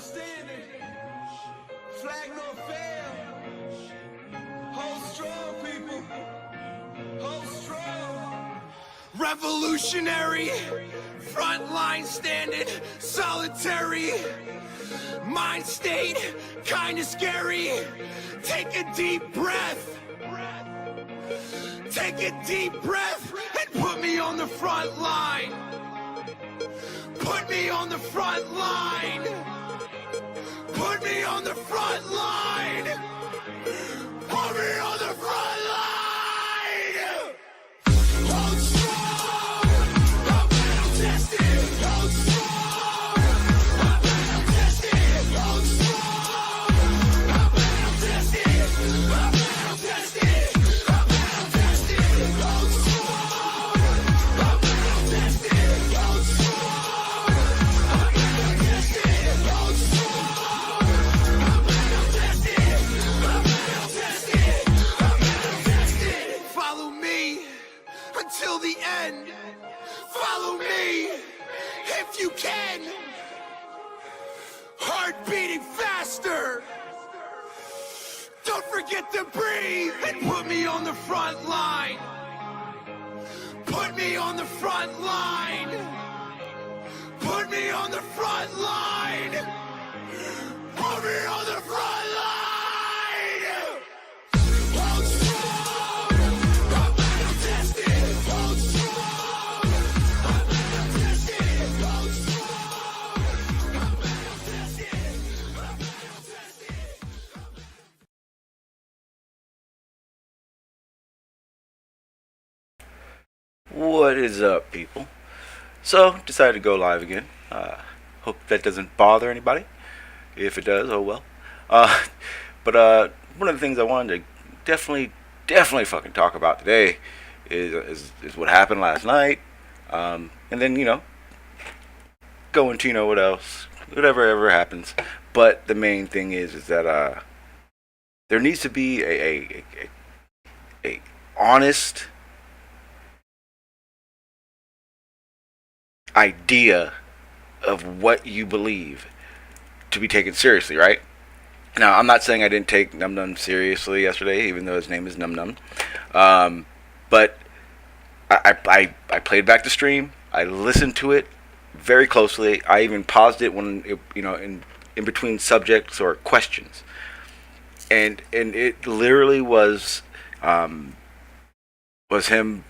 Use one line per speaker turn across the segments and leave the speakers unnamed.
standing. Flag nor fail. Hold strong, people. Hold strong. Revolutionary. Frontline standing. Solitary. Mind state. Kinda scary. Take a deep breath. Take a deep breath and put me on the front line. Put me on the front line. Put me on the front line. Put me on the front line. Hold strong. I'm battle tested. Hold strong. I'm battle tested. Hold strong. I'm battle tested. I'm battle tested. I'm battle tested. Hold strong. I'm battle tested. Hold strong. I'm battle tested. Hold strong. I'm battle tested. I'm battle tested. I'm battle tested. Follow me until the end. Follow me if you can. Heart beating faster. Don't forget to breathe and put me on the front line. Put me on the front line. Put me on the front line. Put me on the front line. Hold strong. I'm battle tested. Hold strong. I'm battle tested. Hold strong. I'm battle tested. I'm battle tested.
What is up, people? So, decided to go live again. Hope that doesn't bother anybody. If it does, oh well. But one of the things I wanted to definitely fucking talk about today is what happened last night. And then, go into, what else, whatever ever happens. But the main thing is that there needs to be a honest idea of what you believe to be taken seriously, right? Now, I'm not saying I didn't take Numb seriously yesterday, even though his name is Numb. But I played back the stream. I listened to it very closely. I even paused it when it, in between subjects or questions, and it literally was him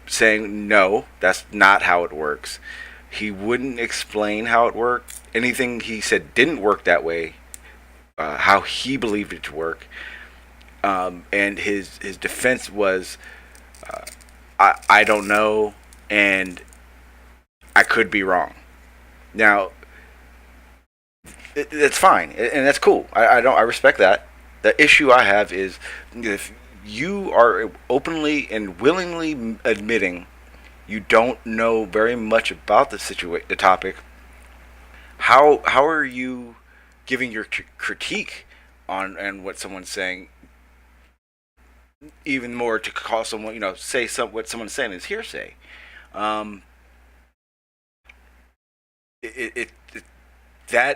saying, no, that's not how it works. He wouldn't explain how it worked. Anything he said didn't work that way, how he believed it to work. And his defense was, I don't know, and I could be wrong. Now, that's fine, and that's cool. I respect that. The issue I have is if you are openly and willingly admitting you don't know very much about the topic, how are you giving your critique on what someone's saying, even more to call someone, say what someone's saying is hearsay? That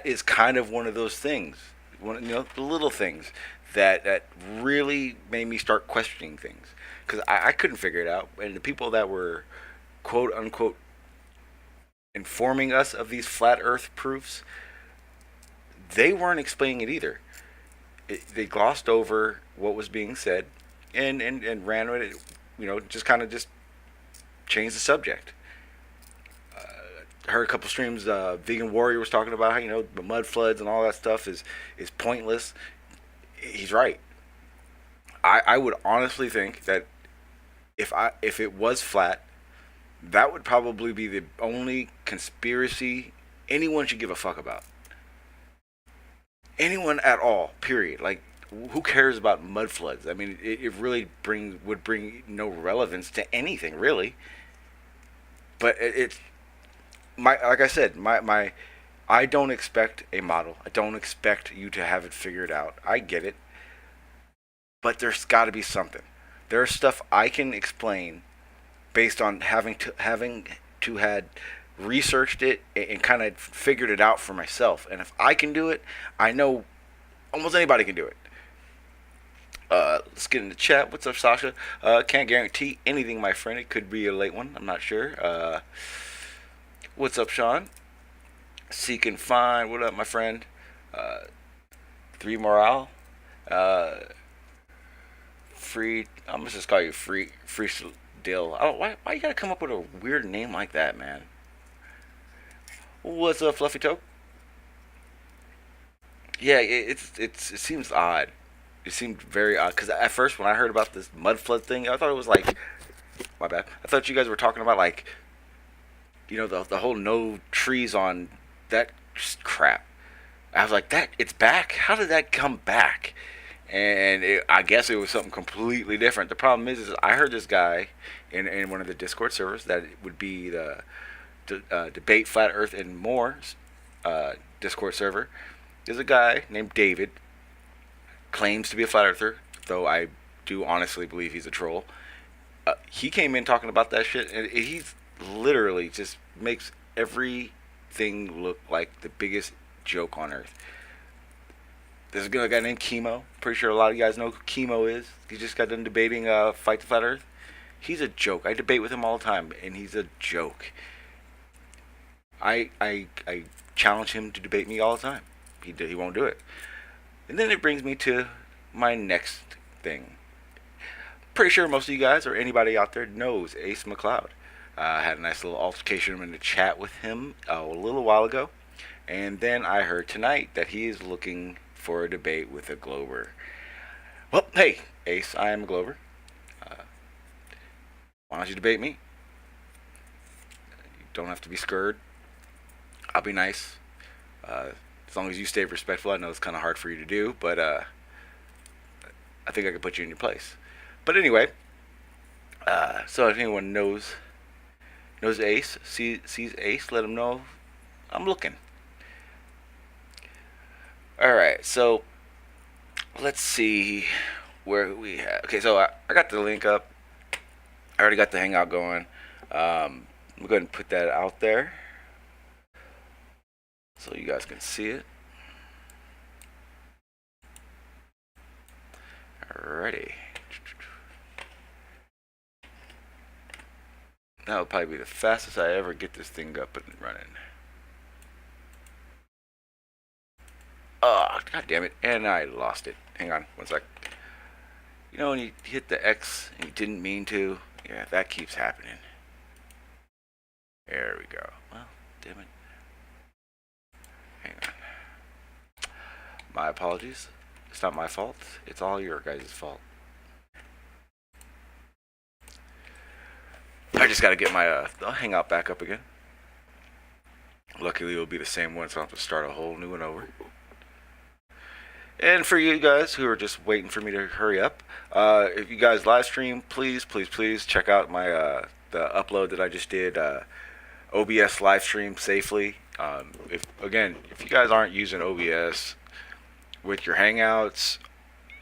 is kind of one of those things, the little things that really made me start questioning things, because I couldn't figure it out, and the people that were quote unquote informing us of these flat Earth proofs, they weren't explaining it either. They glossed over what was being said and ran with it, just changed the subject. Heard a couple streams. Vegan Warrior was talking about how the mud floods and all that stuff is pointless. He's right. I would honestly think that if it was flat, that would probably be the only conspiracy anyone should give a fuck about. Anyone at all, period. Like, who cares about mud floods? I mean, it really would bring no relevance to anything, really. But like I said, I don't expect a model. I don't expect you to have it figured out. I get it. But there's got to be something. There's stuff I can explain based on having to had researched it and kind of figured it out for myself. And if I can do it, I know almost anybody can do it. Let's get into chat. What's up, Sasha? Can't guarantee anything, my friend. It could be a late one. I'm not sure. What's up, Sean? Seek and find. What up, my friend? Three morale. Free. I'm gonna just call you free Dill. I don't. Why you gotta come up with a weird name like that, man? What's up, Fluffy Toe? Yeah, it seems odd. It seemed very odd because at first when I heard about this mud flood thing, I thought it was like, my bad. I thought you guys were talking about like, the whole no trees on that crap. I was like, that it's back. How did that come back? And I guess it was something completely different. The problem is I heard this guy in one of the Discord servers that it would be the debate flat Earth and more Discord server. There's a guy named David, claims to be a flat earther, though I do honestly believe he's a troll. He came in talking about that shit, and he's literally just makes everything look like the biggest joke on earth. There's a guy named Chemo. Pretty sure a lot of you guys know who Chemo is. He just got done debating Fight the Flat Earth. He's a joke. I debate with him all the time, and he's a joke. I challenge him to debate me all the time. He won't do it. And then it brings me to my next thing. Pretty sure most of you guys or anybody out there knows ACE McLOUD. I had a nice little altercation in the chat with him a little while ago. And then I heard tonight that he is looking for a debate with a Glober. Well, hey, Ace, I am a Glober. Why don't you debate me? You don't have to be scared. I'll be nice. As long as you stay respectful. I know it's kind of hard for you to do, but I think I can put you in your place. But anyway, so if anyone knows Ace, sees Ace, let him know I'm looking. Alright, so let's see where we have. Okay, so I got the link up. I already got the Hangout going. I'm going to put that out there so you guys can see it. Alrighty. That'll probably be the fastest I ever get this thing up and running. Oh, god damn it. And I lost it. Hang on, one sec. You know when you hit the X and you didn't mean to? Yeah, that keeps happening. There we go. Well, damn it. Hang on. My apologies. It's not my fault. It's all your guys' fault. I just gotta get my Hangout back up again. Luckily, it'll be the same one, so I don't have to start a whole new one over. And for you guys who are just waiting for me to hurry up, if you guys live stream, please check out my the upload that I just did. OBS live stream safely. If you guys aren't using OBS with your Hangouts,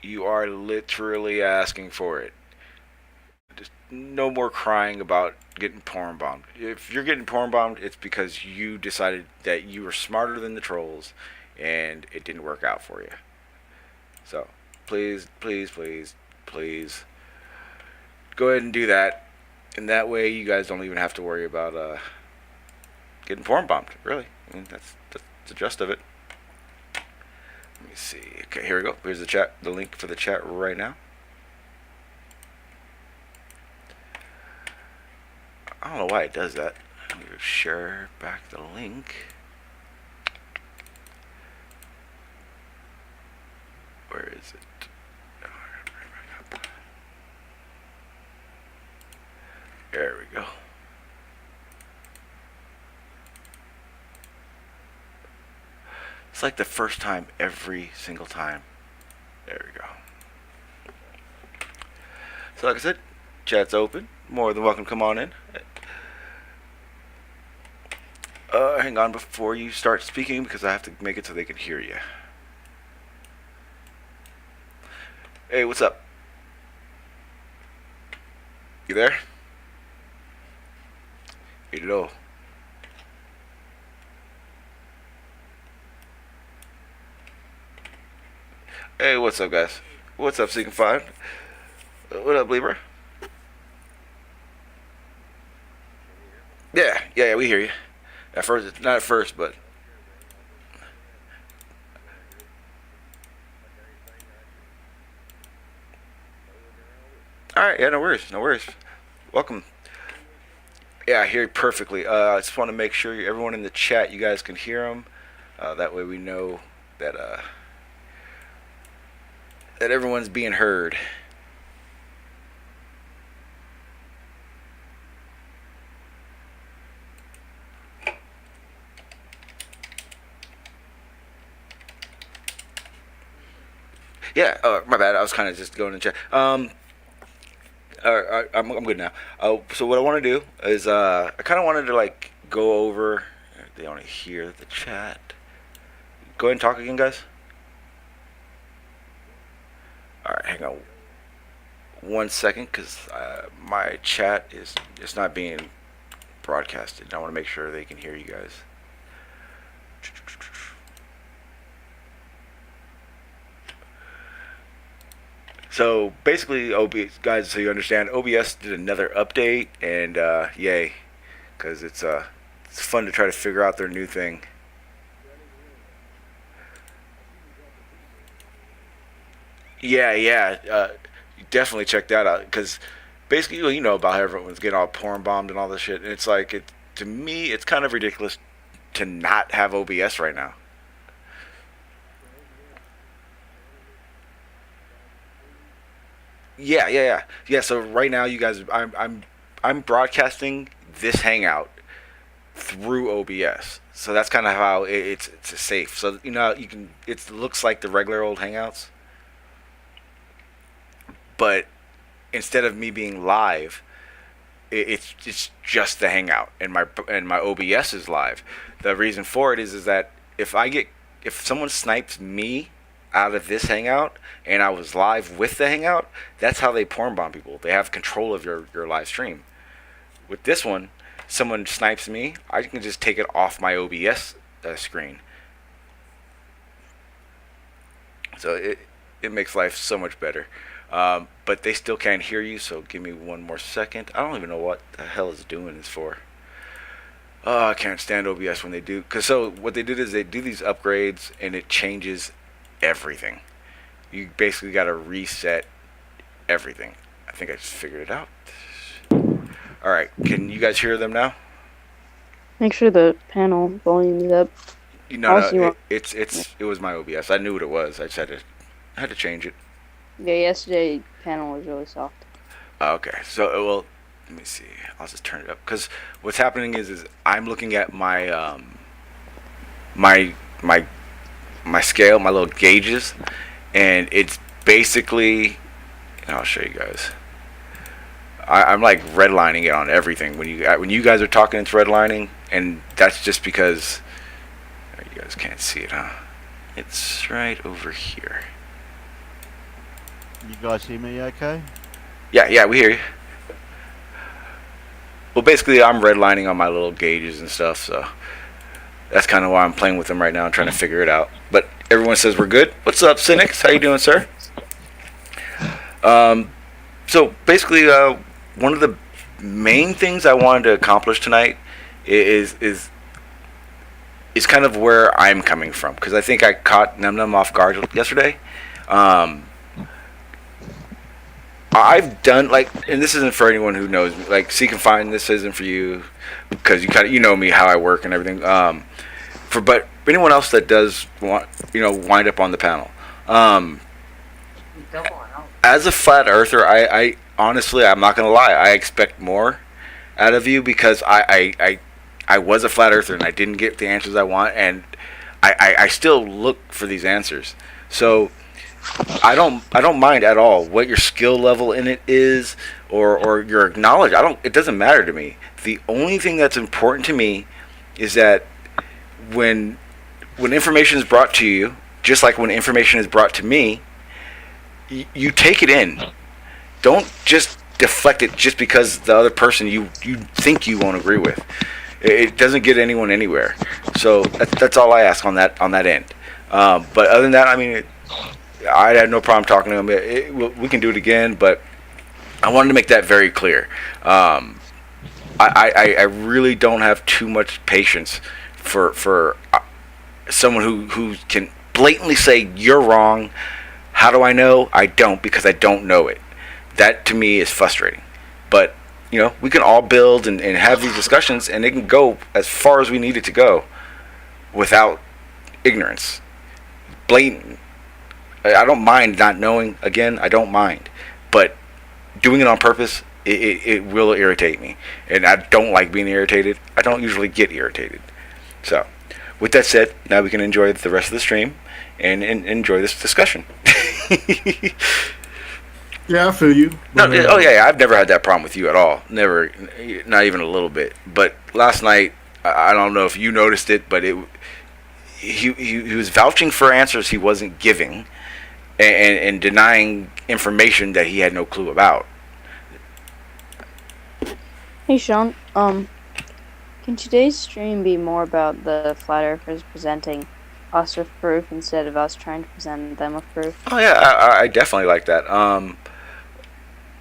you are literally asking for it. Just no more crying about getting porn bombed. If you're getting porn bombed, it's because you decided that you were smarter than the trolls and it didn't work out for you. So please go ahead and do that, and that way you guys don't even have to worry about getting porn bombed. Really, I mean that's the gist of it. Let me see. Okay, here we go. Here's the chat, the link for the chat right now. I don't know why it does that. Let me share back the link. Where is it? There we go. It's like the first time every single time. There we go. So like I said, chat's open. More than welcome to come on in. Hang on before you start speaking because I have to make it so they can hear you. Hey, what's up? You there? Hello. Hey, what's up, guys? What's up, Seeking Five? What up, Libra? Yeah, we hear you. At first, not at first, but all right. Yeah, no worries, no worries. Welcome. Yeah, I hear you perfectly. I just want to make sure everyone in the chat, you guys can hear them. That way, we know that that everyone's being heard. Yeah, my bad. I was kind of just going to chat. I'm good now. So what I want to do is I kind of wanted to like go over. They only hear the chat. Go ahead and talk again, guys. All right, hang on 1 second, because my chat is it's not being broadcasted. I want to make sure they can hear you guys. So basically, guys, so you understand, OBS did another update, and yay, because it's fun to try to figure out their new thing. Yeah, definitely check that out, because basically, well, you know about how everyone's getting all porn bombed and all this shit, and it's like to me, it's kind of ridiculous to not have OBS right now. Yeah. So right now, you guys, I'm broadcasting this hangout through OBS. So that's kind of how it's safe. So you know you can it looks like the regular old hangouts, but instead of me being live, it's just the hangout, and my OBS is live. The reason for it is that if someone snipes me out of this hangout and I was live with the hangout, that's how they porn bomb people. They have control of your live stream. With this one, someone snipes me, I can just take it off my OBS screen. So it makes life so much better. But they still can't hear you, so give me 1 more second. I don't even know what the hell is doing this for. Oh, I can't stand OBS when they do. Cause so what they did is they do these upgrades and it changes everything. You basically got to reset everything. I think I just figured it out. All right, can you guys hear them now?
Make sure the panel volume is up.
No, it was my OBS. I knew what it was. I had to change it.
Yeah, yesterday panel was really soft.
Okay, so well, let me see. I'll just turn it up because what's happening is I'm looking at my my my scale, my little gauges, and it's basically. And I'll show you guys. I'm like redlining it on everything. When you guys are talking, it's redlining, and that's just because you guys can't see it, huh? It's right over here.
You guys hear me okay?
Yeah, we hear you. Well, basically, I'm redlining on my little gauges and stuff, so that's kind of why I'm playing with them right now and trying to figure it out. But everyone says we're good. What's up, Cynics? How you doing, sir? So basically, one of the main things I wanted to accomplish tonight is kind of where I'm coming from, because I think I caught Numb off guard yesterday. I've done and this isn't for anyone who knows me. Like, Seek and Find, this isn't for you because you know me, how I work and everything. But anyone else that does wind up on the panel. As a flat earther, I honestly, I'm not gonna lie, I expect more out of you because I was a flat earther and I didn't get the answers I want, and I still look for these answers. So I don't mind at all what your skill level in it is or your knowledge. It doesn't matter to me. The only thing that's important to me is that when information is brought to you, just like when information is brought to me, you take it in. Don't just deflect it just because the other person you think you won't agree with. It doesn't get anyone anywhere. So that's all I ask on that end. But other than that, I mean, I had no problem talking to him. We can do it again, but I wanted to make that very clear. I really don't have too much patience for someone who can blatantly say you're wrong. How do I know? I don't, because I don't know it. That to me is frustrating. But we can all build and have these discussions, and it can go as far as we need it to go without ignorance. Blatant. I don't mind not knowing. Again, I don't mind. But doing it on purpose, it will irritate me. And I don't like being irritated. I don't usually get irritated. So, with that said, now we can enjoy the rest of the stream and enjoy this discussion.
Yeah, I feel you.
No, yeah, I've never had that problem with you at all. Never, not even a little bit. But last night, I don't know if you noticed it, but he was vouching for answers he wasn't giving, and denying information that he had no clue about.
Hey Sean, can today's stream be more about the flat earthers presenting us with proof instead of us trying to present them with proof?
Oh yeah, I definitely like that.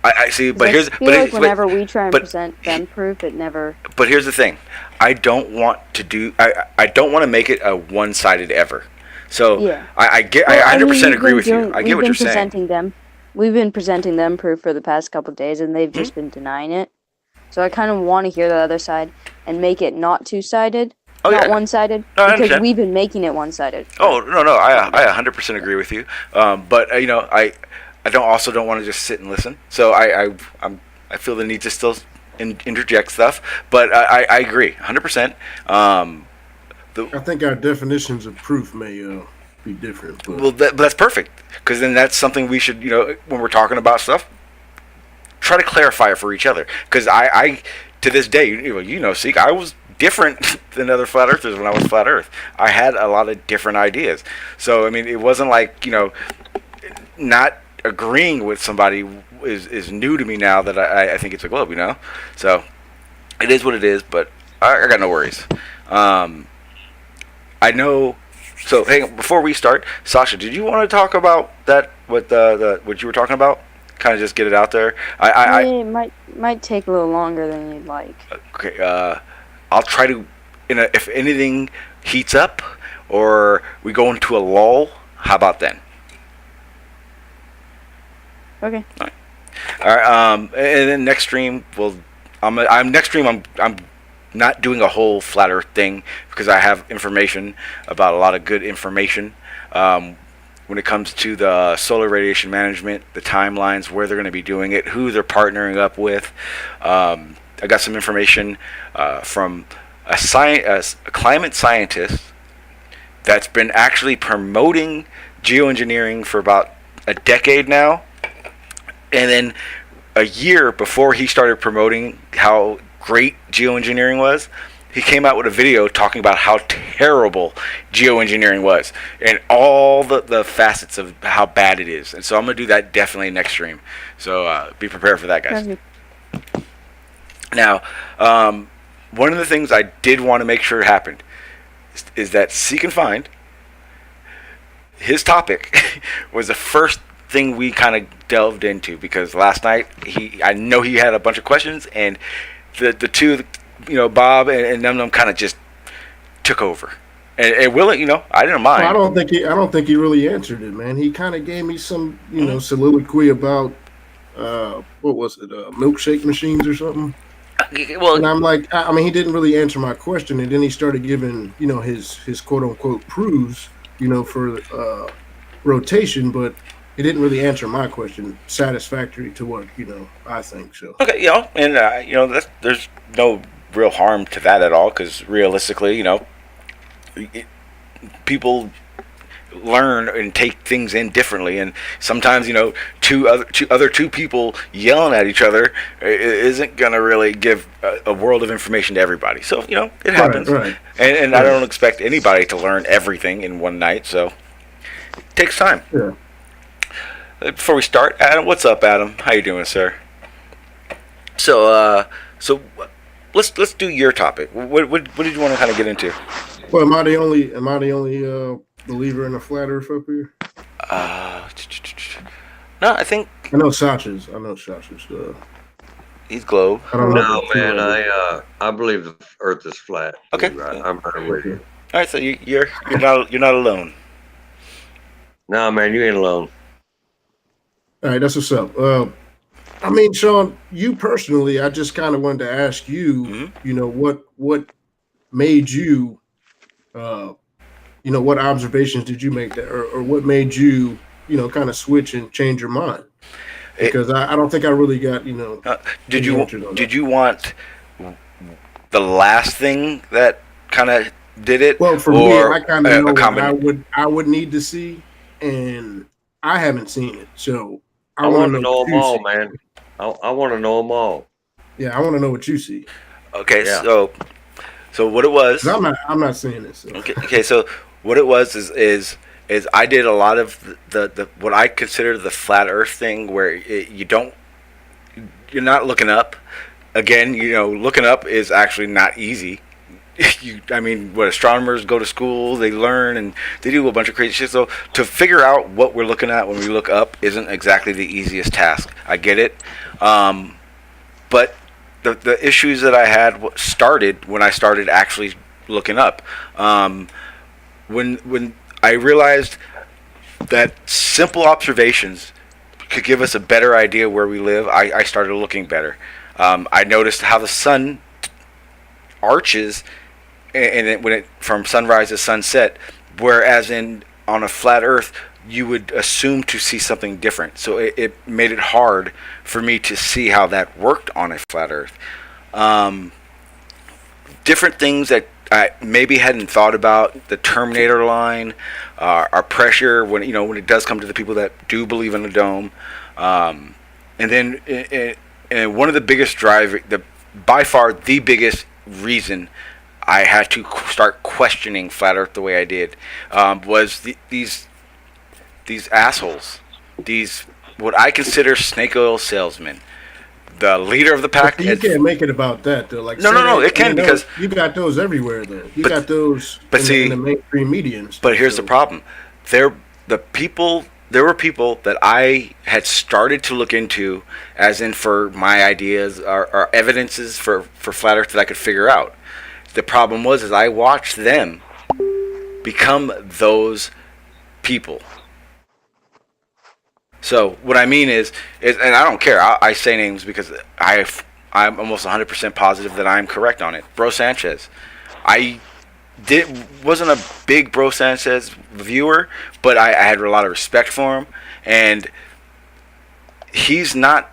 I see, but
whenever we try and present them proof, it never.
But here's the thing, I don't want to make it a one-sided ever. So yeah. I 100% agree with you. I get what you're saying.
We've been presenting them proof for the past couple of days, and they've just been denying it. So I kind of want to hear the other side and make it not two-sided, not one-sided, because we've been making it one-sided.
Oh no, I 100% agree with you. But I don't want to just sit and listen. So I feel the need to still interject stuff. But I agree 100%.
I think our definitions of proof may be different. But.
Well, but that's perfect, because then that's something we should, when we're talking about stuff, try to clarify it for each other. Because I to this day, Seek, I was different than other flat earthers when I was flat Earth. I had a lot of different ideas. So I mean, it wasn't like not agreeing with somebody is new to me now that I think it's a globe. So it is what it is. But I got no worries. I know. So hang on, before we start, Sasha, did you want to talk about that? What what you were talking about? Kind of just get it out there.
It might take a little longer than you'd like.
Okay. I'll try to. If anything heats up or we go into a lull, how about then?
Okay.
All right. And then next stream, I'm not doing a whole flat Earth thing because I have information about a lot of good information when it comes to the solar radiation management, the timelines, where they're going to be doing it, who they're partnering up with. I got some information from a climate scientist that's been actually promoting geoengineering for about a decade now. And then a year before he started promoting how great geoengineering was, he came out with a video talking about how terrible geoengineering was and all the facets of how bad it is. And so I'm going to do that definitely next stream. So be prepared for that, guys. Now, one of the things I did want to make sure happened is that Seek and Find, his topic, was the first thing we kind of delved into, because last night I know he had a bunch of questions, and the two, Bob and Numb kind of just took over. And Will, I didn't mind.
Well, I don't think he really answered it, man. He kind of gave me some, soliloquy about what was it, milkshake machines or something.
Well,
and I'm like, he didn't really answer my question, and then he started giving, his quote unquote proofs, for rotation, but he didn't really answer my question satisfactory to what I think. So
okay, and there's no real harm to that at all, because realistically, people learn and take things in differently, and sometimes two people yelling at each other isn't gonna really give a world of information to everybody. So it happens,
right.
And I don't expect anybody to learn everything in one night, so it takes time.
Yeah.
Before we start, Adam, what's up, Adam? How you doing, sir? So let's do your topic. What did you want to kind of get into?
Well, am I the only believer in the flat Earth up here?
No, I think
I know Sasha's.
he's globe.
I don't know.
No, man, I believe the Earth is flat.
Okay.
Too. I'm right with you.
All right, so you're not alone.
No, man, you ain't alone.
All right, that's what's up. I mean, Sean, you personally, I just kind of wanted to ask you, you know, what made you, you know, what observations did you make that, or what made you, you know, kind of switch and change your mind? Because I don't think I really got, you know.
Did you want the last thing that kind of did it?
Well, for me, I kind of know what I would need to see, and I haven't seen it, so
I want to know them all, man. I want to know them all.
Yeah, I want to know what you see.
Okay, yeah. So what it was?
I'm not saying this. So.
Okay. So what it was is I did a lot of the what I consider the flat Earth thing, where you're not looking up. Again, you know, looking up is actually not easy. I mean, what astronomers go to school, they learn, and they do a bunch of crazy shit. So to figure out what we're looking at when we look up isn't exactly the easiest task. I get it, but the issues that I had started when I started actually looking up. When I realized that simple observations could give us a better idea where we live, I started looking better. I noticed how the sun arches and when it from sunrise to sunset, whereas on a flat Earth you would assume to see something different. So it made it hard for me to see how that worked on a flat Earth. Different things that I maybe hadn't thought about: the Terminator line, our pressure when it does come to the people that do believe in the dome, and then and one of the biggest by far the biggest reason I had to start questioning flat Earth the way I did was these assholes, these what I consider snake oil salesmen. The leader of the pack.
You can't make it about that though. Like
no, it can because
you got those everywhere though. You got those in the mainstream media and stuff.
But here's the problem: there were people that I had started to look into, as in for my ideas or evidences for flat Earth that I could figure out. The problem was I watched them become those people. So what I mean is, and I don't care. I say names because I'm almost 100% positive that I'm correct on it. Bro Sanchez, wasn't a big Bro Sanchez viewer, but I had a lot of respect for him, and he's not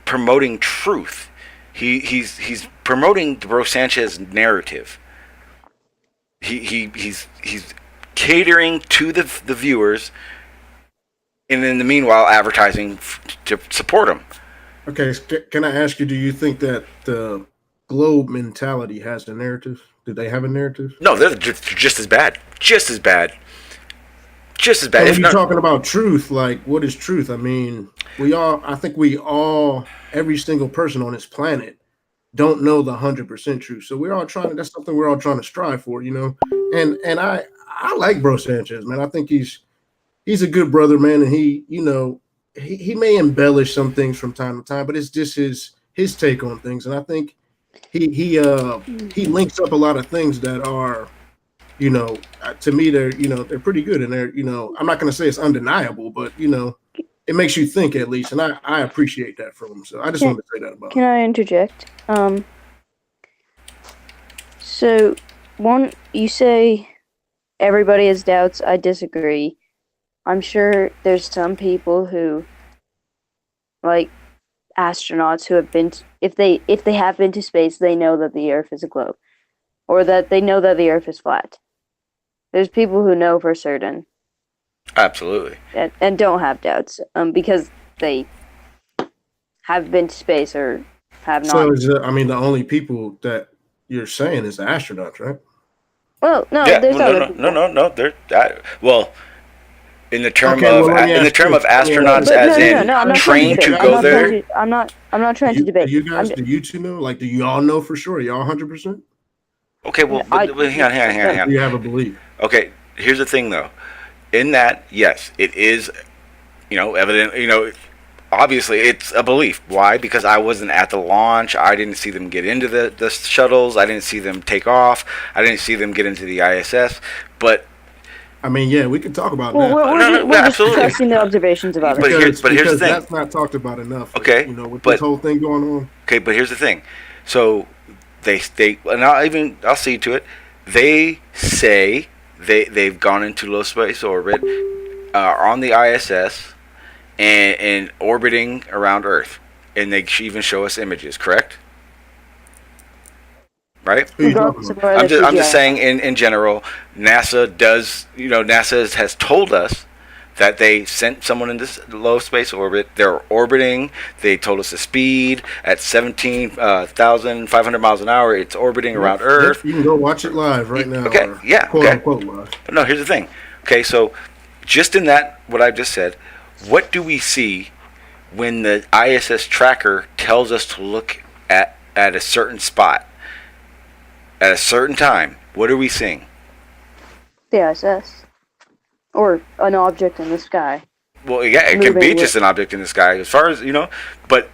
promoting truth. He's promoting the Bro Sanchez narrative. He's catering to the viewers. And in the meanwhile, advertising to support them.
Okay, can I ask you, do you think that the globe mentality has a narrative? Do they have a narrative?
No, they're just as bad. Just as bad.
When you're talking about truth, like, what is truth? I mean, I think every single person on this planet don't know the 100% truth. So that's something we're all trying to strive for, you know? And I like Bro Sanchez, man. I think he's a good brother, man, and he may embellish some things from time to time, but it's just his take on things, and I think he links up a lot of things that are, to me they're pretty good, and they're I'm not going to say it's undeniable, but it makes you think at least, and I appreciate that from him. So I just wanted to say that about.
Can I interject? So you say everybody has doubts. I disagree. I'm sure there's some people who, like astronauts, who have been, if they have been to space, they know that the Earth is a globe, or that they know that the Earth is flat. There's people who know for certain.
Absolutely.
And don't have doubts, because they have been to space or have not.
So the only people that you're saying is the astronauts, right?
Well, no, there's other people.
No. Well. In the term of astronauts, trained to go there.
I'm not trying to debate.
Do you two know? Like, do you all know for sure? Y'all 100%?
Okay, well, hang on.
Do you have a belief?
Okay, here's the thing, though. In that, yes, it is evident. Obviously it's a belief. Why? Because I wasn't at the launch. I didn't see them get into the shuttles. I didn't see them take off. I didn't see them get into the ISS. But
I mean, yeah, we could talk about
Well,
that.
we're just
absolutely.
discussing the observations of others.
But here's the thing.
That's not talked about enough.
Okay,
with
but
this whole thing going on.
Okay, but here's the thing. So they and I'll see to it. They say they've gone into low space orbit, on the ISS, and orbiting around Earth, and they even show us images. Correct? Right? I'm just saying in general, NASA does. NASA has told us that they sent someone into low space orbit. They're orbiting. They told us the speed at 17,500 miles an hour. It's orbiting around Earth.
You can go watch it live right now.
Okay, yeah.
Quote unquote live.
No, here's the thing. Okay, so just in that, what I just said, what do we see when the ISS tracker tells us to look at a certain spot at a certain time? What are we seeing?
The ISS. Or an object in the sky.
Well, yeah, it can be just an object in the sky, as far as, but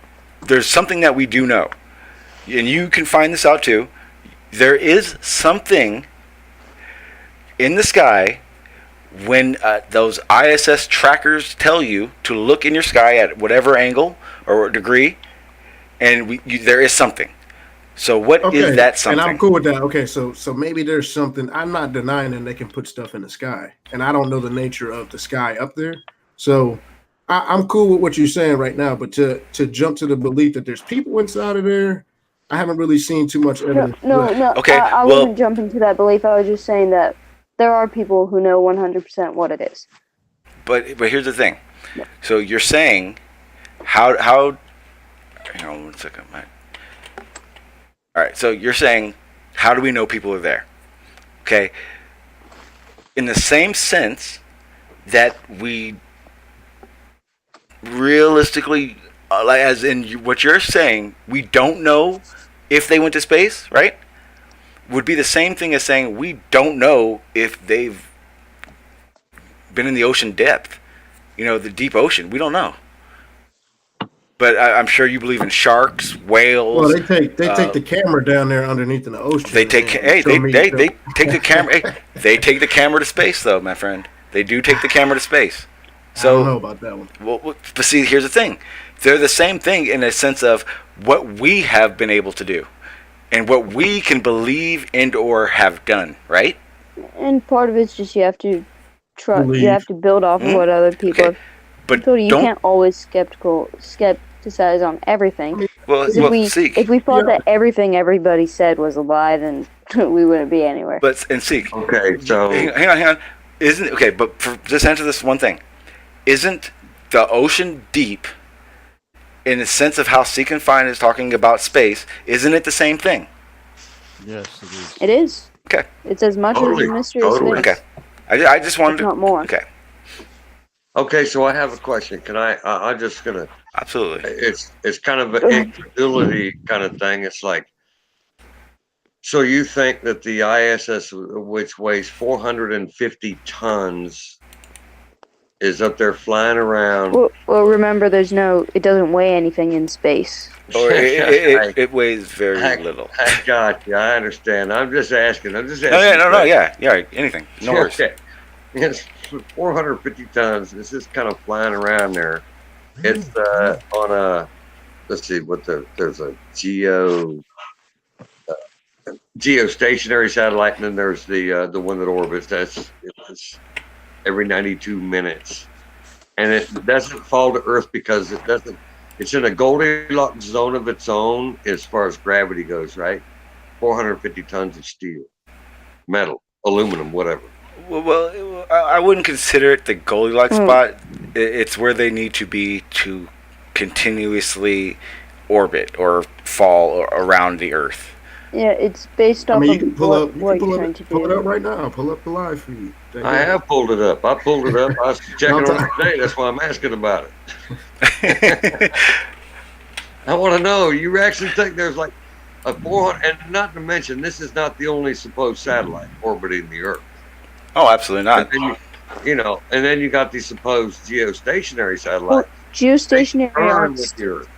there's something that we do know. And you can find this out too. There is something in the sky when those ISS trackers tell you to look in your sky at whatever angle or degree, and there is something. So what is that something?
And I'm cool with that. Okay, so maybe there's something. I'm not denying that they can put stuff in the sky, and I don't know the nature of the sky up there. So I'm cool with what you're saying right now. But to jump to the belief that there's people inside of there, I haven't really seen too much evidence.
No.
Okay,
I wasn't jumping to that belief. I was just saying that there are people who know 100% what it is.
But here's the thing. So you're saying how? Hang on 1 second, Mike. All right, so you're saying, how do we know people are there? Okay, in the same sense that we realistically, as in what you're saying, we don't know if they went to space, right? Would be the same thing as saying we don't know if they've been in the ocean depth, the deep ocean. We don't know. But I'm sure you believe in sharks, whales.
Well, they take the camera down there underneath in the ocean.
They take they take the camera. They take the camera to space, though, my friend. They do take the camera to space. So
I don't know about that one.
Well, but see, here's the thing. They're the same thing in a sense of what we have been able to do, and what we can believe and or have done, right?
And part of it's just you have to you have to build off of what other people have.
But
you can't always skepticize on everything.
Well,
if we thought that everything everybody said was a lie, then we wouldn't be anywhere.
But Seek.
Okay, so
hang on. Just answer this one thing. Isn't the ocean deep in the sense of how Seek and Find is talking about space? Isn't it the same thing?
Yes, it is.
It is.
Okay.
It's as much as a mystery as space.
Okay. I just wanted to.
Not more.
Okay.
Okay, so I have a question. Can I'm just gonna.
Absolutely.
It's kind of an incredulity kind of thing. It's like, so you think that the ISS, which weighs 450 tons, is up there flying around?
Well, remember, it doesn't weigh anything in space.
Or it weighs very little.
I got you. I understand. I'm just asking. No,
anything. No worries.
Okay. It's 450 tons. It's just kind of flying around there. It's on a, let's see, there's a geostationary satellite, and then there's the one that orbits. It's every 92 minutes, and it doesn't fall to Earth because it doesn't. It's in a Goldilocks zone of its own as far as gravity goes, right? 450 tons of steel, metal, aluminum, whatever.
Well, I wouldn't consider it the Goldilocks spot. It's where they need to be to continuously orbit or fall around the Earth.
Yeah, it's based off
you
of
can pull
what you're trying to do.
Pull it up right now. Pull up the live feed.
I have pulled it up. I pulled it up. I was checking on it today. That's why I'm asking about it. I want to know. You actually think there's like a 400, and not to mention, this is not the only supposed satellite orbiting the Earth.
Oh, absolutely not.
and then you got these supposed geostationary
Well,
satellites.
geostationary
Turn
aren't.
with the Earth.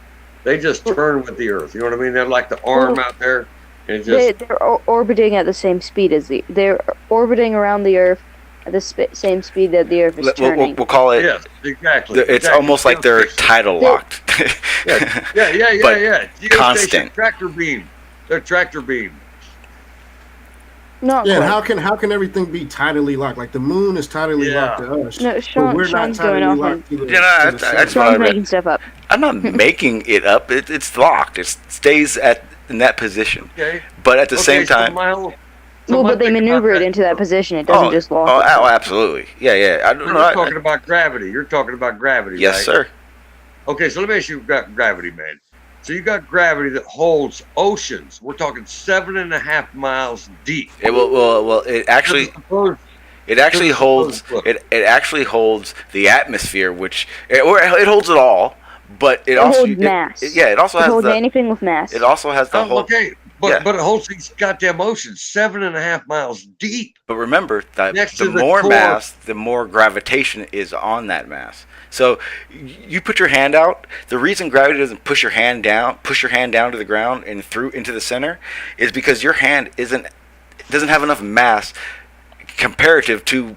They just turn with the Earth. You know what I mean? They're like the arm out there, and just
They're orbiting at the same speed as they're orbiting around the Earth at the same speed that the Earth is turning.
We'll call it.
yes, exactly.
It's
exactly.
almost like they're tidal locked.
Yeah.
But
Geostation,
constant.
tractor beam. They're tractor beam.
Not
Yeah, and
quite.
how can everything be tidally locked? Like the moon is tidally locked to us.
No,
but we're not
Sean's going
tidally
off
locked
and
to the,
Yeah, no,
to the
that's
sun.
what I
Sean's
read.
making stuff up.
I'm not making it up. It's locked. It stays in that position.
Okay.
But at the same
so
time,
my whole- so
Well,
my
but they
thing about
maneuver it
that-
into that position. It doesn't just lock.
oh,
itself.
absolutely. Yeah. I don't
You're
know.
talking about gravity. You're talking about gravity.
Yes,
right?
sir.
Okay, so let me ask you about gravity, man. So you got gravity that holds oceans. We're talking 7.5 miles deep.
Well, it actually holds it actually holds the atmosphere, which it holds it all, but it also
holds mass.
it also
It
has
holds
the
anything with mass.
it also has the whole.
okay, but it holds these goddamn oceans 7.5 miles deep.
But remember that
Next
the
to the
more
core.
mass, the more gravitation is on that mass. So you put your hand out. The reason gravity doesn't push your hand down to the ground and through into the center is because your hand doesn't have enough mass comparative to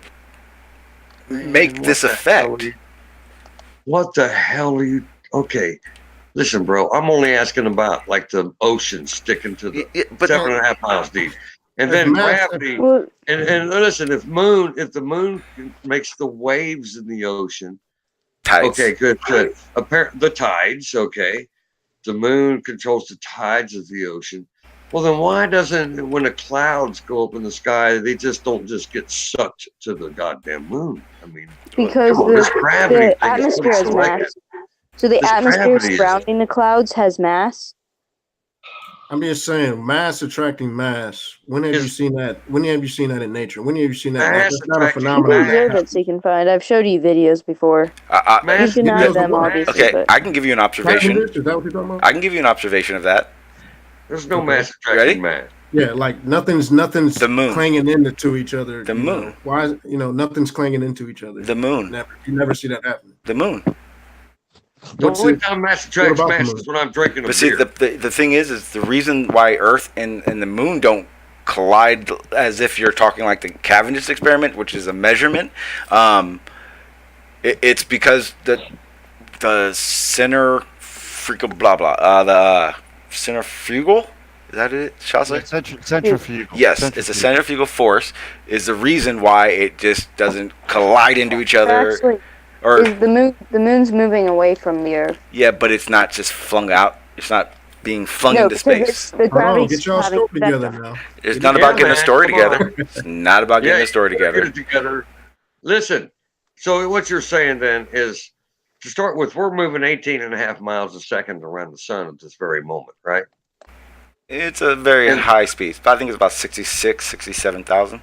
make this effect.
What the hell are you? Okay, listen, bro. I'm only asking about like the ocean sticking to the
But
7.5 miles deep, and
If
then
mass-
gravity.
Well,
And listen, if the moon makes the waves in the ocean,
tides.
okay, good. The tides, okay. The moon controls the tides of the ocean. Well, then why doesn't, when the clouds go up in the sky, they just don't just get sucked to the goddamn moon? I mean,
because
come on, this gravity
the
thing is
atmosphere has
selective.
mass. So the
This
atmosphere
gravity is-
surrounding the clouds has mass.
I'm just saying, mass attracting mass. When have you seen that? When have you seen that in nature? When have you seen that? Like,
Mass
that's not a
attracting
You
phenomenon.
can
mass.
observe it so you can find. I've showed you videos before. You
Mass
deny
videos
them,
of what?
obviously.
Okay,
But
I can give you an observation.
Is that what you're talking about?
I can give you an observation of that.
There's no
Okay.
mass
Ready?
attracting mass.
Yeah, like nothing's
The moon.
clanging into each other.
The
you know.
moon.
Why? Nothing's clanging into each other.
The moon.
You never see that happen.
The moon.
The
What's
only
it-
time mass attracts
about the
mass
moon?
is when I'm drinking a
But see,
beer.
the thing is the reason why Earth and the moon don't collide, as if you're talking like the Cavendish experiment, which is a measurement. It's because the centrifugal. Is that it, Shasa?
Centrifugal.
Yes, it's a centrifugal force is the reason why it just doesn't collide into each other.
actually,
Or
is the moon's moving away from the Earth.
yeah, but it's not just flung out. It's not being flung
No,
into
because
space.
the
Hold on,
gravity's
get y'all
having
story
effect
together
on it.
now.
It's
Get
not
it
about
Yeah,
getting a
man,
story
come
together.
on.
It's not about getting a story
Get
together.
it together. Listen, so what you're saying then is, to start with, we're moving 18.5 miles a second around the sun at this very moment, right?
It's a very high speed. I think it's about 67,000.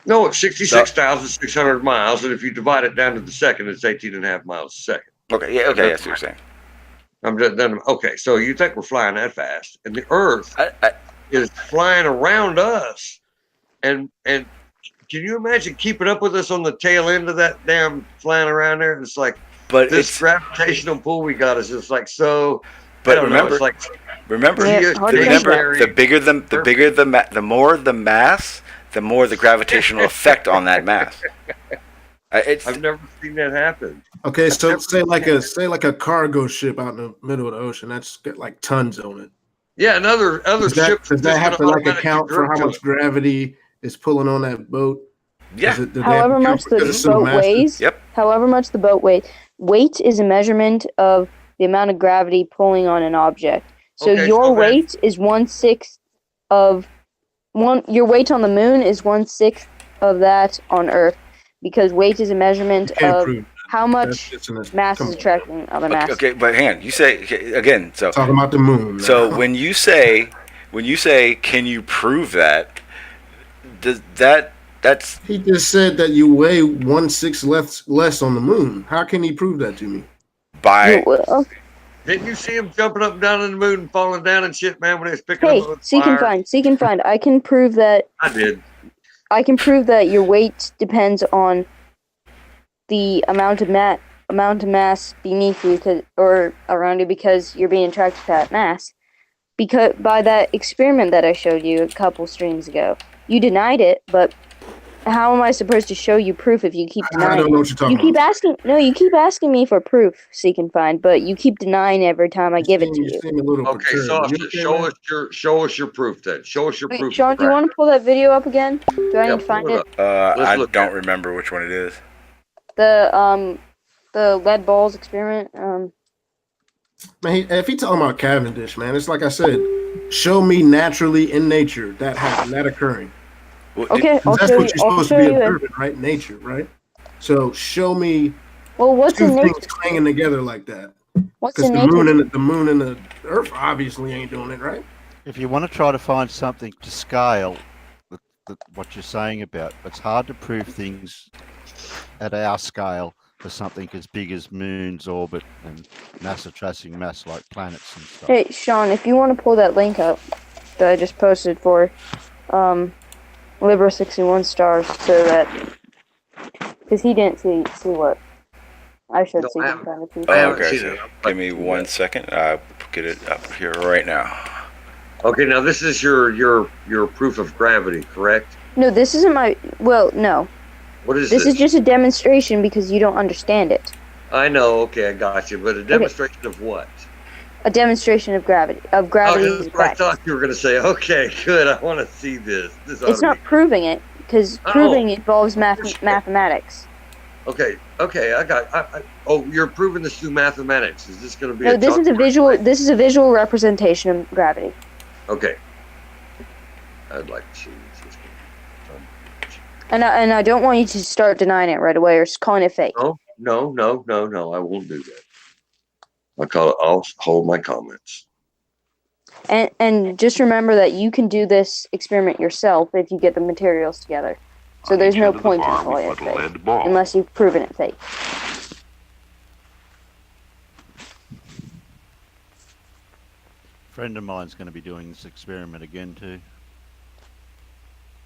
No, it's 66,600 miles, and if you divide it down to the second, it's 18.5 miles a second.
Okay, yeah, okay, that's what you're saying.
Okay, so you think we're flying that fast, and the Earth
I,
is flying around us, and can you imagine keeping up with us on the tail end of that damn flying around there? It's like
but
this
it's
gravitational pull we got is just like so.
But
I don't know, it's like
remember,
Yeah,
the bigger the more the mass, the more the gravitational effect on that mass.
I've never seen that happen.
Okay, so say like a cargo ship out in the middle of the ocean. That's got like tons on it.
Yeah, and other
Does
ships
that have to like
automatically
account for how
drift to
much
it.
gravity is pulling on that boat?
Yeah.
Does they have
However
to
much
account because
the
it's so
boat
massive?
weighs.
Yep.
However much the boat weighs. Weight is a measurement of the amount of gravity pulling on an object. So
Okay,
your
so then-
weight is 1/6 of one. Your weight on the moon is 1/6 of that on Earth, because weight is a measurement
You can't
of
prove
how
That's
much
just an-
mass
come
is
on.
attracting other mass.
Okay, but hang on. You say again. So
Talking about the moon. now.
so when you say can you prove that? Does that's
He just said that you weigh 1/6 less on the moon. How can he prove that to me?
by
Yeah, well,
Didn't you see him jumping up and down in the moon and falling down and shit, man, when he was picking
hey,
up with
seek and
fire?
find. I can prove that.
I did.
I can prove that your weight depends on the amount of mass beneath you or around you because you're being attracted to that mass. Because by that experiment that I showed you a couple streams ago, you denied it, but how am I supposed to show you proof if you keep denying?
I don't know what you're talking
You keep
about.
asking. No, you keep asking me for proof, seek and find, but you keep denying every time I give it to
You
you.
seem a little
Okay,
perturbed.
Sasha, show us your proof then. Show us your
Wait,
proof.
Sean, do you want to pull that video up again? Do I need to find
pull
it?
up. Let's
I
look
don't
at it.
remember which one it is.
The lead balls experiment.
Man, if he talking about Cavendish, man, it's like I said, show me naturally in nature that happened, that occurring.
Well,
Okay, I'll
That's
show
what
you.
you're
I'll
supposed to
show
be
you.
observing, right? Nature, right? So show me
Well, what's
two
in
things
nature?
clanging together like that.
What's
Because
in
the
nature?
moon and the Earth obviously ain't doing it, right?
If you want to try to find something to scale what you're saying about, it's hard to prove things at our scale for something as big as moon's orbit and mass attracting mass like planets and stuff.
Hey, Sean, if you want to pull that link up that I just posted for Libra 61 stars, so that because he didn't see what I should see him trying to see.
I haven't
okay,
seen
so
it.
give me 1 second. I'll get it up here right now.
Okay, now this is your proof of gravity, correct?
No, this isn't my. Well, no.
What is
This is just a demonstration because you don't understand it.
I know. Okay, I got you. But a demonstration of what?
A demonstration of gravity. Of gravity's
that's what I
effect.
thought you were going to say. Okay, good. I want to see this.
It's not proving it because proving involves mathematics.
Okay, oh, you're proving this through mathematics. Is this going to be?
No, this is a visual. This is a visual representation of gravity.
Okay. I'd like to see this.
And I don't want you to start denying it right away or calling it fake.
No. I won't do that. I'll hold my comments.
And just remember that you can do this experiment yourself if you get the materials together. So there's no point in calling it fake unless you've proven it fake.
A friend of mine's going to be doing this experiment again too.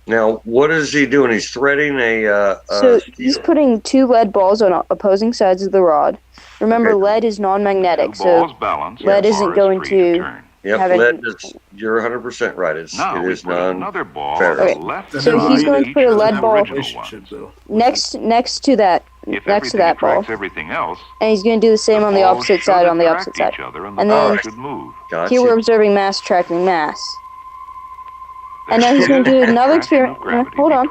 Now, what is he doing? He's threading
so he's putting two lead balls on opposing sides of the rod. Remember, lead is non-magnetic, so lead isn't going to.
Yep, lead is. You're 100% right. It is non-ferrous.
Okay. So he's going to put a lead ball next to that ball, and he's going to do the same on the opposite side. And then here we're observing mass attracting mass. And now he's going to do another experiment. Hold on.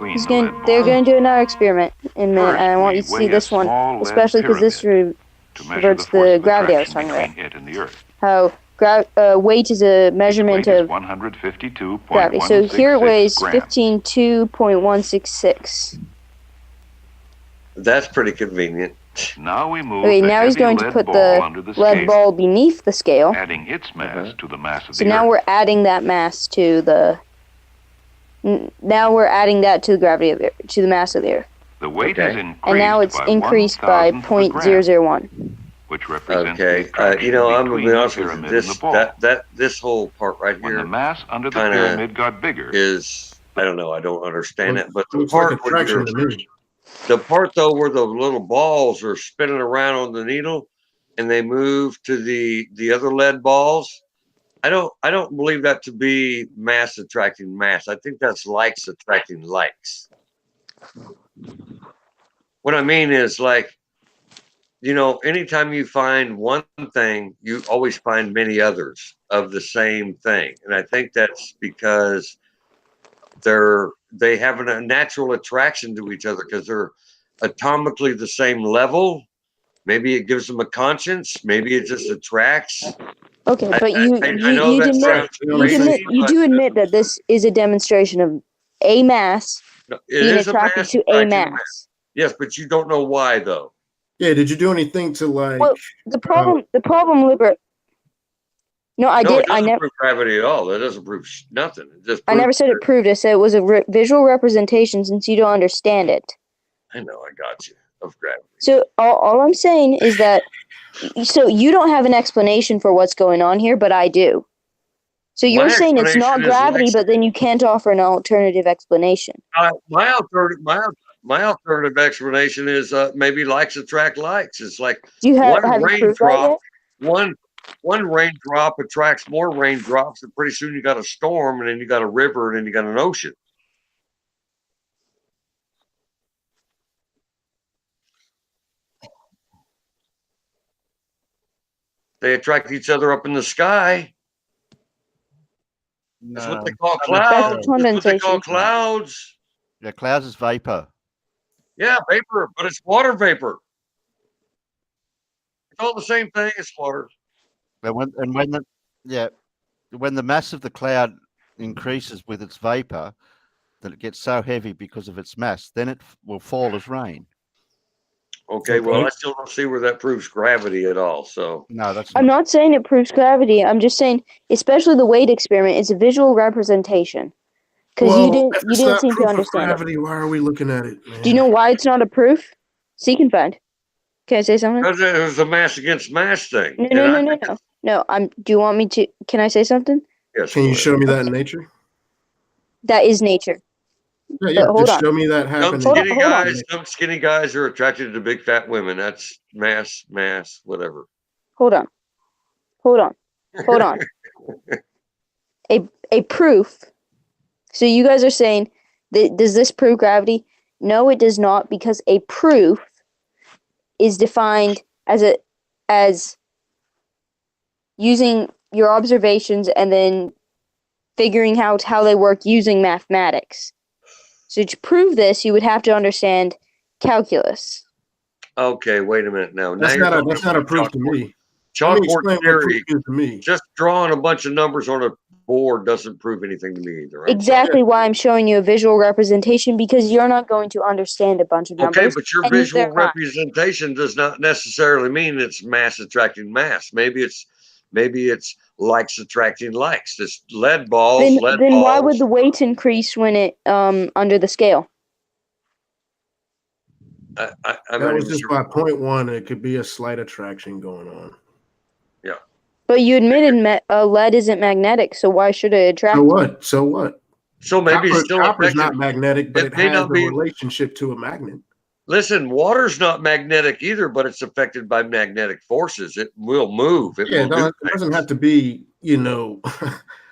They're going to do another experiment in a minute, and I want you to see this one, especially because this reverts the gravity I was talking about. How weight is a measurement of gravity. So here it weighs 15.2.166.
That's pretty convenient.
Now we move.
Okay, now he's going to put the lead ball beneath the scale.
Adding its mass to the mass of the
So now we're adding that mass to the. Now we're adding that to the gravity of the, to the mass of the Earth.
The weight is increased,
and now it's increased by 0.001.
Which represents
I'm gonna be honest with you. This whole part right here.
When the mass under the pyramid got bigger,
is I don't know. I don't understand it, but the part though where the little balls are spinning around on the needle, and they move to the other lead balls. I don't believe that to be mass attracting mass. I think that's likes attracting likes. What I mean is, like, anytime you find one thing, you always find many others of the same thing. And I think that's because they have a natural attraction to each other because they're atomically the same level. Maybe it gives them a conscience. Maybe it just attracts.
Okay, but you do admit that this is a demonstration of a mass being attracted to a mass.
Yes, but you don't know why, though.
Yeah, did you do anything to like?
Well, the problem, Libra. No, I did.
I never prove gravity at all. That doesn't prove nothing.
I never said it proved. I said it was a visual representation, since you don't understand it.
I know. I got you of gravity.
So all I'm saying is that. So you don't have an explanation for what's going on here, but I do. So you're saying it's not gravity, but then you can't offer an alternative explanation.
My alternative my alternative explanation is maybe likes attract likes. It's like
Do you have
one
you proved that
raindrop,
yet?
one raindrop attracts more raindrops, and pretty soon you got a storm, and then you got a river, and then you got an ocean. They attract each other up in the sky. That's what they call clouds. That's what they call clouds.
Yeah, clouds is vapor.
Yeah, vapor, but it's water vapor. It's all the same thing as water.
And when the mass of the cloud increases with its vapor, that it gets so heavy because of its mass, then it will fall as rain.
Okay, well, I still don't see where that proves gravity at all. So
no, that's.
I'm not saying it proves gravity. I'm just saying, especially the weight experiment, it's a visual representation. Because you didn't seem to understand
gravity, why are we looking at it? Man?
Do you know why it's not a proof? Seek and find. Can I say something?
Because it was a mass against mass thing.
No. Do you want me to? Can I say something?
Yes.
Can you show me that in nature?
That is nature.
Yeah. Just show me that happening.
Some skinny guys are attracted to big fat women. That's mass, whatever.
Hold on. A proof. So you guys are saying, does this prove gravity? No, it does not, because a proof is defined as using your observations and then figuring out how they work using mathematics. So to prove this, you would have to understand calculus.
Okay, wait a minute now.
That's not a proof to me.
Chalkboard theory.
To me.
Just drawing a bunch of numbers on a board doesn't prove anything to me either.
Exactly why I'm showing you a visual representation, because you're not going to understand a bunch of numbers.
Okay, but your visual representation does not necessarily mean it's mass attracting mass. Maybe it's likes attracting likes. This lead balls.
Then why would the weight increase when it under the scale?
That
was just by 0.1. It could be a slight attraction going on.
Yeah.
But you admitted lead isn't magnetic, so why should it attract?
So what?
So maybe
copper's not magnetic, but it has a relationship to a magnet.
Listen, water's not magnetic either, but it's affected by magnetic forces. It will move. It
doesn't have to be,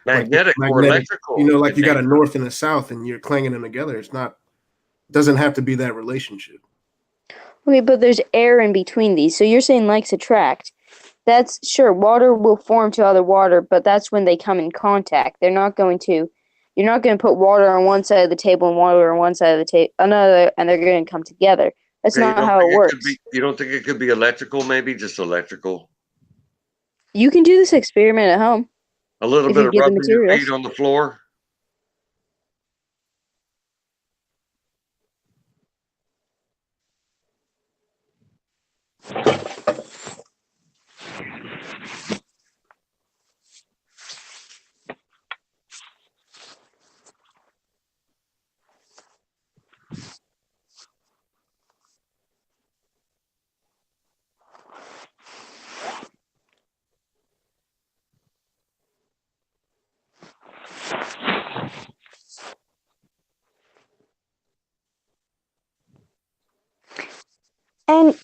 magnetic or electrical.
Like you got a north and a south, and you're clanging them together. It doesn't have to be that relationship.
Okay, but there's air in between these. So you're saying likes attract. That's sure, water will form to other water, but that's when they come in contact. You're not going to put water on one side of the table and water on one side of the table, another, and they're going to come together. That's not how it works.
You don't think it could be electrical, maybe just electrical?
You can do this experiment at home.
A little bit of rubbing your feet on the floor.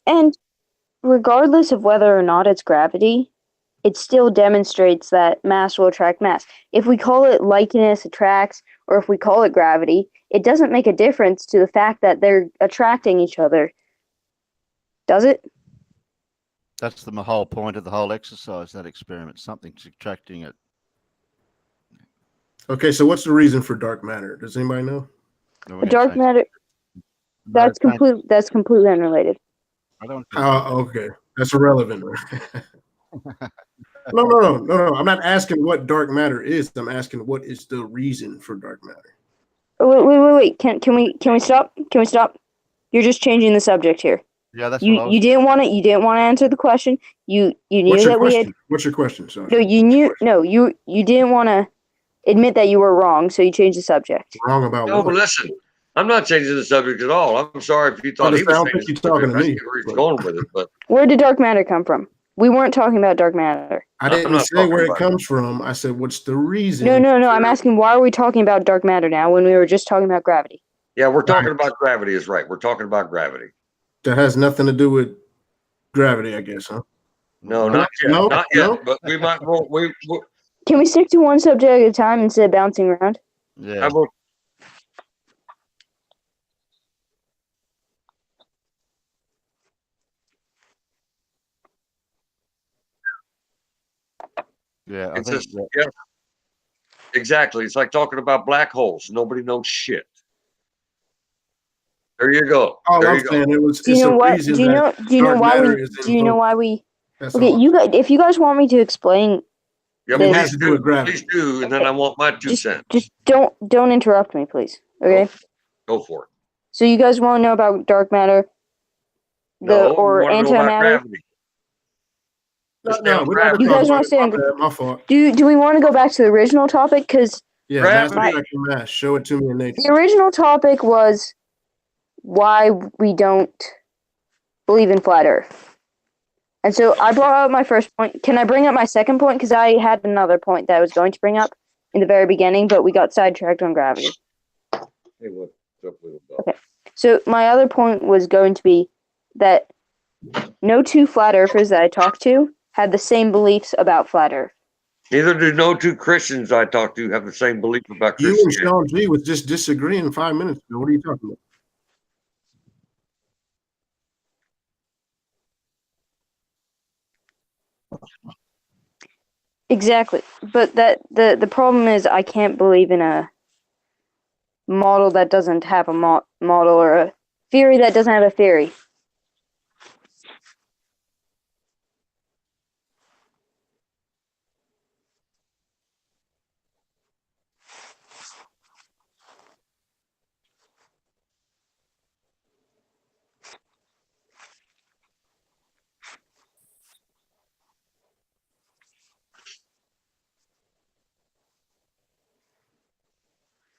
And regardless of whether or not it's gravity, it still demonstrates that mass will attract mass. If we call it likeness attracts, or if we call it gravity, it doesn't make a difference to the fact that they're attracting each other. Does it?
That's the whole point of the whole exercise, that experiment. Something's attracting it.
Okay, so what's the reason for dark matter? Does anybody know?
Dark matter. That's completely unrelated.
I don't.
Okay, that's irrelevant. No. I'm not asking what dark matter is. I'm asking what is the reason for dark matter.
Wait. Can we stop? Can we stop? You're just changing the subject here.
Yeah, that's
you didn't want to. You didn't want to answer the question. You knew that we had.
What's your question? Sorry.
No, you knew. No, you didn't want to admit that you were wrong, so you changed the subject.
Wrong about
what?
No,
listen. I'm not changing the subject at all. I'm sorry if you thought he was
saying you talking to me.
Where he's going with it, but
where did dark matter come from? We weren't talking about dark matter.
I didn't say where it comes from. I said, what's the reason?
No. I'm asking, why are we talking about dark matter now when we were just talking about gravity?
Yeah, we're talking about gravity is right. We're talking about gravity.
That has nothing to do with gravity, I guess, huh?
No, not yet.
No,
Not yet.
no?
But we might roll.
Can we stick to one subject at a time instead of bouncing around?
Yeah. Yeah, I
It's
think
just,
that,
yeah, exactly. It's like talking about black holes. Nobody knows shit. There you go.
All
There
I'm
you go.
saying
Do
it's
you know
a
what?
reason
Do you know?
that
Do you know
dark
why
matter
we?
is
Do you know
invoked.
why we?
That's
Okay,
all.
you guys. If you guys want me to explain,
Yeah,
It
has
please
to do with
do.
gravity.
Please do. And then I want my 2
just
cents.
don't interrupt me, please. Okay.
Go for it.
So you guys want to know about dark matter,
No, we
or
want to know about
antimatter?
gravity.
No,
Stay on
we're not
gravity.
You
gonna
guys
talk
want
about
to
it.
stay on?
My fault.
Do we want to go back to the original topic? Because
Yeah, mass
Gravity.
attracting mass. Show it to me in nature.
the original topic was why we don't believe in flat Earth. And so I brought up my first point. Can I bring up my second point? Because I had another point that I was going to bring up in the very beginning, but we got sidetracked on gravity.
Hey, what's up, little dog?
Okay. So my other point was going to be that no two flat earthers that I talked to had the same beliefs about flat Earth.
Neither do no 2 Christians I talk to have the same belief about
You and
Christianity.
Sean G was just disagreeing 5 minutes ago. What are you talking about?
Exactly. But that the problem is I can't believe in a model that doesn't have a model, or a theory that doesn't have a theory.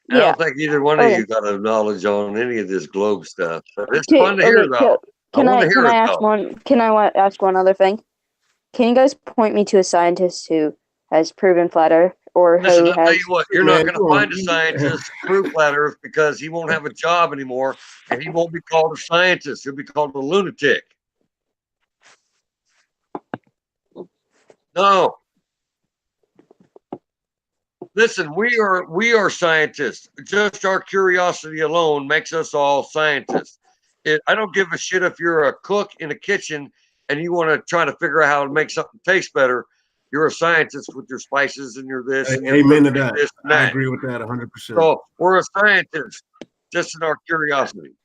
I
Yeah.
don't think either one of
Okay.
you got a knowledge on any of this globe stuff. But it's
Okay.
fun to hear, though. I
Can
want to
I
hear it,
ask
though.
one? Can I ask one other thing? Can you guys point me to a scientist who has proven flat Earth, or
Listen,
who
I'll tell
has?
you what, you're
Man,
not going
you
to
on
find a scientist to prove flat Earth because he won't have a job anymore and he won't be called a scientist. He'll be called a lunatic. No. Listen, we are scientists. Just our curiosity alone makes us all scientists. I don't give a shit if you're a cook in a kitchen and you want to try to figure out how to make something taste better. You're a scientist with your spices and your this and your
Amen to
cookery,
that.
this and
I
that.
agree with that 100%.
So we're a scientist, just in our curiosity.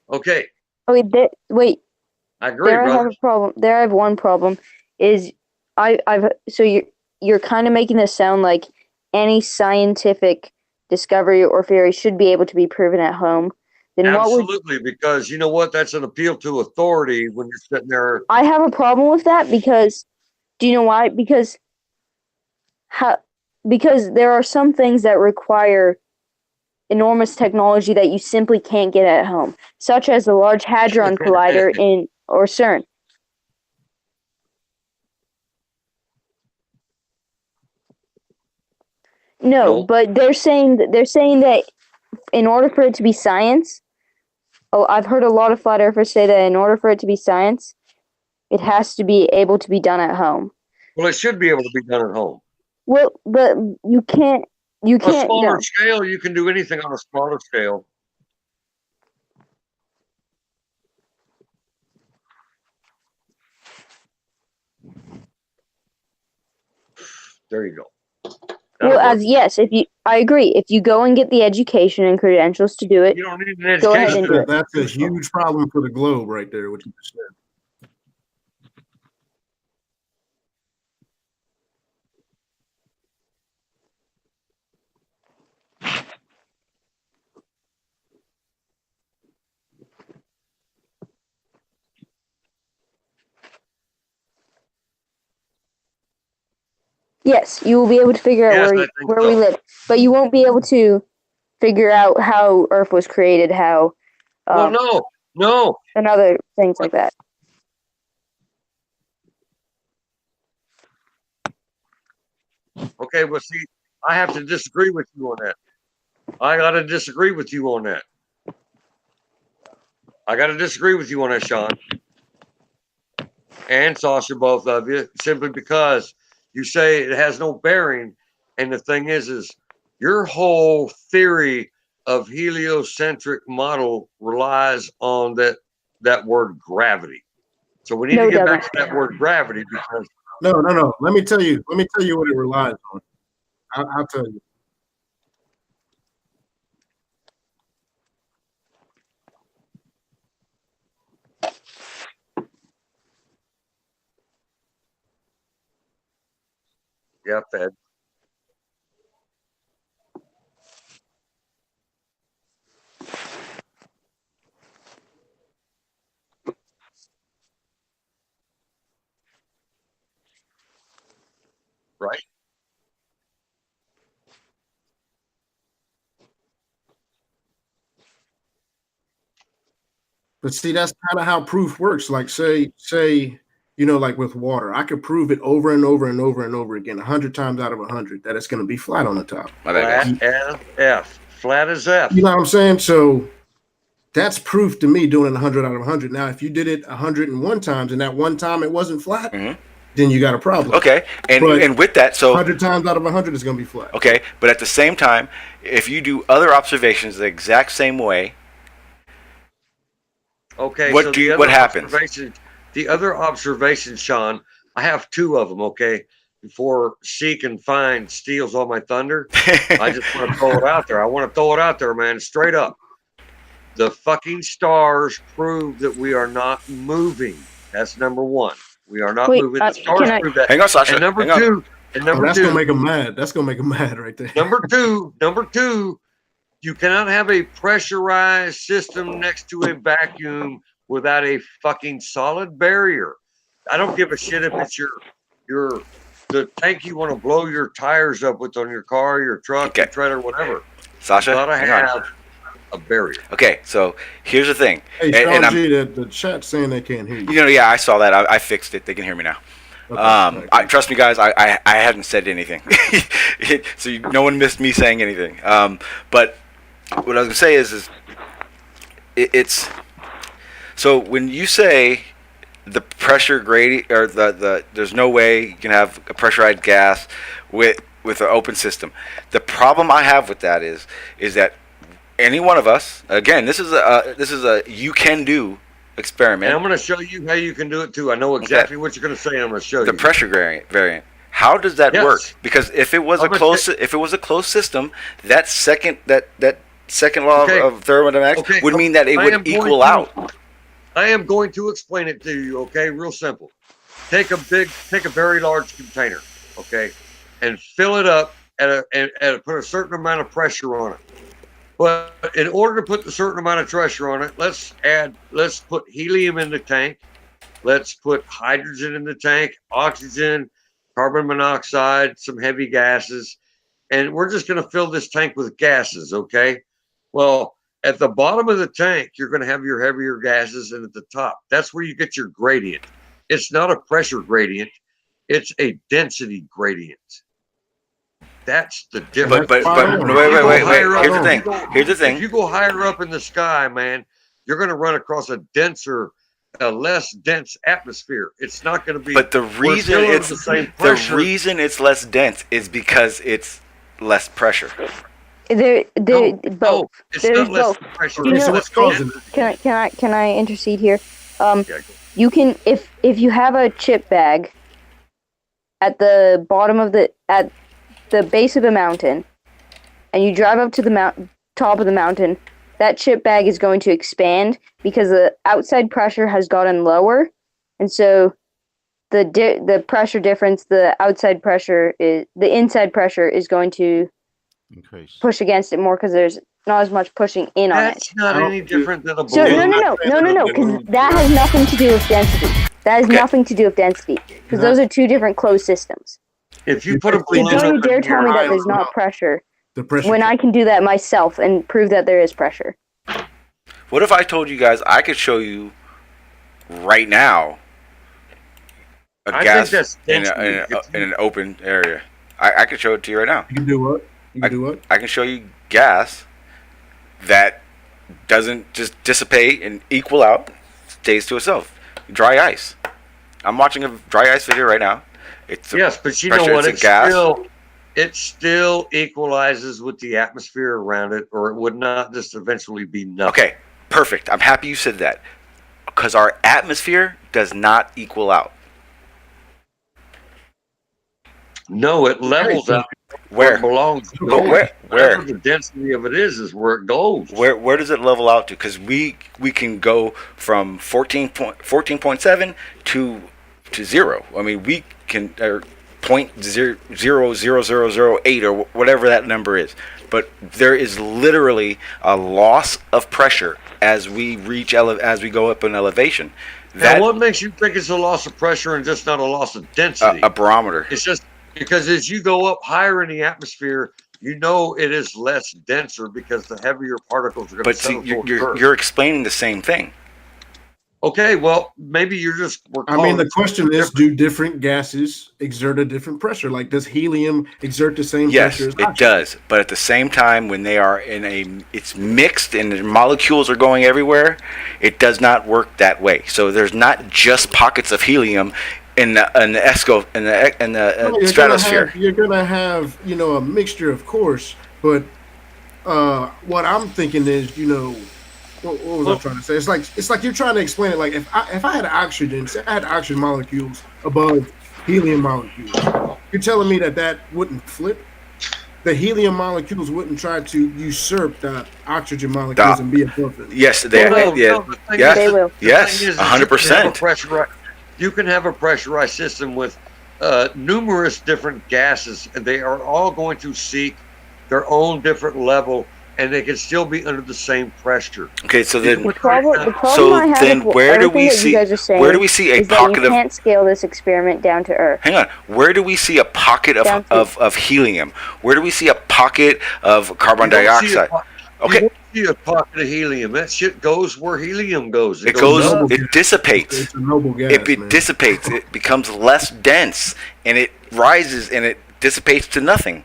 Okay,
Okay. Wait.
I agree,
There I have
brother.
a problem. There I have one problem. Is I've so you're kind of making this sound like any scientific discovery or theory should be able to be proven at home. Then what would
Absolutely, because you know what? That's an appeal to authority when you're sitting there.
I have a problem with that? Because do you know why? Because there are some things that require enormous technology that you simply can't get at home, such as the Large Hadron Collider in or CERN. No,
No,
but they're saying that in order for it to be science, oh, I've heard a lot of flat earthers say that in order for it to be science, it has to be able to be done at home.
well, it should be able to be done at home.
Well, but you can't. You
On a
can't.
smaller
No.
scale, you can do anything on a smaller scale. There you go. That'll
Well,
work.
I agree. If you go and get the education and credentials to do it,
You don't need an
go ahead
education.
and do it.
That's a huge problem for the globe right there, what you just said.
Yes, you will be able to figure out
Yes, I
where
think
where
so.
we live, but you won't be able to figure out how Earth was created, how
Well, no.
and other things like that.
Okay, well, see, I have to disagree with you on that. I got to disagree with you on that. I got to disagree with you on that, Sean. And Sasha, both of you, simply because you say it has no bearing. And the thing is your whole theory of heliocentric model relies on that word gravity. So we need
No,
to
it
get back
doesn't.
to that word gravity because
No. Let me tell you what it relies on. I'll tell you.
yeah, Fed. Right?
But see, that's kind of how proof works. Like say, like with water, I could prove it over and over and over and over again, 100 times out of 100, that it's going to be flat on the top.
My bad,
Flat
guys.
as F. Flat as F.
You know what I'm saying? So that's proof to me doing it 100 out of 100. Now, if you did it 101 times and that one time it wasn't flat, then you got a problem.
Okay, and with that, so
100 times out of 100 is going to be flat.
okay, but at the same time, if you do other observations the exact same way,
Okay,
what
so
what happens?
The other observations, Sean, I have two of them, okay? Before Seek and Find steals all my thunder, I just want to throw it out there. I want to throw it out there, man, straight up. The fucking stars prove that we are not moving. That's number one. We are not moving. The stars prove that.
Hang on, Sasha.
And number
hang on.
two,
that's gonna make them mad. That's gonna make them mad right there.
Number two, you cannot have a pressurized system next to a vacuum without a fucking solid barrier. I don't give a shit if it's the tank you want to blow your tires up with on your car, your truck, your trailer, whatever.
Sasha,
you gotta
hang
have
on.
a barrier.
Okay, so here's the thing.
Hey, Sean G, the chat's saying they can't hear you.
Yeah, I saw that. I fixed it. They can hear me now. Okay, trust me, guys. I hadn't said anything, so no one missed me saying anything. But what I was gonna say is it's so when you say the pressure gradient or the there's no way you can have a pressurized gas with an open system. The problem I have with that is that any one of us, again, this is a you can do experiment.
And I'm going to show you how you can do it too. I know exactly what you're going to say. I'm going to show you
the pressure variant. How does that work? Because if it was a closed system, that second law of thermodynamics would mean that it would equal out.
I am going to explain it to you. Okay, real simple. Take a very large container, okay, and fill it up and put a certain amount of pressure on it. But in order to put the certain amount of pressure on it, let's put helium in the tank. Let's put hydrogen in the tank, oxygen, carbon monoxide, some heavy gases, and we're just going to fill this tank with gases, okay? Well, at the bottom of the tank, you're going to have your heavier gases, and at the top, that's where you get your gradient. It's not a pressure gradient. It's a density gradient. That's the difference.
But wait. Here's the thing.
If you go higher up in the sky, man, you're going to run across a less dense atmosphere. It's not going to be.
But the reason it's less dense is because it's less pressure.
Both.
It's not less pressure.
You know, can I intercede here? You can if you have a chip bag at the bottom of the base of a mountain, and you drive up to the top of the mountain, that chip bag is going to expand because the outside pressure has gotten lower, and so the pressure difference, the inside pressure is going to
increase,
push against it more because there's not as much pushing in on it.
That's not any different than a balloon.
So no, because that has nothing to do with density. That has nothing to do with density because those are two different closed systems.
If you put a
basically
So
balloon
don't you
up
dare
in
tell
the
me
air,
that there's not pressure
The pressure.
when I can do that myself and prove that there is pressure.
What if I told you guys I could show you right now a
I
gas
think that's
in
density.
an open area? I can show it to you right now.
You can do what? You can do what?
I can show you gas that doesn't just dissipate and equal out, stays to itself. Dry ice. I'm watching a dry ice video right now.
Yes, but you
pressure,
know what?
it's a gas.
It still equalizes with the atmosphere around it, or it would not just eventually be nothing.
Okay, perfect. I'm happy you said that. Because our atmosphere does not equal out.
No, it levels out where it
Where?
belongs.
But where?
Wherever the density of it is where it goes.
Where does it level out to? Because we can go from 14.7 to 0. I mean, we can 0.00008 or whatever that number is. But there is literally a loss of pressure as we reach as we go up in elevation.
Now, what makes you think it's a loss of pressure and just not a loss of density?
A barometer.
It's just because as you go up higher in the atmosphere, you know it is less denser because the heavier particles are going to settle towards Earth.
You're explaining the same thing.
Okay, well, maybe you're just.
I mean, the question is, do different gases exert a different pressure? Like, does helium exert the same pressure as
oxygen? Yes, it does. But at the same time, when they are it's mixed and the molecules are going everywhere, it does not work that way. So there's not just pockets of helium in the stratosphere.
You're gonna have a mixture, of course. But what I'm thinking is, what was I trying to say? It's like you're trying to explain it. Like if I had oxygen, say I had oxygen molecules above helium molecules, you're telling me that wouldn't flip? The helium molecules wouldn't try to usurp the oxygen molecules and be above them.
Yes, they will. Yes, 100%.
You can have a pressurized system with numerous different gases, and they are all going to seek their own different level, and they can still be under the same pressure.
Okay, so then,
the problem I have with
where do we
everything that you guys are saying
a
is
pocket
that you can't scale this experiment down to Earth.
Hang on, where do we see a pocket of helium? Where do we see a pocket of carbon dioxide?
Okay, you won't see a pocket of helium. That shit goes where helium goes.
It dissipates.
It's a noble gas.
It dissipates. It becomes less dense, and it rises, and it dissipates to nothing.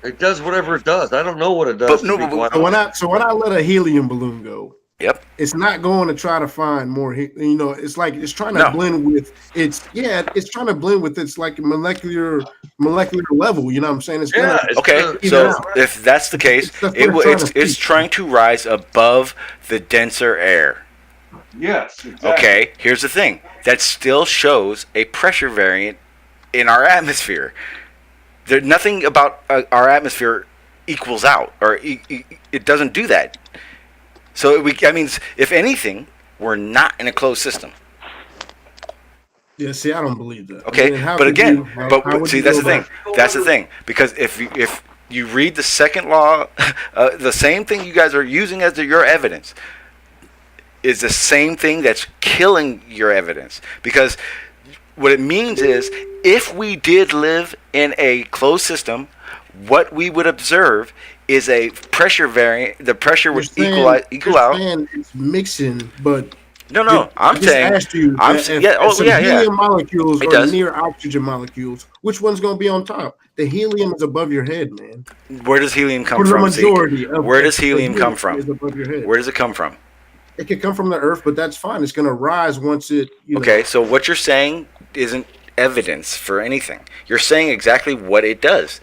It does whatever it does. I don't know what it does.
So when I let a helium balloon go,
yep,
it's not going to try to find more. It's like it's trying to blend with it's trying to blend with its like molecular level. You know what I'm saying?
So if that's the case, it's trying to rise above the denser air.
Yes. Exactly.
Okay. Here's the thing. That still shows a pressure variant in our atmosphere. There's nothing about our atmosphere equals out, or it doesn't do that. So if anything, we're not in a closed system.
Yeah, see, I don't believe that.
Okay, that's the thing. That's the thing. Because if you read the second law, the same thing you guys are using as your evidence is the same thing that's killing your evidence. Because what it means is, if we did live in a closed system, what we would observe is a pressure variant. The pressure would equal out.
It's mixing, but
I'm saying
helium molecules are near oxygen molecules. Which one's going to be on top? The helium is above your head, man.
Where does helium come from? Where does helium come from?
Above your head.
Where does it come from?
It could come from the Earth, but that's fine. It's going to rise once it.
Okay, so what you're saying isn't evidence for anything. You're saying exactly what it does.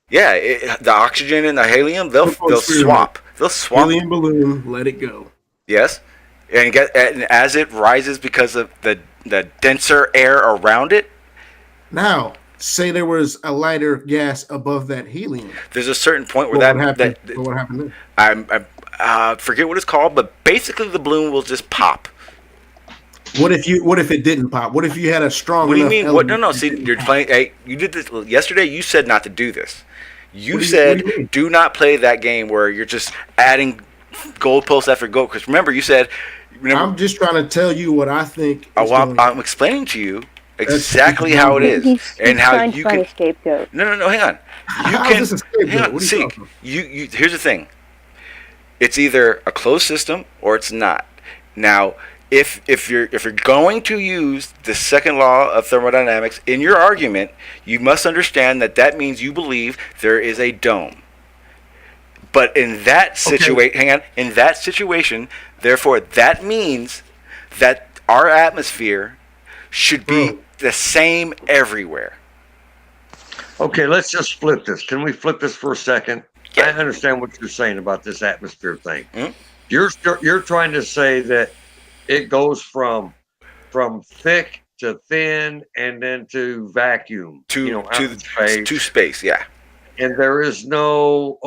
Yeah, the oxygen and the helium, they'll swap. They'll swap.
Helium balloon, let it go.
Yes, and as it rises because of the denser air around it.
Now,
say there was a lighter gas above that helium.
There's a certain point where
what happened then?
I forget what it's called, but basically the balloon will just pop.
What if it didn't pop? What if you had a strong?
What do you mean? No. See, you're playing. Hey, you did this yesterday. You said not to do this. You said do not play that game where you're just adding goalpost after goal. Because remember, you said.
I'm just trying to tell you what I think.
I'm explaining to you exactly how it is,
He's
and how
trying
you
to find
can.
a scapegoat.
No, hang on. You
How
can
is this a scapegoat?
hang on.
What are you
See,
talking about?
you. Here's the thing. It's either a closed system or it's not. Now, if you're going to use the second law of thermodynamics in your argument, you must understand that means you believe there is a dome. But in that situation, therefore, that means that our atmosphere should be the same everywhere.
Okay, let's just flip this. Can we flip this for a second?
Yeah.
I understand what you're saying about this atmosphere thing.
Mhm.
You're trying to say that it goes from thick to thin and then to vacuum, out in space.
To space, yeah.
And there is no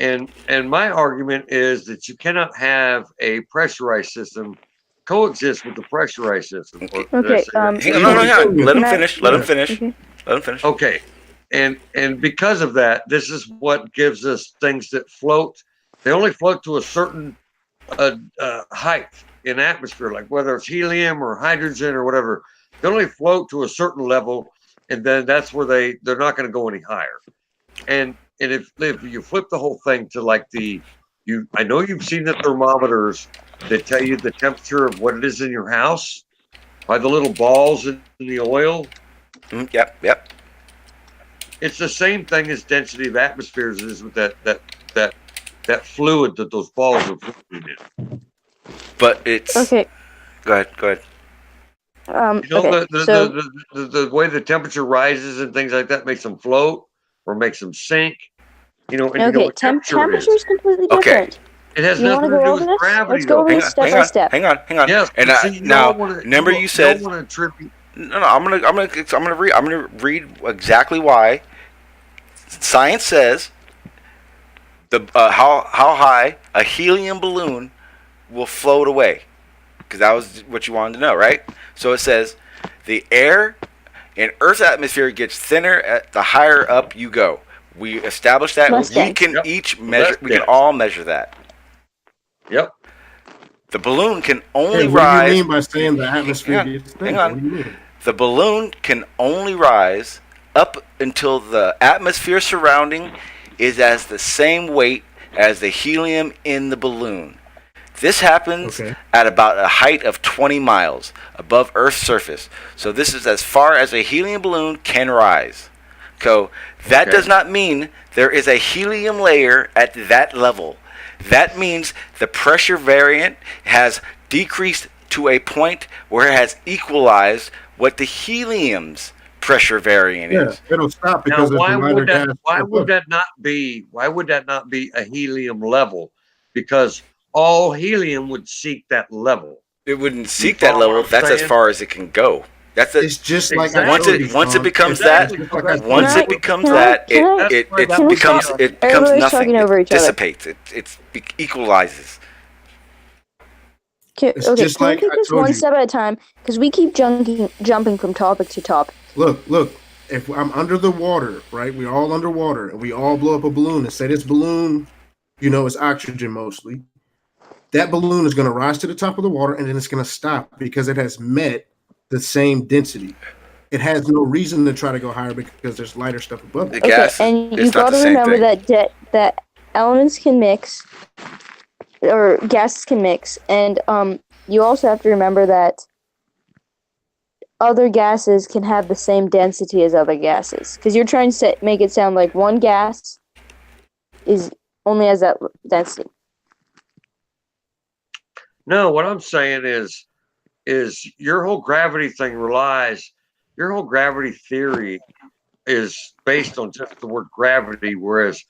and my argument is that you cannot have a pressurized system coexist with the pressurized system.
Okay.
Okay,
Hang on. Let him
Can I-
finish. Let him finish.
Okay.
Let him finish.
Okay, and because of that, this is what gives us things that float. They only float to a certain height in atmosphere, like whether it's helium or hydrogen or whatever. They only float to a certain level, and then that's where they're not going to go any higher. And if you flip the whole thing to like I know you've seen the thermometers that tell you the temperature of what it is in your house by the little balls in the oil.
Yep.
It's the same thing as density of atmospheres is with that fluid that those balls are floating in.
But it's
Okay.
Go ahead.
Okay.
The way the temperature rises and things like that makes them float or makes them sink. And what temperature
is completely different.
It has
You want
nothing
to
to
go
do
over
with
this?
gravity.
Let's go over this step by step.
Hang on.
Yes,
And remember you said. No, I'm gonna read exactly why. Science says how high a helium balloon will float away, because that was what you wanted to know, right? So it says the air in Earth's atmosphere gets thinner at the higher up you go. We established that. We can each measure. We can all measure that.
Yep.
The balloon can only
What
rise.
do you mean by saying the atmosphere gets thinner?
Hang on.
What do you mean?
The balloon can only rise up until the atmosphere surrounding is as the same weight as the helium in the balloon. This happens at about a height of 20 miles above Earth's surface. So this is as far as a helium balloon can rise. So that does not mean there is a helium layer at that level. That means the pressure variant has decreased to a point where it has equalized what the helium's pressure variant is.
Yeah, it'll stop because
why would
that
not be a helium level? Because all helium would seek that level.
It wouldn't seek that level. That's as far as it can go. That's
it's just like
once it becomes that, it becomes nothing. It dissipates. It equalizes.
Okay, can we take this one step at a time? Because we keep jumping from topic to topic.
Look. If I'm under the water, right? We're all underwater, and we all blow up a balloon and say this balloon, is oxygen mostly. That balloon is going to rise to the top of the water, and then it's going to stop because it has met the same density. It has no reason to try to go higher because there's lighter stuff above it.
And you got to remember that elements can mix, or gases can mix, and you also have to remember that other gases can have the same density as other gases. Because you're trying to make it sound like one gas only has that density.
No, what I'm saying is your whole gravity theory is based on just the word gravity, whereas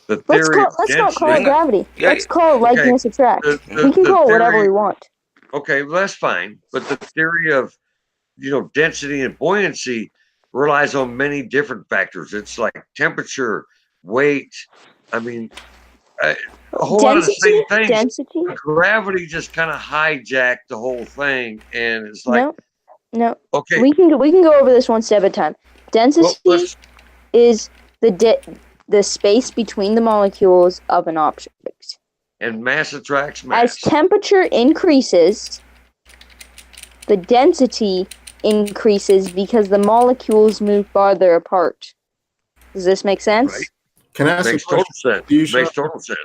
the theory
let's not call it gravity. Let's call it likeness attract. We can call it whatever we want.
Okay, well, that's fine. But the theory of density and buoyancy relies on many different factors. It's like temperature, weight. I mean, a whole lot of the same things.
Density.
Gravity just kind of hijacked the whole thing, and it's like
no.
Okay,
we can go over this one step at a time. Density is the space between the molecules of an object.
And mass attracts mass.
As temperature increases, the density increases because the molecules move farther apart. Does this make sense?
Right.
Can I ask a
Makes total
question?
sense.
Do you,
Makes total sense.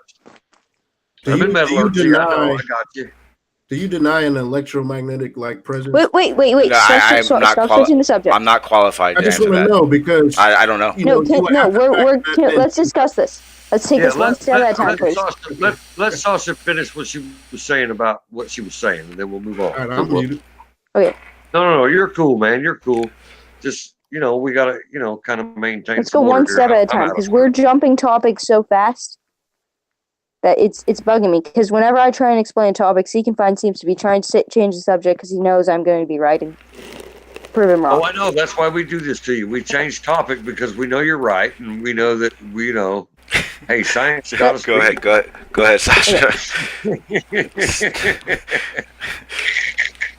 do
I'm
you,
in
do you
metallurgy. I know.
deny
I got you.
do you deny an electromagnetic like presence?
Wait.
No,
Stop switching the subject.
I'm not qualified
I
to
just
answer
want to
that.
know because
I don't know.
you know, you have to factor that in.
Let's discuss this. Let's take this one step at a time, please.
Let Sasha finish what she was saying about what she was saying, and then we'll move on.
All right, I'm muted.
Okay,
No, you're cool, man. You're cool. Just, we got to, kind of maintain
let's go
some order
one
here.
step at a
I'm
time
out of
because
order.
we're jumping topics so fast that it's bugging me. Because whenever I try and explain topics, Seekenfine seems to be trying to change the subject because he knows I'm going to be right and prove him wrong.
Oh, I know. That's why we do this to you. We change topic because we know you're right, and we know that hey, science got us.
Go ahead, Sasha.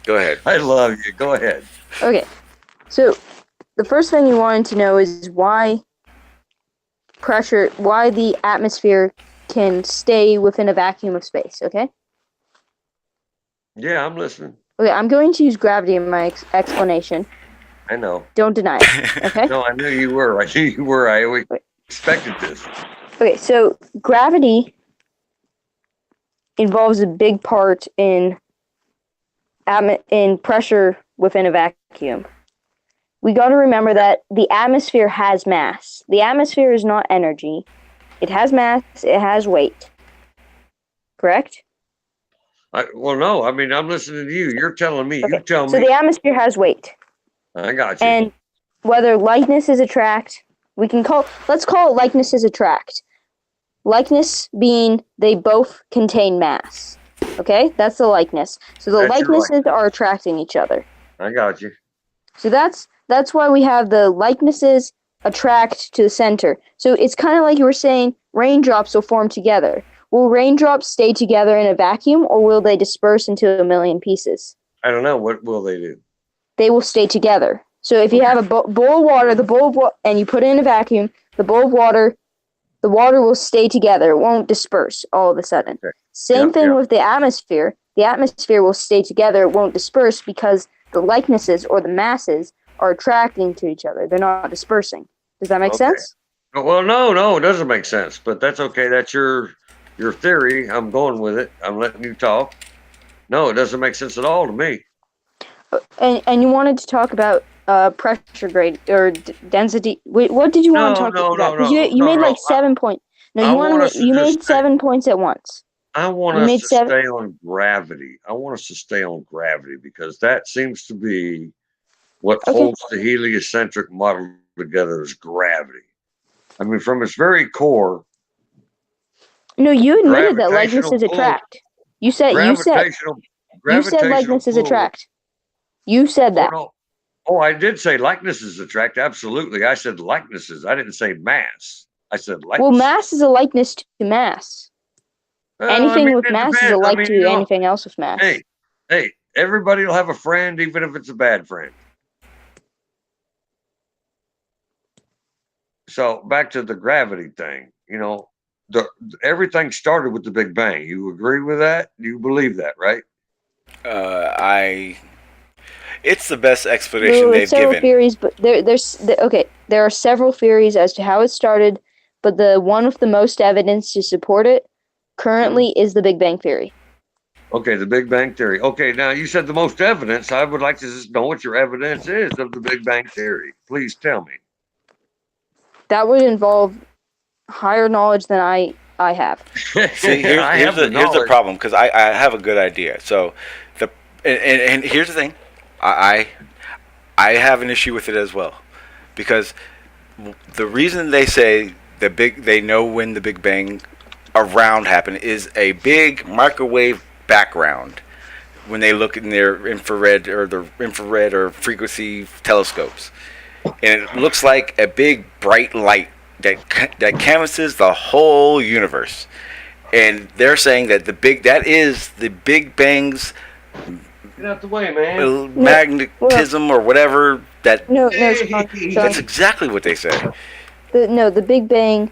Go ahead.
I love you. Go ahead.
Okay, so the first thing you wanted to know is why the atmosphere can stay within a vacuum of space, okay?
Yeah, I'm listening.
Okay, I'm going to use gravity in my explanation.
I know.
Don't deny it, okay?
No, I knew you were. I knew you were. I always expected this.
Okay, so gravity involves a big part in pressure within a vacuum. We got to remember that the atmosphere has mass. The atmosphere is not energy. It has mass, it has weight. Correct?
Well, no. I mean, I'm listening to you. You're telling me.
Okay,
You tell
so
me.
the atmosphere has weight.
I got you.
And whether likeness is attract, let's call it likeness is attract. Likeness being they both contain mass. Okay? That's the likeness. So the
That's your
likenesses are attracting each other.
I got you.
So that's why we have the likenesses attract to the center. So it's kind of like you were saying, raindrops will form together. Will raindrops stay together in a vacuum, or will they disperse into a million pieces?
I don't know. What will they do?
They will stay together. So if you have a bowl of water, and you put it in a vacuum, the water will stay together. It won't disperse all of a sudden.
Okay.
Same thing with the atmosphere. The atmosphere will stay together. It won't disperse because the likenesses or the masses are attracting to each other. They're not dispersing. Does that make sense?
Well, no, it doesn't make sense. But that's okay. That's your theory. I'm going with it. I'm letting you talk. No, it doesn't make sense at all to me.
And you wanted to talk about pressure grade or density. Wait, what did you want to talk about? Because you made like 7 points. No, you made 7 points at once.
I want us to stay on gravity. I want us to stay on gravity because that seems to be what holds the heliocentric model together is gravity. I mean, from its very core.
No, you admitted that likenesses attract. You said likenesses attract. You said that.
Oh, I did say likenesses attract. Absolutely. I said likenesses. I didn't say mass. I said likeness.
Well, mass is a likeness to mass. Anything with mass is a like to anything else with mass.
Hey, everybody will have a friend, even if it's a bad friend. So back to the gravity thing. Everything started with the Big Bang. You agree with that? You believe that, right?
It's the best explanation they've given.
Theories, but there are several theories as to how it started, but the one with the most evidence to support it currently is the Big Bang Theory.
Okay, the Big Bang Theory. Okay, now you said the most evidence. I would like to just know what your evidence is of the Big Bang Theory. Please tell me.
That would involve higher knowledge than I have.
See, here's the problem, because I have a good idea. So, and here's the thing. I have an issue with it as well, because the reason they say they know when the Big Bang around happened is a big microwave background when they look in their infrared or frequency telescopes, and it looks like a big bright light that canvases the whole universe, and they're saying that that is the Big Bang's
get out the way, man.
Magnetism or whatever.
No,
that's exactly what they say.
The Big Bang.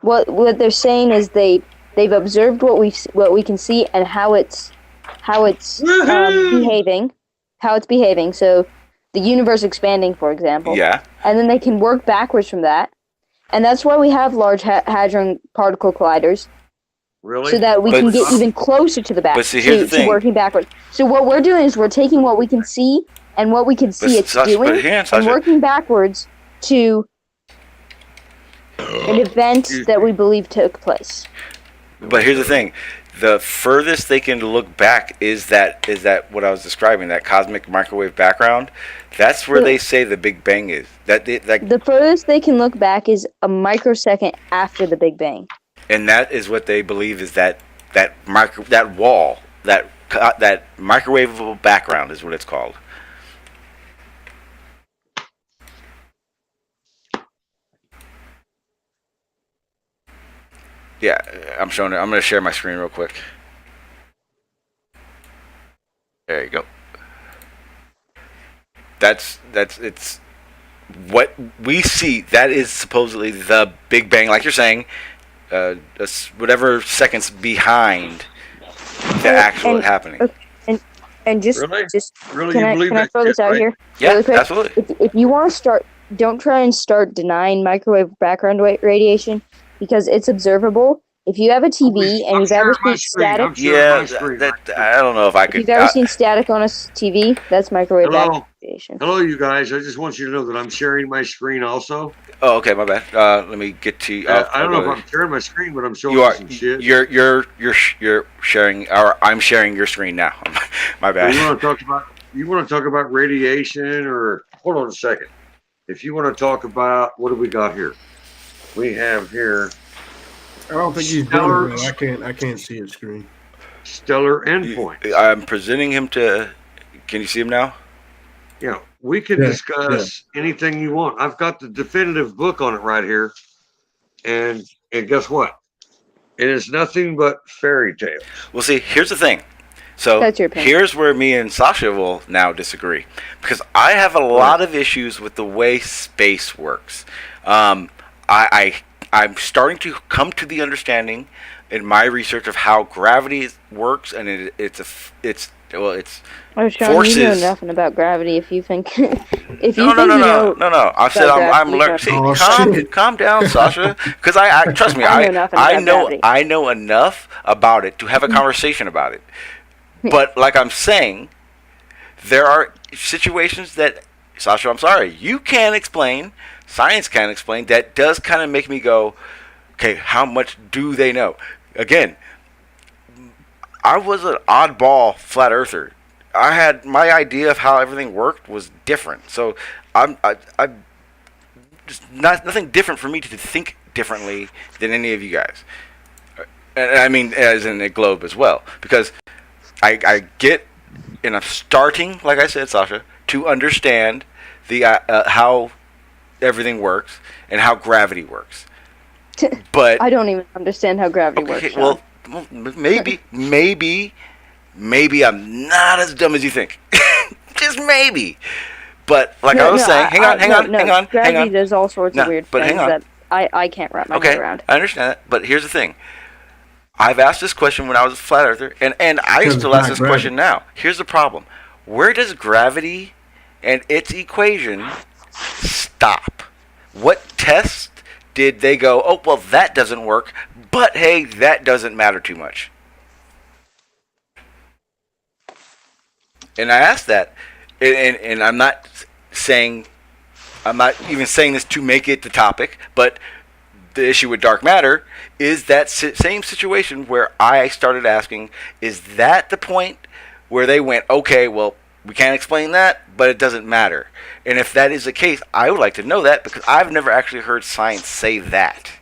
What they're saying is they've observed what we can see and how it's behaving. So the universe expanding, for example.
Yeah.
And then they can work backwards from that. And that's why we have large hadron particle colliders.
Really?
So that we can get even closer to the back.
But see, here's the thing.
To working backwards. So what we're doing is we're taking what we can see and what we can see it's doing and working backwards to an event that we believe took place.
But here's the thing. The furthest they can look back is that what I was describing, that cosmic microwave background. That's where they say the Big Bang is. The furthest
they can look back is a microsecond after the Big Bang.
And that is what they believe is that wall, that microwavable background is what it's called. Yeah, I'm showing it. I'm going to share my screen real quick. There you go. It's what we see. That is supposedly the Big Bang, like you're saying, whatever seconds behind the actual happening.
And just
really,
can I throw this out here?
Yeah,
really quick?
Absolutely.
If you want to start, don't try and start denying microwave background radiation because it's observable. If you have a TV and you've ever seen static,
I don't know if I could.
If you've ever seen static on a TV, that's microwave background radiation.
Hello, you guys. I just want you to know that I'm sharing my screen also.
Oh, okay, my bad. Let me get to.
I don't know if I'm sharing my screen, but I'm showing you some shit.
You're sharing, or I'm sharing your screen now. My bad.
You want to talk about radiation, or hold on a second. If you want to talk about what do we got here? We have here.
I don't think he's doing it. I can't see his screen.
Stellar endpoints.
I'm presenting him to. Can you see him now?
Yeah, we can discuss anything you want. I've got the definitive book on it right here, and guess what? It is nothing but fairy tales.
Well, see, here's the thing. So here's where me and Sasha will now disagree, because I have a lot of issues with the way space works. I'm starting to come to the understanding in my research of how gravity works, and it's forces.
You know nothing about gravity. If you think,
No. I said I'm learning. See, calm down, Sasha. Because I trust me. I know enough about it to have a conversation about it. But like I'm saying, there are situations that, Sasha, I'm sorry, you can't explain. Science can't explain. That does kind of make me go, okay, how much do they know? Again, I was an oddball flat earther. I had my idea of how everything worked was different. So I'm just nothing different for me to think differently than any of you guys. And I mean, as in a globe as well, because I get, and I'm starting, like I said, Sasha, to understand the how everything works and how gravity works. But
I don't even understand how gravity works.
Well, maybe I'm not as dumb as you think. Just maybe. But like I was saying, hang on.
Gravity does all sorts of weird things that I can't wrap my head around.
I understand that, but here's the thing. I've asked this question when I was a flat earther, and I still ask this question now. Here's the problem. Where does gravity and its equation stop? What test did they go, oh, well, that doesn't work, but hey, that doesn't matter too much? And I asked that, and I'm not even saying this to make it the topic, but the issue with dark matter is that same situation where I started asking, is that the point where they went, okay, well, we can't explain that, but it doesn't matter. And if that is the case, I would like to know that, because I've never actually heard science say that.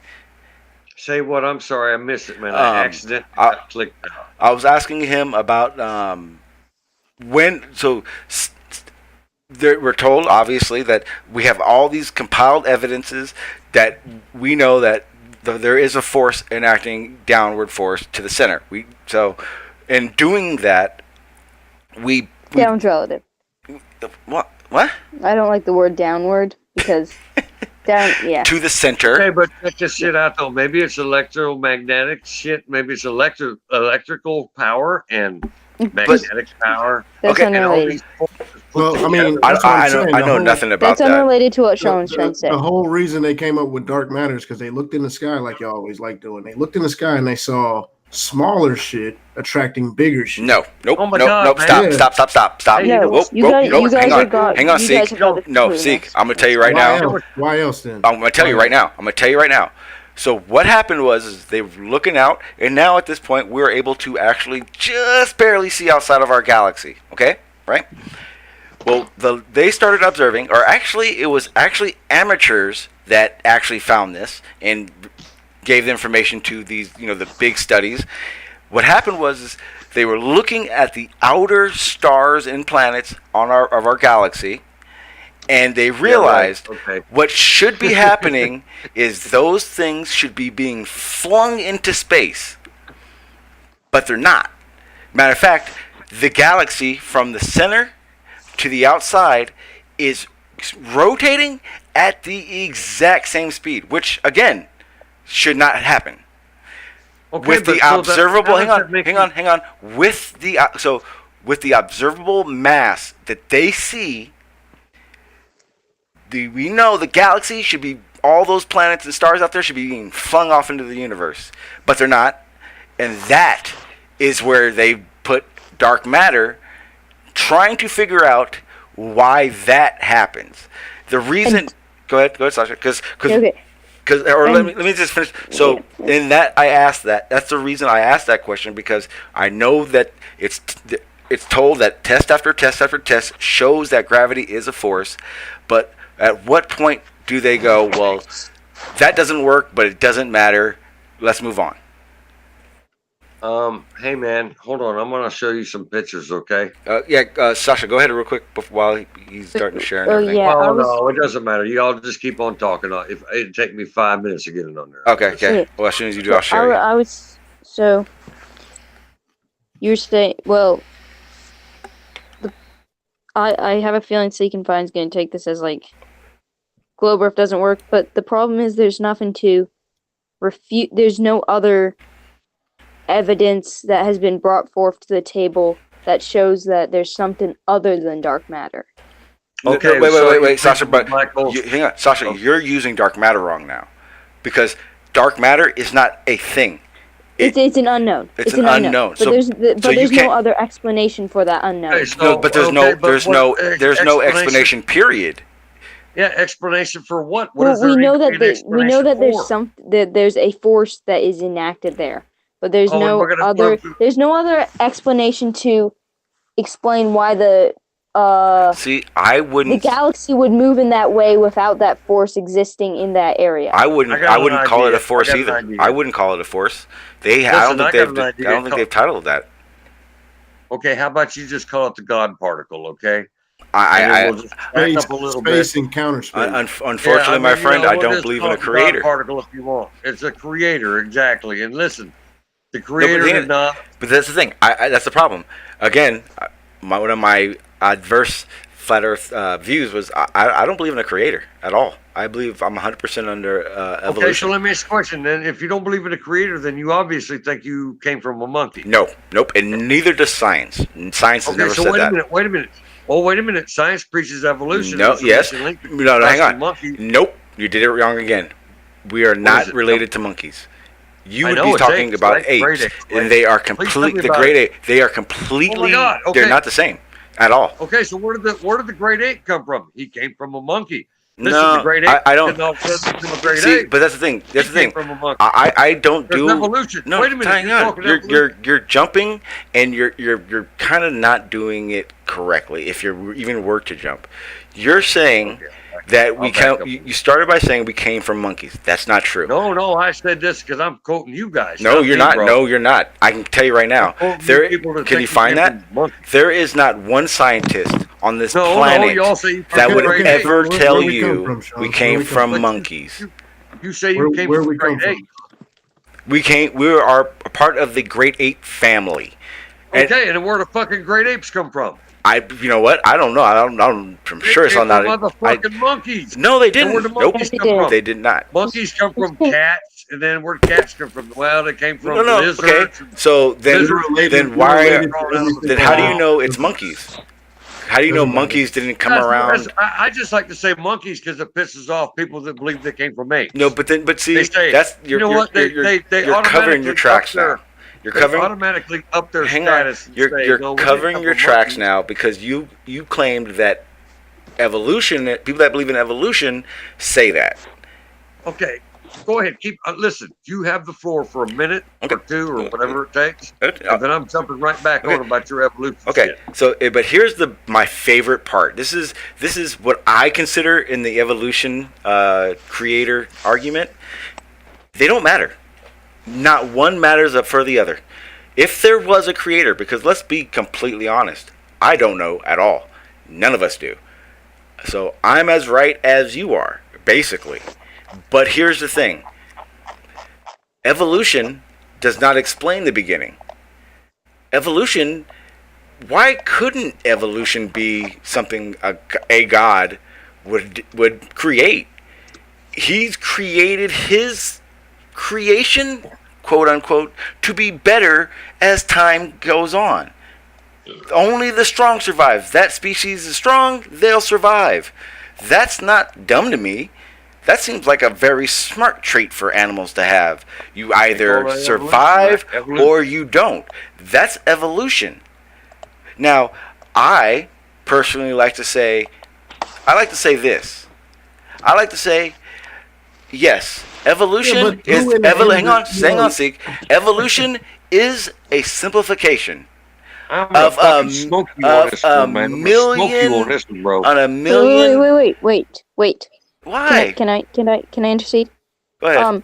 Say what? I'm sorry, I missed it, man. I accidentally clicked out.
I was asking him about we're told, obviously, that we have all these compiled evidences that we know that there is a force enacting downward force to the center. So in doing that,
down's relative.
What?
I don't like the word downward because down, yeah.
To the center.
Okay, but check this shit out though. Maybe it's electromagnetic shit. Maybe it's electrical power and magnetic power.
That's
and all these forces
Well, I mean,
I
that's what I'm
know
saying.
I
The
know
whole-
nothing about
That's
that.
unrelated to what Sean's trying to say.
The whole reason they came up with dark matter is because they looked in the sky like you always like doing. They looked in the sky and they saw smaller shit attracting bigger shit.
No, nope,
Oh my
nope,
God,
nope.
man.
Stop.
Hey,
No,
Whoop,
you
whoop,
guys,
nope,
you guys
hang
are
on,
got.
hang on,
you
Seek.
guys have got this
No,
completely
Seek.
mixed.
I'm gonna tell you right
Why
now.
else? Why else then?
I'm gonna tell you right now. I'm gonna tell you right now. So what happened was is they were looking out, and now at this point we're able to actually just barely see outside of our galaxy. Okay, right? Well, they started observing, or actually, it was actually amateurs that actually found this and gave the information to these, the big studies. What happened was is they were looking at the outer stars and planets of our galaxy, and they realized
Okay.
what should be happening is those things should be being flung into space, but they're not. Matter of fact, the galaxy from the center to the outside is rotating at the exact same speed, which again should not happen.
Okay,
With the
but so
observable,
how does that make
hang on. With the observable mass that they see, we know the galaxy should be, all those planets and stars out there should be being flung off into the universe, but they're not, and that is where they put dark matter, trying to figure out why that happens. The reason. Go ahead, Sasha.
Okay.
Let me just finish. So in that I asked that. That's the reason I asked that question, because I know that it's told that test after test after test shows that gravity is a force, but at what point do they go, well, that doesn't work, but it doesn't matter. Let's move on.
Hey man, hold on. I'm gonna show you some pictures, okay?
Sasha, go ahead real quick while he's starting to share and everything.
Yeah, I was-
no, it doesn't matter. You all just keep on talking. If it'd take me 5 minutes to get it on there.
Okay.
Yeah.
Well, as soon as you do, I'll share you.
I was so. You're saying, well, I have a feeling Seek and Fine's going to take this as like globe Earth doesn't work, but the problem is there's nothing to refute. There's no other evidence that has been brought forth to the table that shows that there's something other than dark matter.
Okay,
Wait, Sasha, but
black holes.
hang on, Sasha,
Oh.
you're using dark matter wrong now, because dark matter is not a thing.
It's an unknown.
It's an unknown.
But
So-
there's
so you
no
can't-
other explanation for that unknown.
Okay, so-
No, but there's no
explanation.
explanation. Period.
Yeah, explanation for what? What
Well,
is there
we know
need to
that
be an
we know that
explanation
there's a force that is enacted there, but there's
Oh, and we're gonna
there's no other explanation to explain why
See, I
the
wouldn't.
galaxy would move in that way without that force existing in that area.
I wouldn't.
I got
I
an
wouldn't call it
idea.
a force
I got an
either.
idea.
I wouldn't call it a force. I
Listen,
don't
I
think
got
they've.
an idea.
I don't think they've titled that.
Okay, how about you just call it the God particle, okay? And
I
then we'll just back
Space,
up a little
space
bit.
and counter space.
unfortunately,
Yeah, I mean,
my friend, I
we'll
don't
just
believe
call
in a
it the God
creator.
particle if you want. It's a creator, exactly. And listen, the
but
creator
then-
did not.
But that's the thing. That's the problem. Again, one of my adverse flat Earth views was I don't believe in a creator at all. I believe I'm 100% under evolution.
Okay, so let me ask a question. Then, if you don't believe in a creator, then you obviously think you came from a monkey.
Nope, and neither does science. Science has
Okay,
never
so
said
wait
that.
a minute. Wait a minute. Science preaches evolution.
No,
There's a
yes.
missing link between
No,
us
hang
and
on.
monkeys.
Nope, you did it wrong again. We are
is
not
it?
related to monkeys. You
I
would
know
be
it's
talking
apes,
about
right? Great
apes,
apes,
and
right?
they are
Please tell
complete.
me
The
about
great
it.
ape. They are completely.
God,
They're
okay.
not the same at all.
Okay, so where did the great ape come from? He came from a monkey. Listen,
No,
the great ape
I don't-
didn't all of a sudden become a great
See,
ape.
but that's the thing. That's
He
the
came
thing.
from a monkey.
I don't
There's
do
evolution.
No,
Wait a minute,
hang
you're
on.
talking
You're
evolution.
jumping, and you're kind of not doing it correctly. If you even were to jump, you're saying that we
I'll back
came.
up.
You started by saying we came from monkeys. That's not true.
No, I said this because I'm quoting you guys.
No, you're
me,
not.
bro.
No, you're not. I can tell you right now.
I'm quoting
There,
people that
can
think
you find
came
that?
from monkeys.
There is not one scientist on this
No,
planet
you all say you
that
came
would
from great apes.
ever
Where
tell
we come
you
from, Sean?
we
Where
came
we come
from
from?
monkeys.
You say you came
Where
from
we
great
come from?
apes.
We are a part of the great ape family. And
Okay, and where the fucking great apes come from?
you know what? I don't know. I'm sure it's
They
on
came
that.
from motherfucking monkeys.
No, they
And
didn't.
where the
Nope,
monkeys
They
come
did.
from?
they did not.
Monkeys come from cats, and then where cats come from? Well, they came from
No.
lizards.
Okay. So then,
Lizards
then why?
related to
Then how do you know it's monkeys? How do you know
Doesn't matter.
monkeys didn't come around?
I just like to say monkeys because it pisses off people that believe they came from apes.
No, but see,
They say,
that's
you know what? They
you're covering your
automatically
tracks
up their-
now. You're
They
covering.
automatically up their
Hang on.
status. And say,
You're
no, we didn't
covering
come
your
from
tracks
monkeys.
now because you claimed that evolution. People that believe in evolution say that.
Okay, go ahead. Listen. You have the floor for a minute or two or whatever it takes, and then I'm jumping right back on about your evolution.
Okay,
shit.
so but here's my favorite part. This is what I consider in the evolution creator argument. They don't matter. Not one matters up for the other. If there was a creator, because let's be completely honest, I don't know at all. None of us do. So I'm as right as you are, basically. But here's the thing. Evolution does not explain the beginning. Evolution, why couldn't evolution be something a god would create? He's created his creation, quote unquote, to be better as time goes on. Only the strong survive. If that species is strong, they'll survive. That's not dumb to me. That seems like a very smart trait for animals to have. You either survive or you don't. That's evolution. Now, I personally like to say this. I like to say, yes, evolution is hang on, Seek. Evolution is a simplification
I'm gonna fucking smoke you on this one, man. I'm gonna smoke you on this one, bro.
on a million.
Wait.
Why?
Can I intercede?
Go ahead.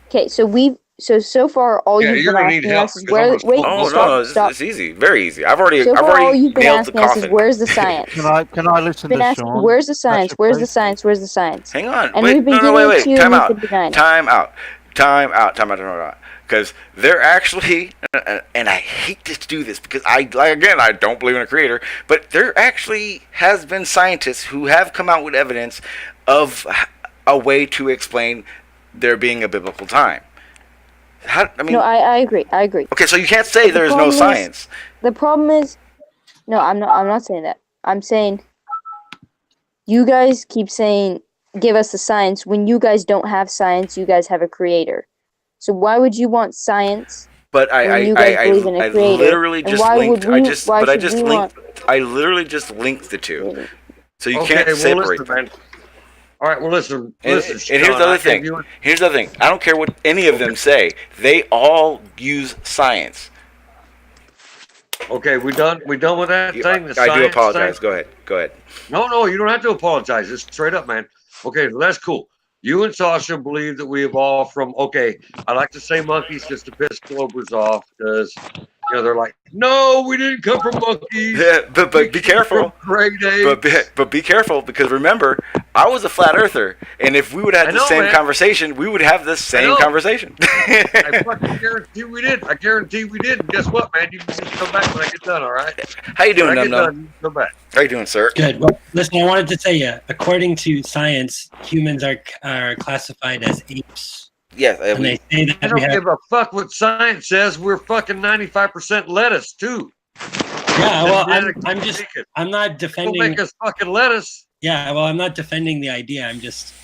Okay, so far all
Yeah,
you've
you're
been
gonna need
asking
help
us is
because I'm
where.
gonna
Wait,
smoke
Oh
stop,
no, it's easy, very easy. I've already
So far, all you've been
nailed the
asking us is
coffin.
where's the science?
Can I listen
Been
to
asking,
Sean?
where's the science?
That's
Where's the
please.
science? Where's the science?
Hang on,
And
wait,
we've been
no,
giving
wait,
it
wait,
to you
time
and
out,
you've been denying it.
time out. Because they're actually, and I hate to do this because I don't believe in a creator, but there actually has been scientists who have come out with evidence of a way to explain there being a biblical time.
No, I agree.
Okay, so you can't say
But the
there's no
problem is-
science.
The problem is, no, I'm not saying that. I'm saying you guys keep saying give us the science when you guys don't have science. You guys have a creator. So why would you want science?
But I
when you guys believe in a creator?
literally
And
just
why
linked.
would we-
I literally just linked the two. So you
Okay,
can't
well,
separate
listen,
them.
man. All right, well, listen.
And
Listen,
here's
Sean,
the other
I
thing.
gave you-
Here's the other thing. I don't care what any of them say. They all use science.
Okay, we done with that thing. The
I do
science
apologize.
thing?
Go ahead.
No, you don't have to apologize. It's straight up, man. Okay, that's cool. You and Sasha believe that we evolved from. Okay, I like to say monkeys just to piss Globers off because they're like, no, we didn't come from monkeys.
Yeah, but be careful.
Great apes.
But be careful because remember, I was a flat earther, and if we would have
I
the
know,
same
man.
conversation, we would have the same
know.
conversation.
I fucking guarantee we did. I guarantee we did. And guess what, man? You can just come back when I get done. All right.
How you doing,
When I
Num
get
Num?
done, you can come back.
How you doing, sir?
Good. Well, listen, I wanted to tell you, according to science, humans are classified as apes.
Yes,
And they say
I
that we
don't
have,
give a fuck what science says. We're fucking 95% lettuce too.
yeah, well,
Genetically
I'm just,
speaking.
I'm not
Don't
defending,
make us fucking lettuce.
yeah, well, I'm not defending the idea. I'm just,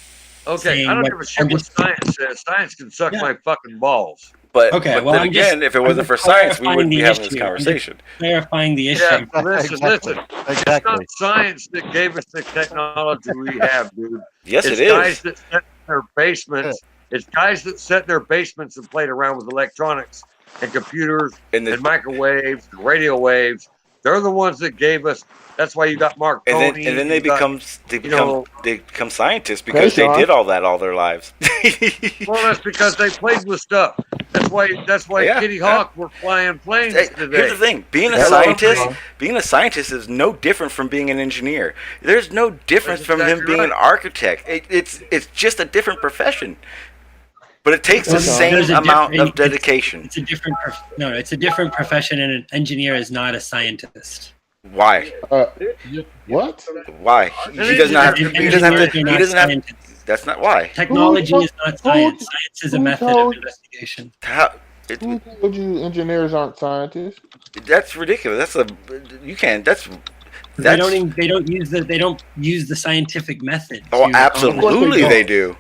Okay,
saying
I don't
what-
give a shit
I'm
what
just-
science says. Science can suck
Yeah.
my fucking balls.
But,
Okay,
but
well,
then
I'm
again,
just-
if it
I'm
wasn't
just
for science, we
clarifying
wouldn't be
the
having this
issue. I'm just-
conversation.
clarifying the issue.
Yeah, listen. It's
Exactly.
not science that gave us the technology we have, dude.
Yes,
It's
it
guys
is.
that sat in their basements. It's guys that sat in their basements and played around with electronics and computers
And,
and microwaves and radio waves. They're the ones that gave us. That's why you got Mark Tony.
then they
you got-
become scientists because they
Sean.
did all that all their lives.
Well, that's because they played with stuff. That's why
Yeah,
Kitty
yeah.
Hawk were flying planes
Hey,
today.
here's the thing: being a
Hello.
scientist is no different from being an engineer. There's no difference
That's
from him
exactly
being an
right.
architect. It's just a different profession, but it takes the
Well,
same
there's a
amount
different-
of dedication.
It's a different, it's a different profession, and an engineer is not a scientist.
Why?
What?
Why? He does not have to. He doesn't have
Engineers
to.
are
He
not
doesn't have.
scientists.
That's not why.
Technology is not science. Science is a
who
method of
told-
investigation.
How,
Who told you engineers aren't scientists?
that's ridiculous. You can't.
They don't use the scientific method.
Oh,
to-
absolutely they do.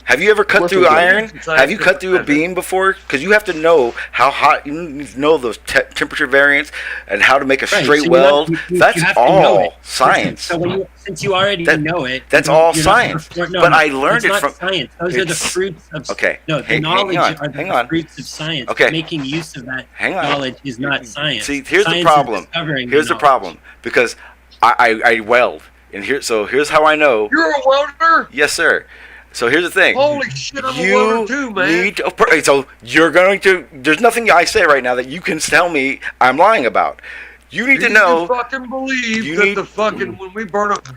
Have you ever cut
course
through
they do.
iron? Have you cut through a beam before? Because you have to know how hot. You need to know those temperature variants and how to make a
Right,
straight
so
weld.
you
That's
have to know
all
it.
science.
So since you already know it,
That's
you don't-
all
you're not
science.
gonna- no,
But
no,
I learned
it's
it
not
from.
science. Those are the
it's-
fruits of.
Okay.
No, the
Hang
knowledge
on,
are
hang
the
on.
fruits of science.
Okay.
Making use of that
Hang on.
knowledge is not science.
See, here's
Science
the
is
problem.
discovering
Here's the
knowledge.
problem. Because I weld, and here's how I know.
You're a welder?
Yes, sir. So here's the thing.
Holy shit, I'm a
You
welder too, man.
need to, so you're going to. There's nothing I say right now that you can tell me I'm lying about. You need to know.
fucking believe
you
that
need-
the fucking when we burn up.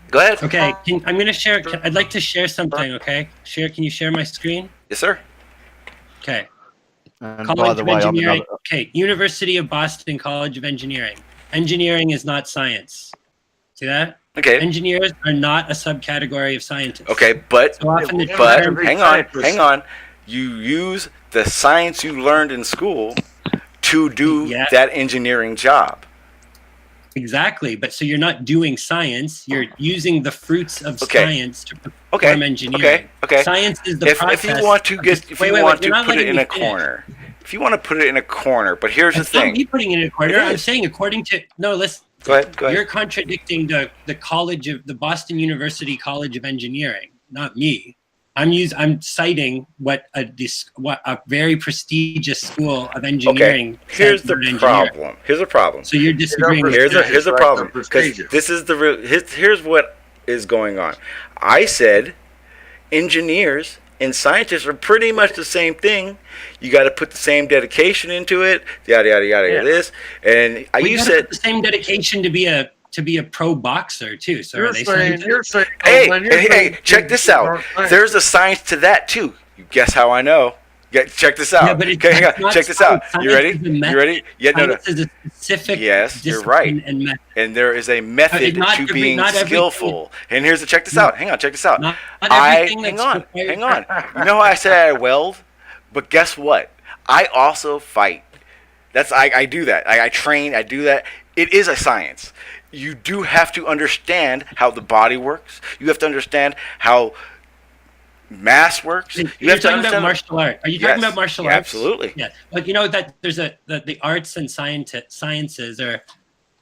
Go ahead.
Okay, I'm gonna share. I'd like to share something. Okay, can you share my screen?
Yes, sir.
Okay.
And
College
by the
of
way, I'm
Engineering.
another,
Okay, University of Boston College of Engineering. Engineering is not science. See that?
Okay.
Engineers are not a subcategory of scientists.
Okay, but
So often the
but
term-
hang on. You use the science you learned in school to do
Yeah.
that engineering job.
Exactly, but so you're not doing science. You're using the fruits of
Okay.
science to
Okay.
perform engineering.
Okay.
Science is the
If
process.
you want to get, if
Wait,
you
wait,
want
you're
to
not
put it
letting
in
me
a
finish.
corner, if you want to put it in a corner, but here's the
It's not
thing.
me putting it in a corner.
It
I'm
is.
saying according to listen.
Go ahead. Go
You're
ahead.
contradicting the the Boston University College of Engineering, not me. I'm citing what a very prestigious school of engineering.
Here's
says
the
about engineering.
problem. Here's the problem.
So you're disagreeing. with
Here's
that.
the
Right,
problem.
they're
Because
prestigious.
this is the real. Here's what is going on. I said, engineers and scientists are pretty much the same thing. You got to put the same dedication into it. Yada yada yada.
Yeah.
This and
We
you
gotta
said.
put the same dedication to be a pro boxer too. So are they saying?
You're saying,
Hey,
man, you're
hey,
saying
check this out. There's a science to that too. You guess how I know? Check this out.
Yeah, but it's
Okay, hang on.
not
Check this out.
science.
You ready?
Science is a method.
You ready? Yeah, no.
Science is a specific
Yes, you're
discipline
right.
and method.
And there is a method
not
to
every-
being
not everything-
skillful. And here's check this out. Hang on, check this out.
Not
I
everything
hang
that's
on,
required-
hang on. You know how I said I weld, but guess what? I also fight. I do that. I train. I do that. It is a science. You do have to understand how the body works. You have to understand how mass works. You
You're
have to
talking about
understand.
martial art. Are you
Yes.
talking about martial
Yeah,
arts?
absolutely.
Yeah, but you know that there's the arts and sciences are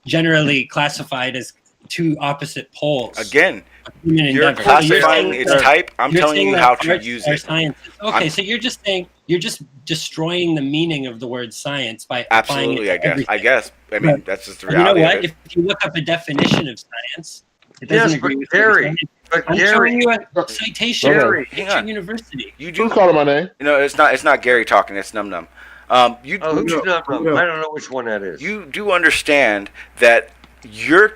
generally classified as two opposite poles.
Again,
of human
you're
endeavor. So
classifying
saying
its
that-
type. I'm
you're
telling
saying
you
that
how to
arts
use
are
it.
sciences. Okay, so you're just saying you're just destroying the meaning of the word science by applying
Absolutely,
it
I
to
guess.
everything.
I guess. I mean,
Right.
that's just the
And you know
reality
what?
of it.
If you look up a definition of science, it
Yes,
doesn't
but
agree with what you're
Gary,
saying.
but
I'm
Gary,
showing you a citation
Gary,
from
hang
Nature
on.
University.
You do.
Who's calling my name?
You know, it's not Gary talking. It's Num Num. You
oh, who's
No,
not?
no.
I don't know which one that is.
you do understand that you're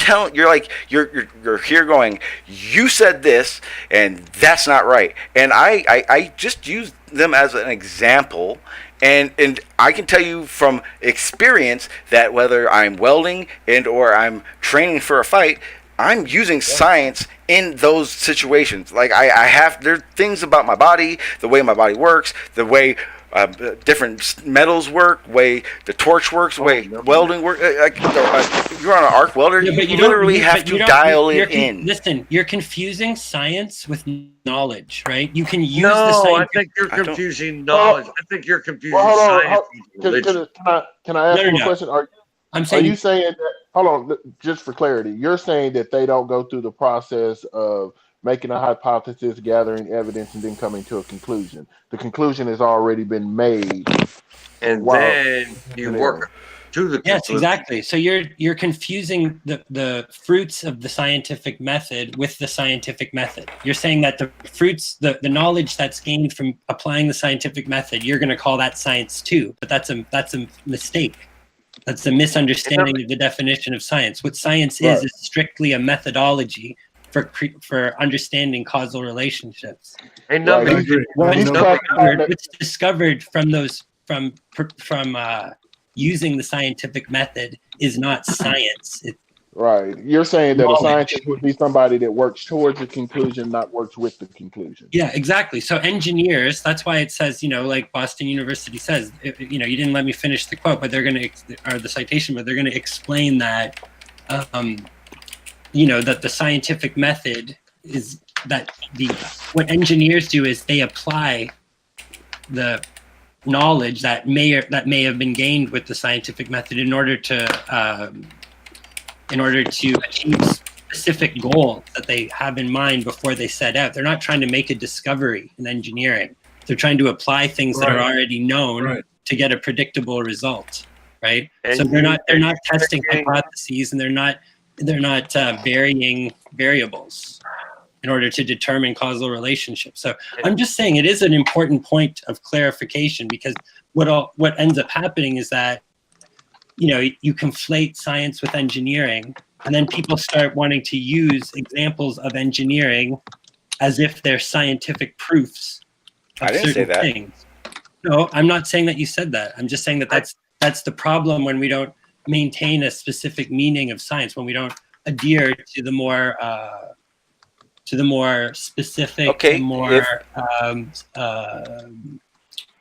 here going, you said this and that's not right, and I just use them as an example, and I can tell you from experience that whether I'm welding and or I'm training for a fight, I'm using science in those situations. Like there are things about my body, the way my body works, the way different metals work, way the torch works, way welding works. You're on an arc welder,
Yeah, but
you
don't-
literally have
but you
to
don't-
dial
you're
it in.
Listen, you're confusing science with knowledge, right? You can use the
No, I
scientific.
think you're
I don't-
confusing knowledge. I think you're confusing
Well, hold on.
science with religion.
Can I ask
No,
you
no.
a question?
I'm
Are
saying
you saying that? Hold on, just for clarity, you're saying that they don't go through the process of making a hypothesis, gathering evidence, and then coming to a conclusion. The conclusion has already been made.
And
Wow.
then you work to the
yes,
conclusion.
exactly. So you're confusing the fruits of the scientific method with the scientific method. You're saying that the fruits, the knowledge that's gained from applying the scientific method, you're going to call that science too. But that's a mistake. That's a misunderstanding of the definition of science. What science
Right.
is strictly a methodology for understanding causal relationships.
Hey,
Right.
Numby,
When he's talking about
What's discovered from those from using the scientific method is not science.
right, you're saying that a
Knowledge.
scientist would be somebody that works towards a conclusion, not works with the conclusion.
Yeah, exactly. So engineers, that's why it says, like Boston University says, you didn't let me finish the quote, but they're going to, or the citation, but they're going to explain that that the scientific method is that what engineers do is they apply the knowledge that may have been gained with the scientific method in order to achieve specific goals that they have in mind before they set out.Ey're not trying to make a discovery in engineering. They're trying to apply things that are already known to get a predictable result, right?
And
so they're not testing hypotheses, and they're not varying variables in order to determine causal relationships. So I'm just saying it is an important point of clarification, because what ends up happening is that you conflate science with engineering, and then people start wanting to use examples of engineering as if they're scientific proofs of
I didn't say that.
things. No, I'm not saying that you said that. I'm just saying that that's the problem when we don't maintain a specific meaning of science, when we don't adhere to the more specific,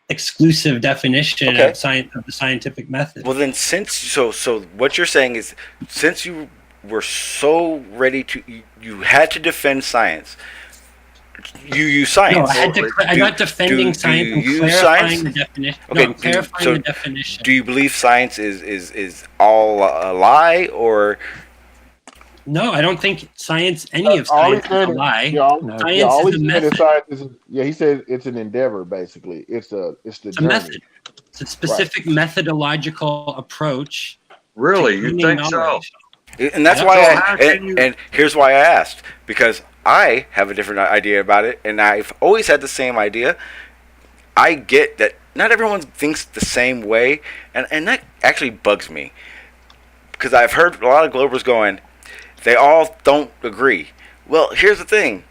exclusive definition of science, of the scientific method.
Well, then, so what you're saying is, since you were so ready you had to defend science. You use science.
No, I'm not defending science. I'm clarifying the definition.
Okay,
I'm clarifying the definition.
Do you believe science is all a lie, or?
No,
I don't think science. Any of science is a lie.
Science is a method. He said it's an endeavor. Basically, it's a
method. It's a specific methodological approach.
Really, you think so?
And that's why. And here's why I asked, because I have a different idea about it, and I've always had the same idea. I get that not everyone thinks the same way, and that actually bugs me, because I've heard a lot of Globers going, they all don't agree. Well, here's the thing: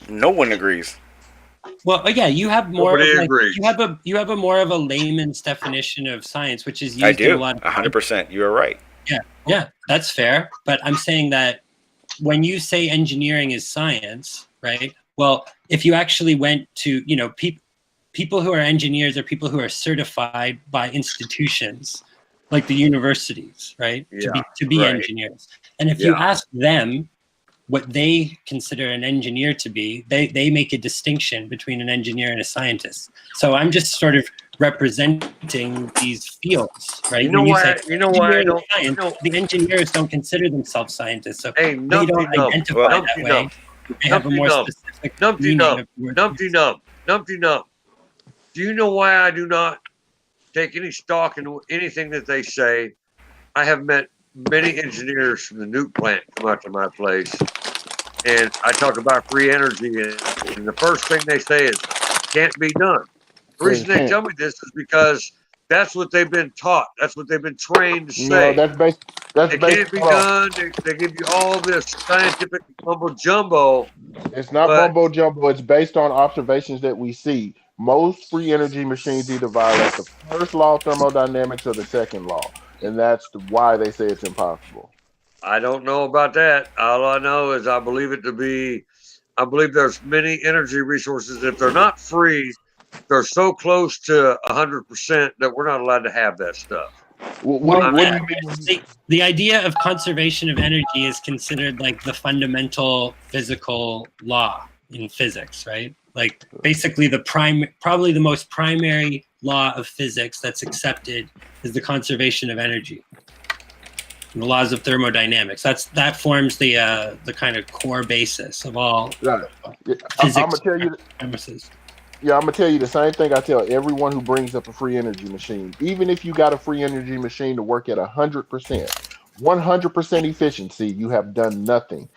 no one agrees.
Well, yeah, you have more. You have a more of a layman's definition of science, which is used in a lot of
100%. You are right.
Yeah, that's fair. But I'm saying that when you say engineering is science, right? Well, if you actually went to, people who are engineers are people who are certified by institutions like the universities, right? To be engineers. And if you ask them what they consider an engineer to be, they make a distinction between an engineer and a scientist. So I'm just sort of representing these fields, right?
You know why I don't.
The engineers don't consider themselves scientists, so
they
don't identify that way. They have a more specific meaning of
Numpty Nump. Do you know why I do not take any stock in anything that they say? I have met many engineers from the nuke plant come out to my place, and I talk about free energy, and the first thing they say is, can't be done. The reason they tell me this is because that's what they've been taught. That's what they've been trained to say.
No, that's
can't be done. They give you all this scientific mumbo jumbo.
It's not mumbo jumbo. It's based on observations that we see. Most free energy machines either violate the first law of thermodynamics or the second law, and that's why they say it's impossible.
I don't know about that. All I know is I believe there's many energy resources. If they're not free, they're so close to 100% that we're not allowed to have that stuff.
The idea of conservation of energy is considered like the fundamental physical law in physics, right? Like basically probably the most primary law of physics that's accepted is the conservation of energy. The laws of thermodynamics. That forms the kind of core basis of all physics.
I'm gonna tell you
premises.
Yeah, I'm gonna tell you the same thing I tell everyone who brings up a free energy machine. Even if you got a free energy machine to work at 100%, 100% efficiency, you have done nothing.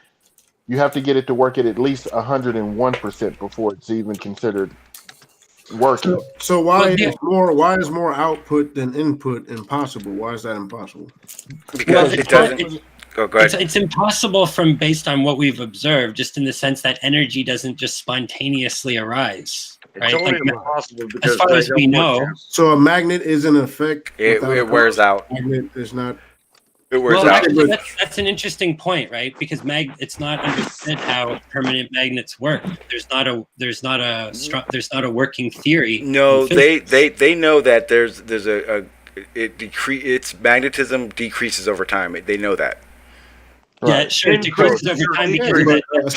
You have to get it to work at least 101% before it's even considered working.
So why is more output than input impossible? Why is that impossible?
Because it doesn't. Go ahead.
It's impossible based on what we've observed, just in the sense that energy doesn't just spontaneously arise. Right?
It's only impossible because
as far as we know.
So a magnet is in effect.
It wears out.
Magnet is not.
It wears out.
Actually, that's an interesting point, right? Because it's not understood how permanent magnets work. There's not a working theory.
No, they know that its magnetism decreases over time. They know that.
Yeah, sure. It decreases over time because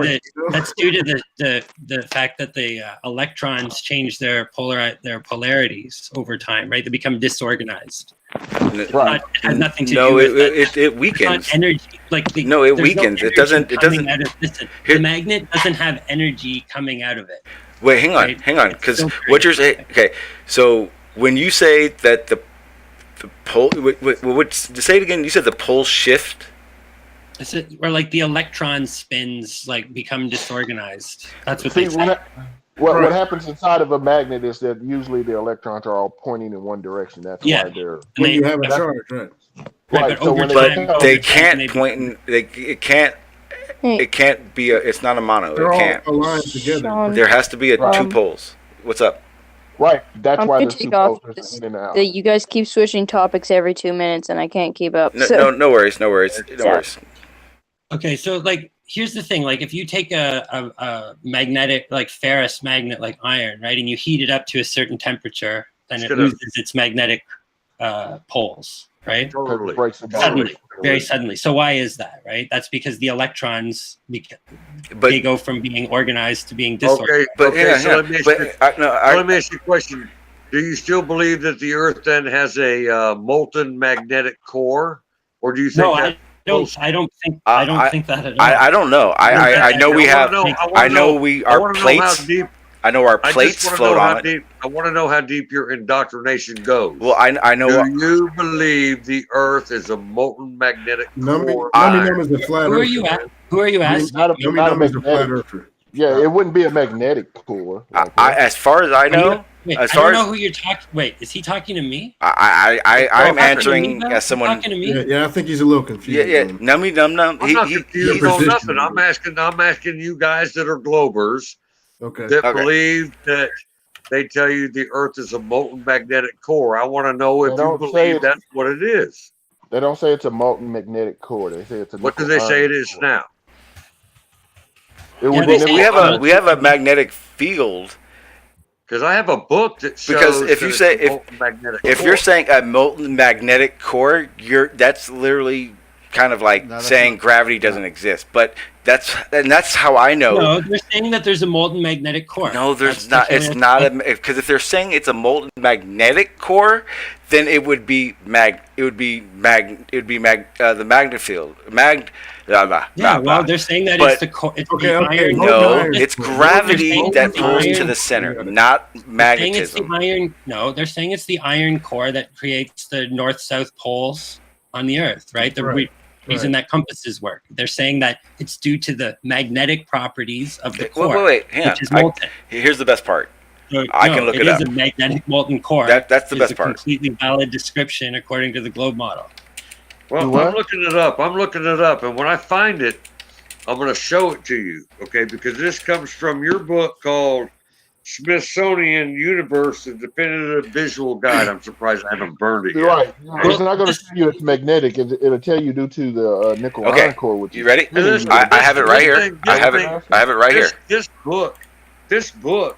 Yeah,
that's due to the fact that the electrons change their polarities over time, right? They become disorganized.
Right.
It has nothing to do
No,
with that.
it
It's
weakens.
not energy.
No, it
there's
weakens. It
energy
doesn't. It
coming
doesn't.
out of- listen,
Here-
the magnet doesn't have energy coming out of it.
Wait, hang on,
Right.
hang on,
It's
because
still
what you're saying. Okay, so when you say that the pole, say it again. You said the poles shift.
Or like the electron spins like become disorganized. That's what
See,
they say.
what happens inside of a magnet is that usually the electrons are all pointing in one direction. That's
Yeah.
why they're
And
When
they-
you have a charge, right?
right.
but
So
over
when
But
time-
they
over
can't
time,
point in. It can't.
Hey,
It can't be a. It's not a mono.
They're
It
all
can't.
aligned together.
Sean,
There has to be a two
Um,
poles. What's up?
right. That's
I'm
why
gonna
the two
take off
poles
this-
are in and out.
that you guys keep switching topics every 2 minutes, and I can't keep up.
No,
so,
no worries. No worries. No
Yeah.
worries.
Okay, so like here's the thing: like if you take a magnetic, like ferrous magnet, like iron, right, and you heat it up to a certain temperature, then it
Shut up.
loses its magnetic poles, right?
Because
Totally.
it breaks it down.
Suddenly, very suddenly. So why is that, right? That's because the electrons
But
they go from being organized to being disorganized.
Okay,
but
okay.
hang on,
So
hang
let
on.
me ask
But
you, let me ask you a question. Do you still believe that the Earth then has a molten magnetic core, or do you think
No,
that?
I don't think that at all.
I don't know. I know we have. I know we
I
our
want to know how
plates.
deep.
I know our
I
plates
just want to
float
know how
on it.
deep. I want to know how deep your indoctrination goes.
Well, I know.
Do you believe the Earth is a molten magnetic
Numby
core?
Numb is a flat
Who
earther.
are you at? Who are you asking?
Not a,
Numby
not a
Numb is a flat
magnetic.
earther.
Yeah, it wouldn't be a magnetic core. like that.
As far as I know,
Wait,
as
I
far
don't
as
know who you're talking. Wait, is he talking to me?
I'm
Talking to me,
answering
Bill?
as someone.
Talking to me?
Yeah, I think he's a little confused.
Yeah,
on-
nummy num.
I'm not confused on
position.
nothing. I'm asking you guys that are globers
Okay.
that
Okay.
believe that they tell you the Earth is a molten magnetic core. I want to know if
They
you
don't say
believe
it-
that's what it is.
They don't say it's a molten magnetic core. They say it's a.
What do
nickel
they say
iron
it is
core.
now?
It would
Yeah,
be
they
nickel
say
iron.
We have a magnetic field.
Because I have a book that shows
Because if you
that
say-
it's a molten magnetic
If
core.
you're saying a molten magnetic core, that's literally kind of like
No, that's
saying
not-
gravity doesn't exist. But that's how I know.
No, they're saying that there's a molten magnetic core.
No, there's
That's
not.
definitely
It's
a-
not a because if they're saying it's a molten magnetic core, then it would be the magnet field.
Yeah, well, they're saying that
But-
it's the core. It's
Okay,
the
okay,
iron.
hold
No,
on.
it's
They're
gravity
saying
that
the
pulls to
iron-
the center, not
They're saying it's the
magnetism.
iron. No, they're saying it's the iron core that creates the north-south poles on the Earth, right? The
Right,
reason that compasses work. They're saying that it's due to the magnetic properties of the
Wait,
core,
wait, hang on.
which is molten.
Here's the best part.
So,
I can look it up.
It is a magnetic molten core.
That's the
is
best
a
part.
completely valid description according to the globe model.
Well,
You what?
I'm looking it up. And when I find it, I'm going to show it to you, okay? Because this comes from your book called Smithsonian Universe: The Definitive Visual Guide. I'm surprised I haven't burned it yet.
Right. It's not going to tell you it's magnetic. It'll tell you due to the nickel
Okay,
iron core. Which
you
is
ready?
really
I have it right here.
This
I have it right here.
This book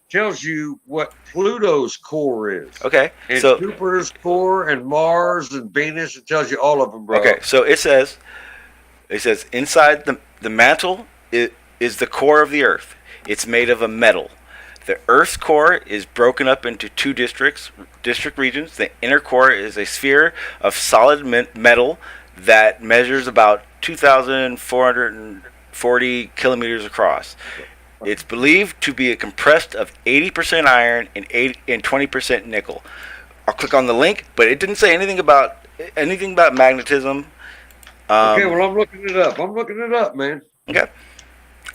tells you what Pluto's core is.
Okay,
And
so
Jupiter's core and Mars and Venus. It tells you all of them, bro.
okay, so it says inside the mantle is the core of the Earth. It's made of a metal. The Earth's core is broken up into two district regions. The inner core is a sphere of solid metal that measures about 2,440 kilometers across. It's believed to be a compressed of 80% iron and 20% nickel. I'll click on the link, but it didn't say anything about magnetism.
Okay, well, I'm looking it up. Man.
Okay.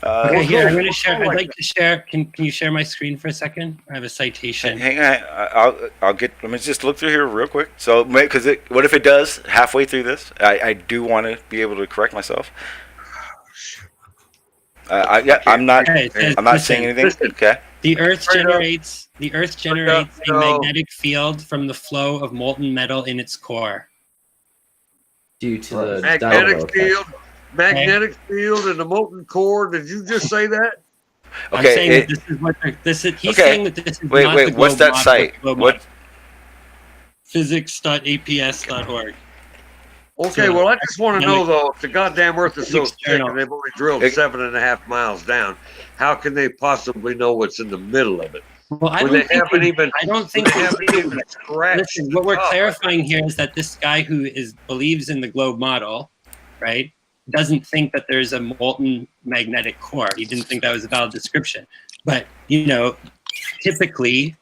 Okay, here, I'm going to
What's
share.
going
I'd
on?
like to share. Can you share my screen for a second? I have a citation.
Hang on, let me just look through here real quick. So, because what if it does halfway through this? I do want to be able to correct myself. I'm not
Okay, it says,
I'm not
listen,
saying anything.
listen.
Okay.
The Earth
Straight up.
generates a
no.
magnetic field from the flow of molten metal in its core.
Due to the
Magnetic
Doppler
field,
effect.
and the molten core. Did you just say that?
I'm saying
Okay.
that this is what he's
Okay.
saying that this is
Wait,
not
wait.
the
What's
globe
that
model,
site?
the globe
What?
model. Physics.aps.org.
Okay,
So,
well, I just want to know,
academic-
though, if the goddamn Earth is so thick
external.
and they've only drilled
Ex-
7.5 miles down, how can they possibly know what's in the middle of it?
Well, I
When
don't
they
think
haven't even,
I don't
when
think
they
they
haven't
do,
even
but
scratched
listen,
the
what we're
top.
clarifying here is that this guy who believes in the globe model, right, doesn't think that there's a molten magnetic core. He didn't think that was a valid description. But, you know, typically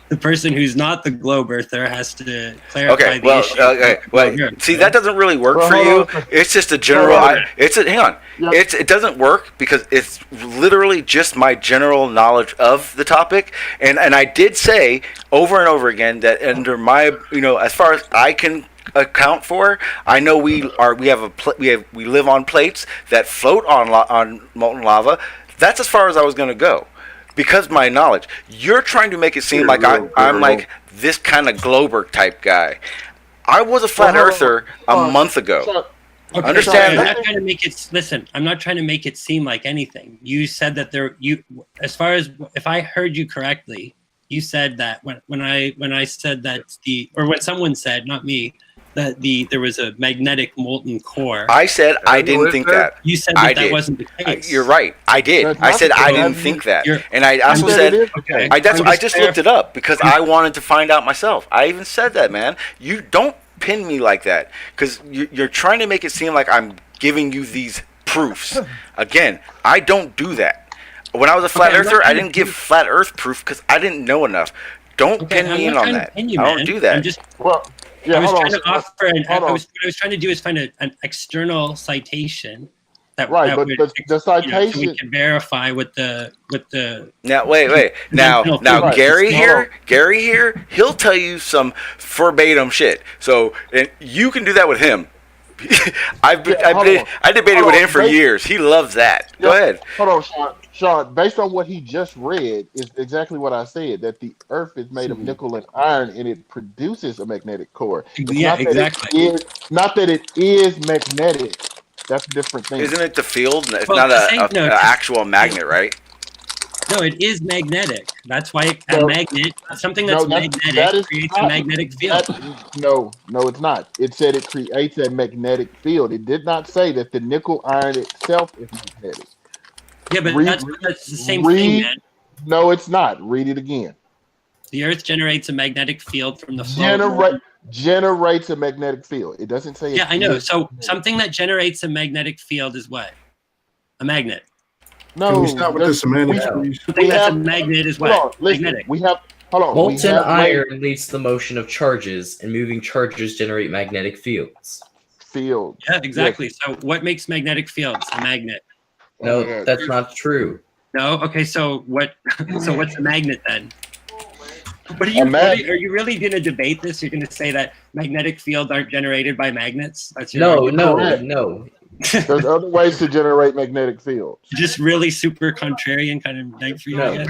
the person who's not the globe earther has to clarify
Okay,
the
well,
issue.
okay,
Well,
wait. See, that doesn't really work
Well,
for
hold
you.
on.
It's just a general.
Hold on.
Hang on.
Yep.
It doesn't work because it's literally just my general knowledge of the topic, and I did say over and over again that under my, as far as I can account for, I know we live on plates that float on molten lava. That's as far as I was going to go. Because my knowledge, you're trying to make it seem like I'm like this kind of glober type guy. I was a flat earther a month ago.
Okay,
Understand
I'm
that?
not trying to make it. Listen, I'm not trying to make it seem like anything. You said that as far as if I heard you correctly, you said that when I said that when someone said, not me, that there was a magnetic molten core.
I said I didn't think that.
You said
I
that
did.
wasn't the case.
You're right. I did.
That's
I
not
said
the
I
case.
didn't think that,
You're-
and I also
said it
said
is the case.
I just looked it up because I wanted to find out myself. I even said that, man. You don't pin me like that because you're trying to make it seem like I'm giving you these proofs. Again, I don't do that. When I was a flat
I'm not
earther, I
trying to
didn't give flat Earth proof because I didn't know enough. Don't
Okay,
pin
I'm
me
not
in on
trying to
that.
pin you,
I don't
man.
do that.
I'm just
Well, yeah,
I was
hold
trying
on.
to offer
Hold on.
what I was trying to do is find an external citation that
Right,
that
but
would,
the
so we
citation.
can verify with the
Now wait. Now
Right.
Gary
Hold
here, he'll tell you some verbatim shit. So and you can do that with him. I debated with him for years. He loves that. Go ahead.
Hold on, Sean. Sean, based on what he just read, is exactly what I said, that the Earth is made of nickel and iron and it produces a magnetic core. It's
Yeah,
not that
exactly.
not that it is magnetic. That's a different thing.
Isn't it the field? It's
Well,
not
no,
an actual magnet, right?
No, it is magnetic. That's why a
No.
magnet, something
No,
that's
that is
creates
not-
a magnetic field.
No, it's not. It said it creates a magnetic field. It did not say that the nickel iron itself is magnetic.
Yeah, but
Read-
that's the same thing, man.
No, it's not. Read it again.
The Earth generates a magnetic field from the flow.
Generates a magnetic field. It doesn't say.
Yeah,
it
I know.
is
So
magnetic.
something that generates a magnetic field is what? A magnet.
No,
Can we stop with the semantics, please?
Something that's a
have-
magnet is
Hold
what?
on, listen.
Magnetic.
Hold on. we
Molten
have
iron leads to the motion of charges, and moving charges generate magnetic fields.
field.
Yeah, exactly. So what makes magnetic fields? A magnet.
No,
Oh my God.
that's not true.
No. Okay. So what? So what's a magnet then? What are
A
you?
mag-
Are you really going to debate this? You're going to say that magnetic fields aren't generated by magnets? That's your
No,
argument?
Correct.
no.
There's other ways to generate magnetic fields.
Just really super contrarian kind of night for you.
No.
I guess.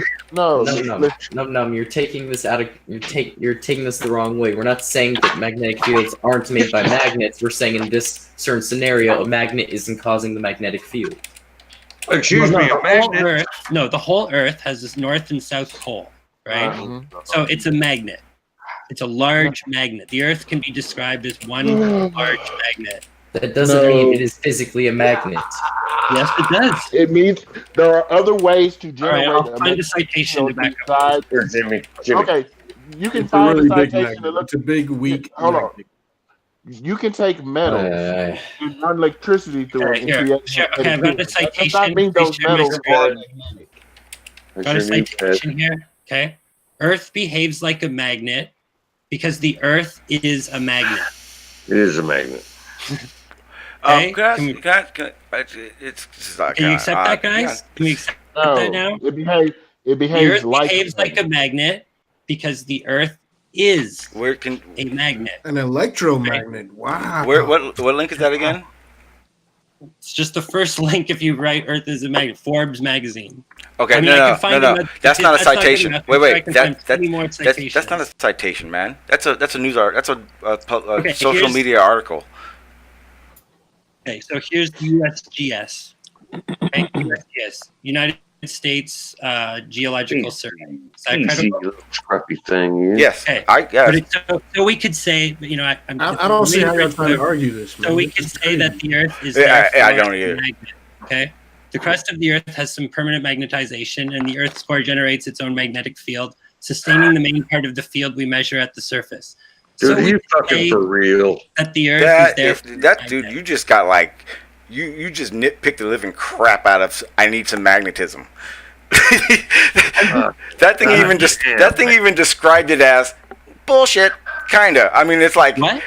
No,
No. You're taking this you're taking this the wrong way. We're not saying that magnetic fields aren't made by magnets. We're saying in this certain scenario, a magnet isn't causing the magnetic field.
Excuse me, a
The whole
magnet.
Earth, no, the whole Earth has this north and south pole, right? So it's a magnet. It's a large magnet. The Earth can be described as one large magnet.
That doesn't mean it is physically a magnet.
Yes, it does.
It means there are other ways to
All
generate
right, I'll
a
find a
magnetic
citation to
field
back up.
besides-
Here, Jimmy.
Okay, you can
It's a
find
really
a
big
citation
magnet.
to look.
It's a big, weak
Hold on.
magnet.
You can take metals and run electricity through
All right,
it
here.
and create.
Sure, okay, I've got the
That does not
citation.
mean
Please
those
share my
metals
screen.
are magnetic.
Got a citation here. Okay. Earth behaves like a magnet because the Earth is a magnet.
It is a magnet.
Okay.
Can I,
Can we-
can I, it's not,
Can you accept that, guys? Can we accept that now?
It behaves. It
The
behaves
Earth
like
behaves like a magnet because the Earth is
Where can
a magnet.
An electromagnet. Wow.
what link is that again?
It's just the first link if you write Earth is a magnet. Forbes magazine.
Okay,
I mean, I
no.
can find them, but
That's not a
that's not good
citation.
enough.
Wait,
I'm sure I
wait.
can find plenty more
That's
citations.
not a citation, man. That's a news art. That's a
Okay,
social
here's-
media article.
Okay, so here's the USGS. Okay, USGS, United States Geological Survey. Is that
Easy
credible?
little scruffy thing. Yeah.
Yes,
Okay.
I guess.
But so we could say, you know,
I don't see how you're trying to argue this, man.
So we
This
could
is
say
crazy.
that the Earth is
Yeah, I
therefore
don't
a
either.
magnet. Okay. The crust of the Earth has some permanent magnetization, and the Earth's core generates its own magnetic field, sustaining the main part of the field we measure at the surface.
Dude,
So we
you
could
fucking
say
for real.
that the Earth is therefore
That
a
dude,
magnet.
you just got like, you just nitpicked the living crap out of. I need some magnetism. that thing even described it as bullshit. Kinda. I mean, it's like
What?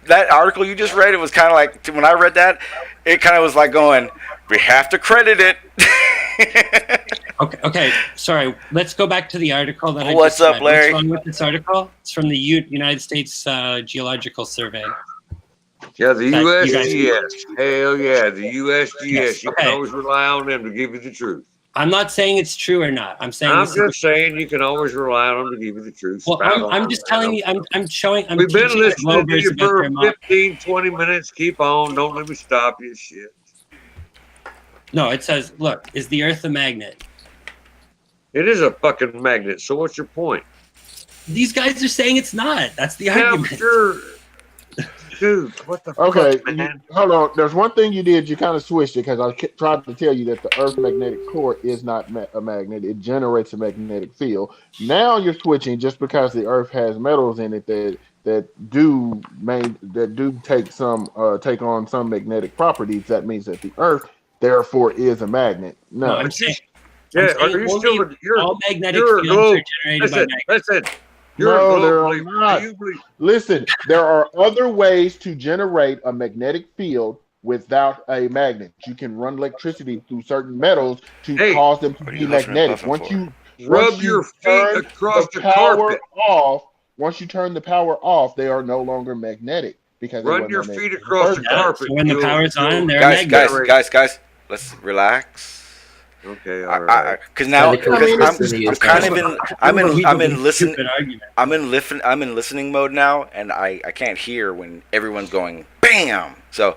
That article you just read. It was kind of like when I read that, it kind of was like going, we have to credit it.
Okay. Sorry. Let's go back to the article that I
What's
just
up,
read.
Larry?
What's wrong with this article? It's from the United States Geological Survey.
Yeah, the
That you
USGS. Hell yeah, the USGS.
Yes,
You can
okay.
always rely on them to give you the truth.
I'm not saying it's true or not. I'm saying
I'm
this is
just saying you can always rely on them to give you the truth.
well,
Sprout
I'm
on,
just
man.
telling you. I'm showing. I'm
We've been
teaching the
listening to
Globers
you
about
for
their mo-
15, 20 minutes. Keep on. Don't let me stop you. Shit.
No, it says, look, is the Earth a magnet?
It is a fucking magnet. So what's your point?
These guys are saying it's not. That's the
Yeah,
argument.
sure. Dude, what the
Okay,
fuck, man?
hold on. There's one thing you did. You kind of switched it because I tried to tell you that the Earth's magnetic core is not a magnet. It generates a magnetic field. Now you're switching just because the Earth has metals in it that do take on some magnetic properties. That means that the Earth therefore is a magnet.
No,
No,
I'm saying,
Yeah,
I'm
are
saying
you
only
still? You're
all magnetic
you're a
fields
globe.
are generated by magnets.
Listen. You're
No,
a
there
globe
are
believer.
not.
Do you believe?
listen. There are other ways to generate a magnetic field without a magnet. You can run electricity through certain metals to
Hey,
cause them to
what are
be
you huffing and
magnetic.
puffing
Once
for?
you
Rub
once
your
you
feet
turn
across the
power
carpet.
off, once you turn the power off, they are no longer magnetic because they
Run
weren't
your
magnetic
feet
in the
across
first
the
Yeah,
carpet.
so when the
You'll-
power's on,
you'll-
they're
Guys,
magnets.
guys, let's relax.
Okay, all right.
Because now,
The
electricity
I'm
is
kind of
not-
I'm in listen,
Stupid argument.
I'm in listening mode now, and I can't hear when everyone's going bam. So,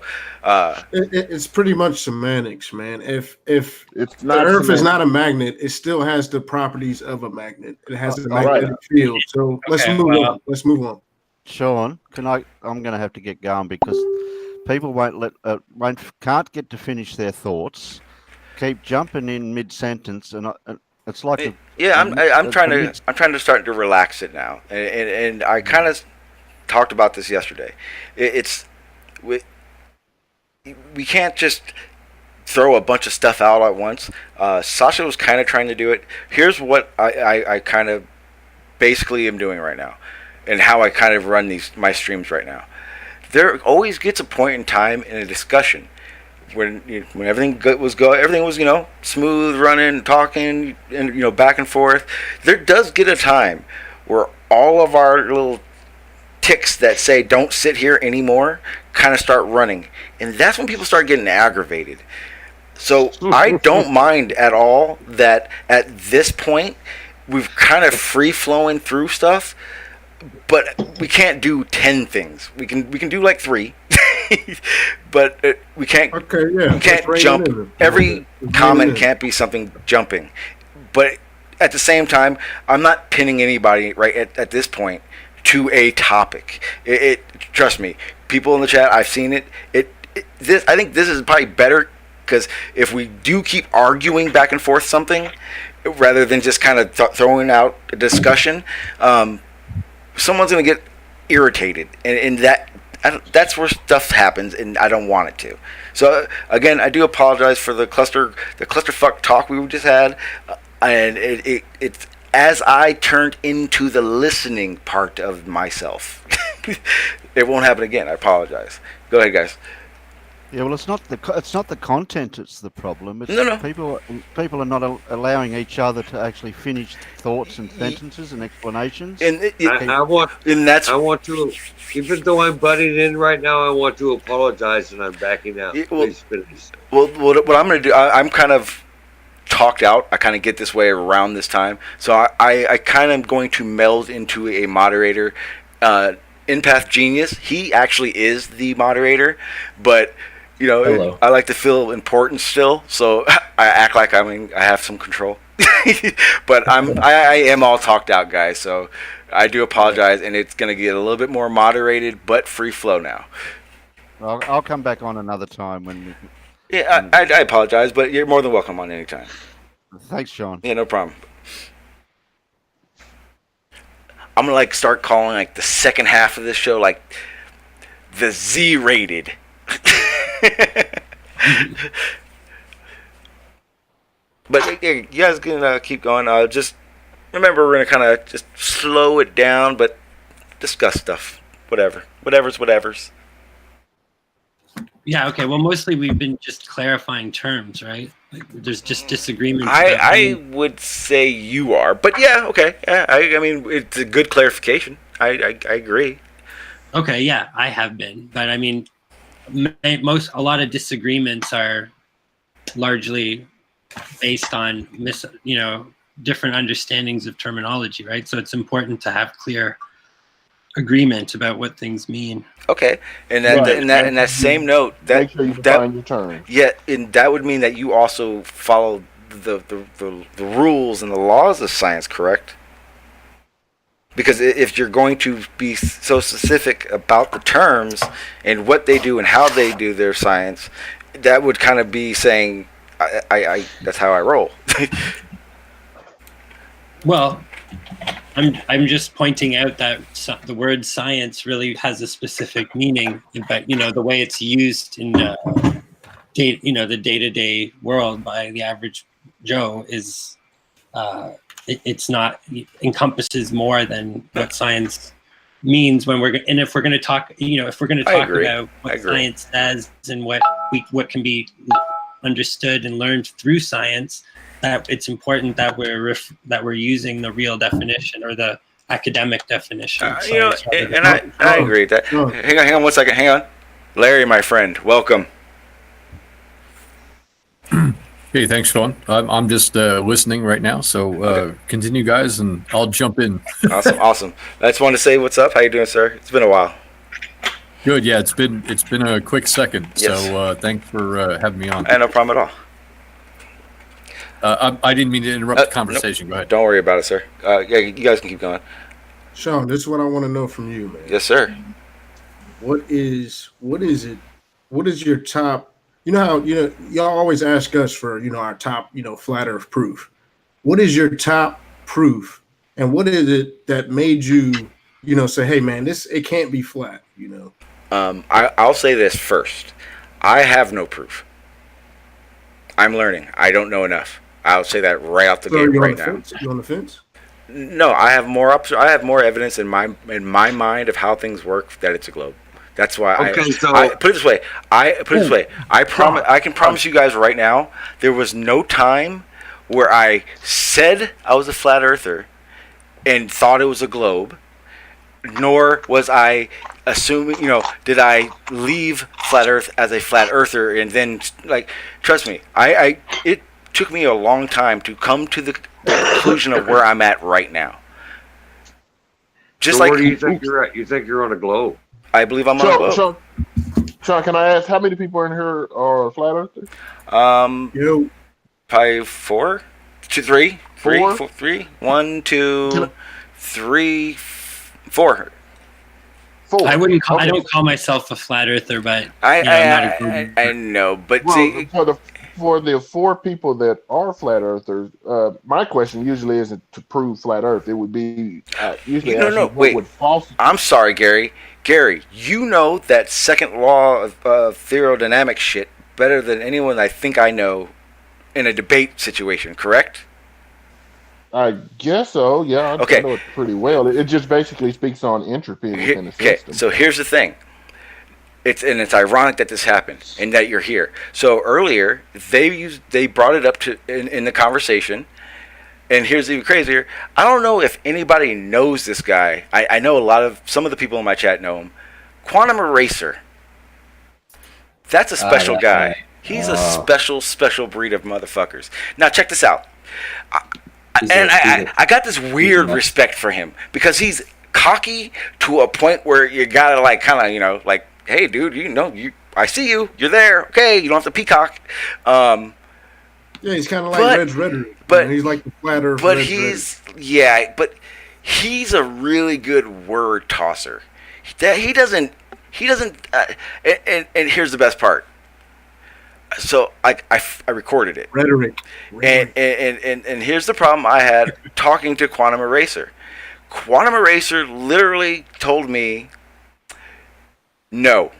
It's pretty much semantics, man. If
It's
the
not
Earth is
semantic.
not a magnet, it still has the properties of a magnet. It has a
all right.
magnetic field. So let's
Okay,
move
well-
on. Let's move on.
Sean, I'm going to have to get going because people can't get to finish their thoughts. Keep jumping in mid sentence, and it's like
I'm trying to start to relax it now, and I kind of talked about this yesterday. We can't just throw a bunch of stuff out at once. Sasha was kind of trying to do it. Here's what I kind of basically am doing right now, and how I kind of run my streams right now. There always gets a point in time in a discussion when everything was smooth running, talking, and back and forth. There does get a time where all of our little ticks that say don't sit here anymore kind of start running, and that's when people start getting aggravated. So I don't mind at all that at this point we've kind of free flowing through stuff, but we can't do 10 things. We can do like 3, but we can't.
Okay, yeah.
We can't jump. Every comment can't be something jumping. But at the same time, I'm not pinning anybody right at this point to a topic. Trust me, people in the chat, I've seen it. I think this is probably better because if we do keep arguing back and forth something, rather than just kind of throwing out a discussion, someone's going to get irritated, and that's where stuff happens, and I don't want it to. So again, I do apologize for the clusterfuck talk we just had, and it's as I turned into the listening part of myself. It won't happen again. I apologize. Go ahead, guys.
Yeah, well, it's not the content that's the problem. It's
No.
people are not allowing each other to actually finish thoughts and sentences and explanations.
And
I want to, even though I'm butting in right now, I want to apologize and I'm backing out. Please finish.
Well, what I'm going to do, I'm kind of talked out. I kind of get this way around this time. So I kind of going to meld into a moderator. Npath Genius, he actually is the moderator, but You know,
Hello.
I like to feel important still, so I act like I have some control. But I am all talked out, guys. So I do apologize, and it's gonna get a little bit more moderated, but free flow now.
I'll come back on another time when.
Yeah, I apologize, but you're more than welcome on any time.
Thanks, Sean.
Yeah, no problem. I'm gonna like start calling like the second half of this show like the Z-rated. But yeah, you guys can keep going. Just remember, we're gonna kind of just slow it down, but discuss stuff. Whatever's.
Yeah. Okay. Well, mostly we've been just clarifying terms, right? Like, there's just disagreements.
I would say you are, but yeah, okay. Yeah, I mean, it's a good clarification. I agree.
Okay. Yeah, I have been, but I mean, a lot of disagreements are largely based on different understandings of terminology, right? So it's important to have clear agreement about what things mean.
Okay, and that same note,
Make sure you define your terms.
Yeah, and that would mean that you also follow the rules and the laws of science, correct? Because if you're going to be so specific about the terms and what they do and how they do their science, that would kind of be saying, I that's how I roll.
Well, I'm just pointing out that the word science really has a specific meaning, but the way it's used in the the day-to-day world by the average Joe is it's not encompasses more than what science means when if we're going to talk about what science says and what can be understood and learned through science, that it's important that we're using the real definition or the academic definition.
I agree with that. Hang on 1 second. Hang on, Larry, my friend, welcome.
Hey, thanks, Sean. I'm just listening right now, so
Okay.
Continue, guys, and I'll jump in.
Awesome. I just wanted to say what's up. How you doing, sir? It's been a while.
Good, yeah. It's been a quick second,
Yes.
so thanks for having me on.
No problem at all.
I didn't mean to interrupt the conversation.
Nope.
Go ahead.
Don't worry about it, sir. Yeah, you guys can keep going.
Sean, this is what I want to know from you, man.
Yes, sir.
What is it? What is your top? You know how y'all always ask us for our top flat Earth proof. What is your top proof, and what is it that made you say, hey man, it can't be flat?
I'll say this first. I have no proof. I'm learning. I don't know enough. I'll say that right off the gate right now.
You on the fence?
No, I have more evidence in my mind of how things work that it's a globe. That's why I put it this way. I can promise you guys right now, there was no time where I said I was a flat earther and thought it was a globe, nor was I assuming, did I leave flat earth as a flat earther and then, trust me, it took me a long time to come to the conclusion of where I'm at right now.
Where do you think you're at? You think you're on a globe?
I believe I'm on a globe.
Sean, can I ask how many people in here are flat earthers?
Probably 4, 2, 3,
4?
3, 1, 2, 3, 4.
4.
I wouldn't. I
Okay.
don't call myself a flat earther, but
I
not
know, but
Well,
see,
for the 4 people that are flat earthers, my question usually isn't to prove flat Earth. It would be usually
wait.
would false.
I'm sorry, Gary. Gary, you know that second law of thermodynamics shit better than anyone I think I know in a debate situation, correct?
I guess so. Yeah,
Okay.
I know it pretty well. It just basically speaks on entropy within the
Okay,
system.
so here's the thing. It's ironic that this happened and that you're here. So earlier they brought it up in the conversation, and here's even crazier. I don't know if anybody knows this guy. I know some of the people in my chat know him. Quantum Eraser. That's a special guy.
Right.
He's a special breed of motherfuckers. Now check this out. I got this weird respect for him because he's cocky to a point where you gotta kind of hey dude, I see you. You're there. Okay, you don't have to peacock.
Yeah, he's kind of like Red's rhetoric.
But
he's like the flat Earth.
But but he's a really good word tosser. He doesn't. And here's the best part. So I recorded it.
Rhetoric.
And here's the problem I had talking to Quantum Eraser. Quantum Eraser literally told me, no,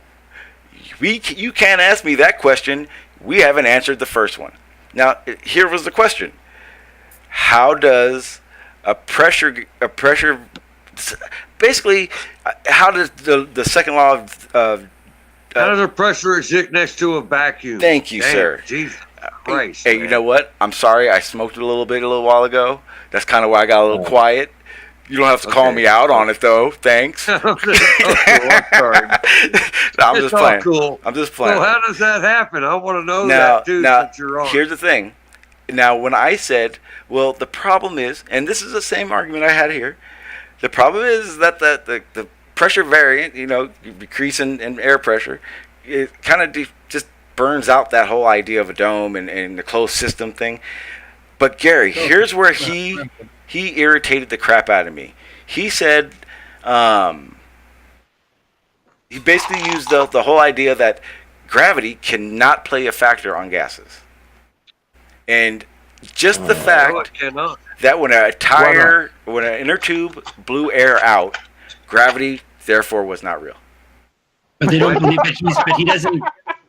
you can't ask me that question. We haven't answered the first one. Now, here was the question. How does a pressure basically, how does the second law of
how does a pressure exist next to a vacuum?
Thank you, sir.
Jesus Christ.
Hey, you know what? I'm sorry. I smoked it a little while ago. That's kind of why I got a little quiet. You don't have to call me out on it, though. Thanks.
I'm sorry.
I'm just playing.
Cool.
I'm just playing.
So how does that happen? I want to know that, too, since you're on.
Here's the thing. Now, when I said, well, the problem is, and this is the same argument I had here, the problem is that the pressure variant, decrease in air pressure, it kind of just burns out that whole idea of a dome and the closed system thing. But Gary, here's where he irritated the crap out of me. He said, he basically used the whole idea that gravity cannot play a factor on gases. And just the fact that when an inner tube blew air out, gravity therefore was not real.
But they don't believe but he doesn't.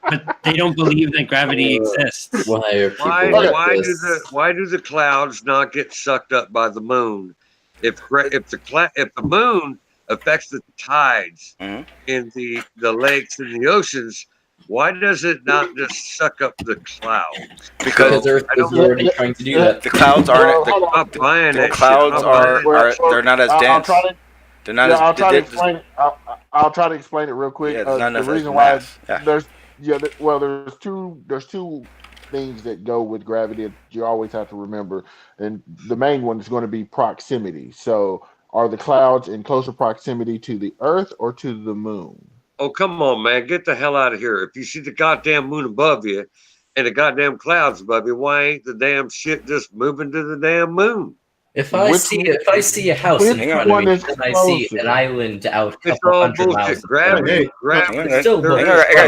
But they don't believe that gravity exists.
Why do the clouds not get sucked up by the moon? If the moon affects the tides in the lakes and the oceans, why does it not just suck up the clouds?
Because Earth is already trying to do that.
The clouds aren't. The clouds are. They're not as dense. They're not as.
I'll try to explain. I'll try to explain it real quick.
Yeah,
the reason why there's two things that go with gravity that you always have to remember, and the main one is going to be proximity. So, are the clouds in closer proximity to the Earth or to the moon?
Oh, come on, man. Get the hell out of here. If you see the goddamn moon above you and the goddamn clouds above you, why ain't the damn shit just moving to the damn moon?
If I see a house in front of me, and I see an island out a couple hundred miles.
Gravity.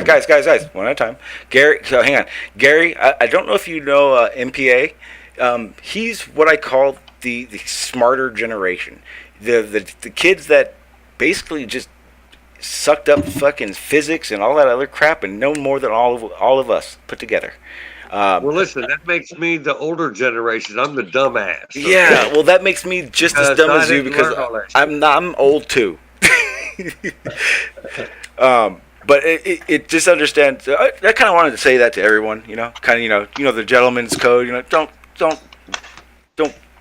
Guys, one at a time. Gary, so hang on. Gary, I don't know if you know MPA. He's what I call the smarter generation. The kids that basically just sucked up fucking physics and all that other crap and know more than all of us put together.
Well, listen, that makes me the older generation. I'm the dumbass. Okay?
Yeah, well, that makes me just as dumb as you because I'm old too. But it just understands. I kind of wanted to say that to everyone. The gentleman's code. Don't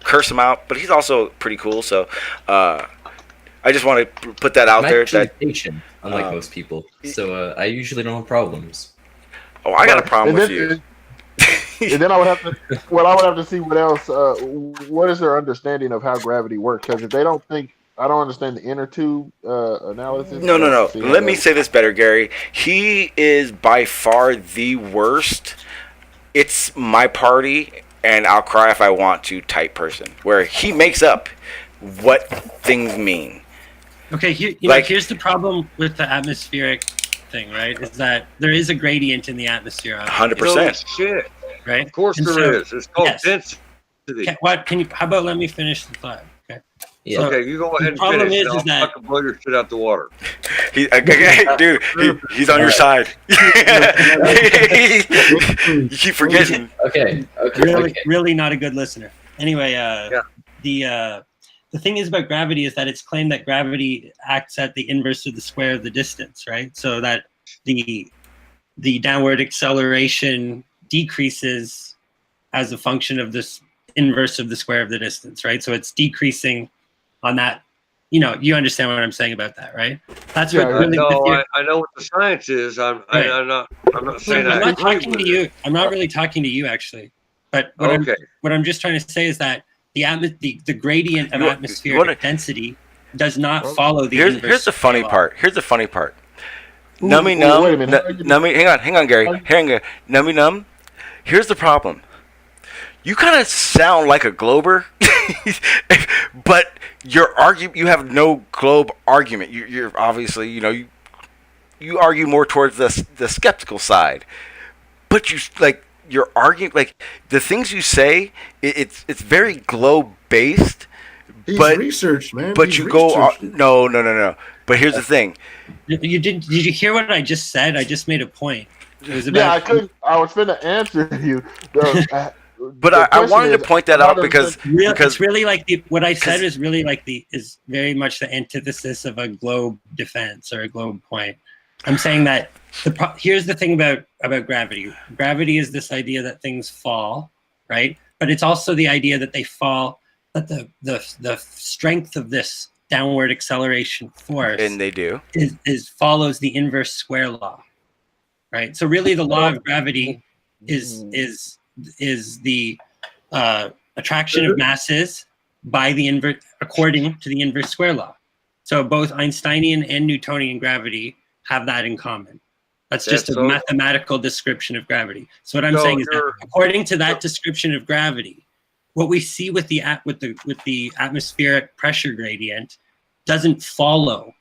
curse him out. But he's also pretty cool. So I just want to put that out there. That
patient, unlike most people. So I usually don't have problems.
Oh, I got a problem with you.
And then I would have to see what else. What is their understanding of how gravity works? Because if they don't think, I don't understand the inner tube analysis.
No. Let me say this better, Gary. He is by far the worst. It's my party, and I'll cry if I want to type person. Where he makes up what things mean.
Okay, here's the problem with the atmospheric thing, right? Is that there is a gradient in the atmosphere.
100%.
Shit.
Right?
Of course there is. It's called density.
How about let me finish the thought? Okay.
Yeah.
So, okay, you go ahead and
problem
finish.
is that
fucking blow your shit out the water.
He's on your side. You keep forgetting.
Okay.
Really not a good listener. Anyway, the thing is about gravity is that it's claimed that gravity acts at the inverse of the square of the distance, right? So that the downward acceleration decreases as a function of this inverse of the square of the distance, right? So it's decreasing on that. You understand what I'm saying about that, right? That's what really.
I know what the science is. I'm not saying that.
I'm not talking to you. I'm not really talking to you, actually. But what I'm just trying to say is that the gradient of atmospheric density does not follow the.
Here's the funny part. Nummy
Wait
numb.
a minute. How you-
Nummy. Hang on, Gary. Hang on. Nummy numb. Here's the problem. You kind of sound like a glober, but you have no globe argument. You're obviously, you argue more towards the skeptical side, but you're arguing like the things you say. It's very globe based,
He's
but
research, man.
but
He's
you go
researching.
no. But here's the thing.
Did you hear what I just said? I just made a point. It was about
Yeah, I couldn't. I was finna answer you.
But I wanted to point that out because
it's really like what I said is really like is very much the antithesis of a globe defense or a globe point. I'm saying that here's the thing about gravity. Gravity is this idea that things fall, right? But it's also the idea that they fall, that the strength of this downward acceleration force,
and they do,
is follows the inverse square law, right? So really, the law of gravity is the attraction of masses by the according to the inverse square law. So both Einsteinian and Newtonian gravity have that in common. That's just a mathematical description of gravity. So what I'm saying is that according to that description of gravity, what we see with the atmospheric pressure gradient doesn't follow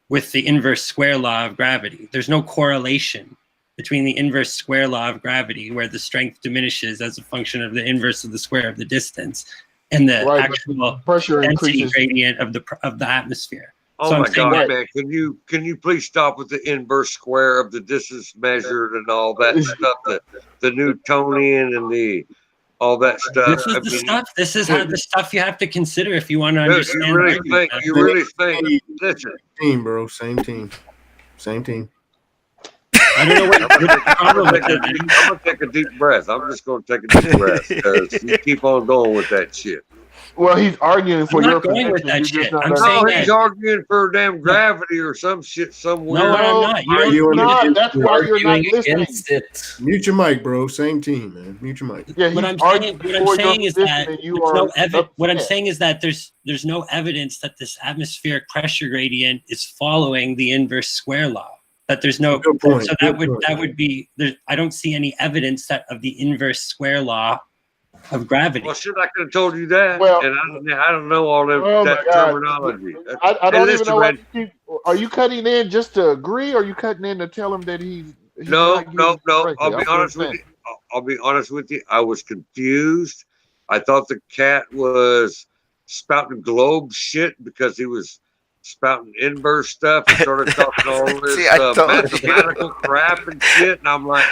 with the inverse square law of gravity. There's no correlation between the inverse square law of gravity, where the strength diminishes as a function of the inverse of the square of the distance, and the actual
pressure
density
increases
gradient of the atmosphere.
Oh
So
my
I'm saying
God,
that-
man! Can you please stop with the inverse square of the distance measured and all that stuff? The Newtonian and all that stuff.
This is the stuff. This is how the stuff you have to consider if you want to understand.
You really think? Listen,
Team, bro. Same team.
I don't know what the problem with that.
I'm gonna take a deep breath. I'm just gonna take a deep breath because you keep on going with that shit.
Well, he's arguing for
I'm
your
not going with
position.
that
You're
shit.
just
I'm
not
saying
No, he's
that-
arguing for damn gravity or some shit somewhere.
No, I'm not.
You're not. That's why you're not
Arguing
listening.
against it.
Mute your mic, bro. Same team, man. Mute your mic.
Yeah,
What
he's
I'm
arguing
saying,
for your
is
position
that
and you
there's
are
no evidence. What I'm
upset.
saying is that there's no evidence that this atmospheric pressure gradient is following the inverse square law. That there's no.
Good point,
So
good point.
that would be. I don't see any evidence of the inverse square law of gravity.
Well, shit, I could have told you that,
Well-
and I don't know all that,
Oh
that
my God.
terminology.
I
Hey,
don't even
listen,
know why
man.
you keep. Are you cutting in just to agree, or are you cutting in to tell him that he's
No.
not getting it correctly?
I'll be
I'm
honest with
understanding.
you. I'll be honest with you. I was confused. I thought the cat was spouting globe shit because he was spouting inverse stuff and started talking all this
See, I told you.
mathematical crap and shit. And I'm like,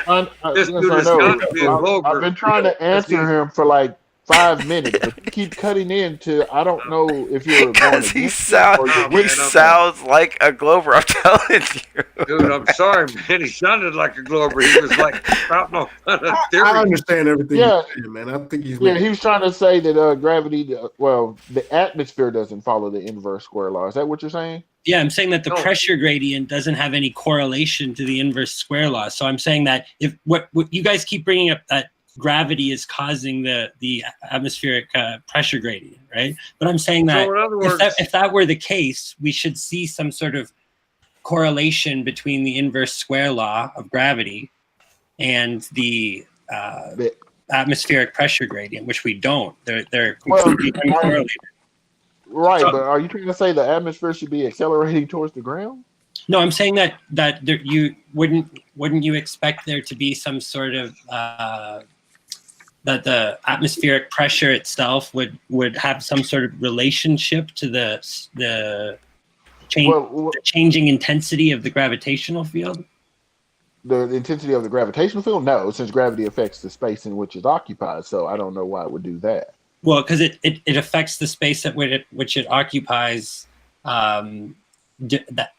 this
Yes,
dude
I
is
know.
got to be a glober.
I've been trying to answer him for like 5 minutes, but you keep cutting in to I don't know if you're going
Because he
against it or you're
Oh,
he
man,
with it.
sounds like a glober. I'm telling you.
Dude, I'm sorry, man. He sounded like a glober. He was like spouting all kind of
I
theory.
understand everything.
Yeah.
you're saying, man. I think he's.
Yeah, he was trying to say that gravity, the atmosphere doesn't follow the inverse square law. Is that what you're saying?
Yeah, I'm saying that the
No.
pressure gradient doesn't have any correlation to the inverse square law. So I'm saying that if what you guys keep bringing up that gravity is causing the atmospheric pressure gradient, right? But I'm saying that
So in other words,
if that were the case, we should see some sort of correlation between the inverse square law of gravity and the atmospheric pressure gradient, which we don't. They're completely uncorrelated.
Right, but are you trying to say the atmosphere should be accelerating towards the ground?
No, I'm saying that you wouldn't you expect there to be some sort of that the atmospheric pressure itself would have some sort of relationship to the changing intensity of the gravitational field?
The intensity of the gravitational field? No, since gravity affects the space in which it's occupied, so I don't know why it would do that.
Well, because it affects the space at which it occupies that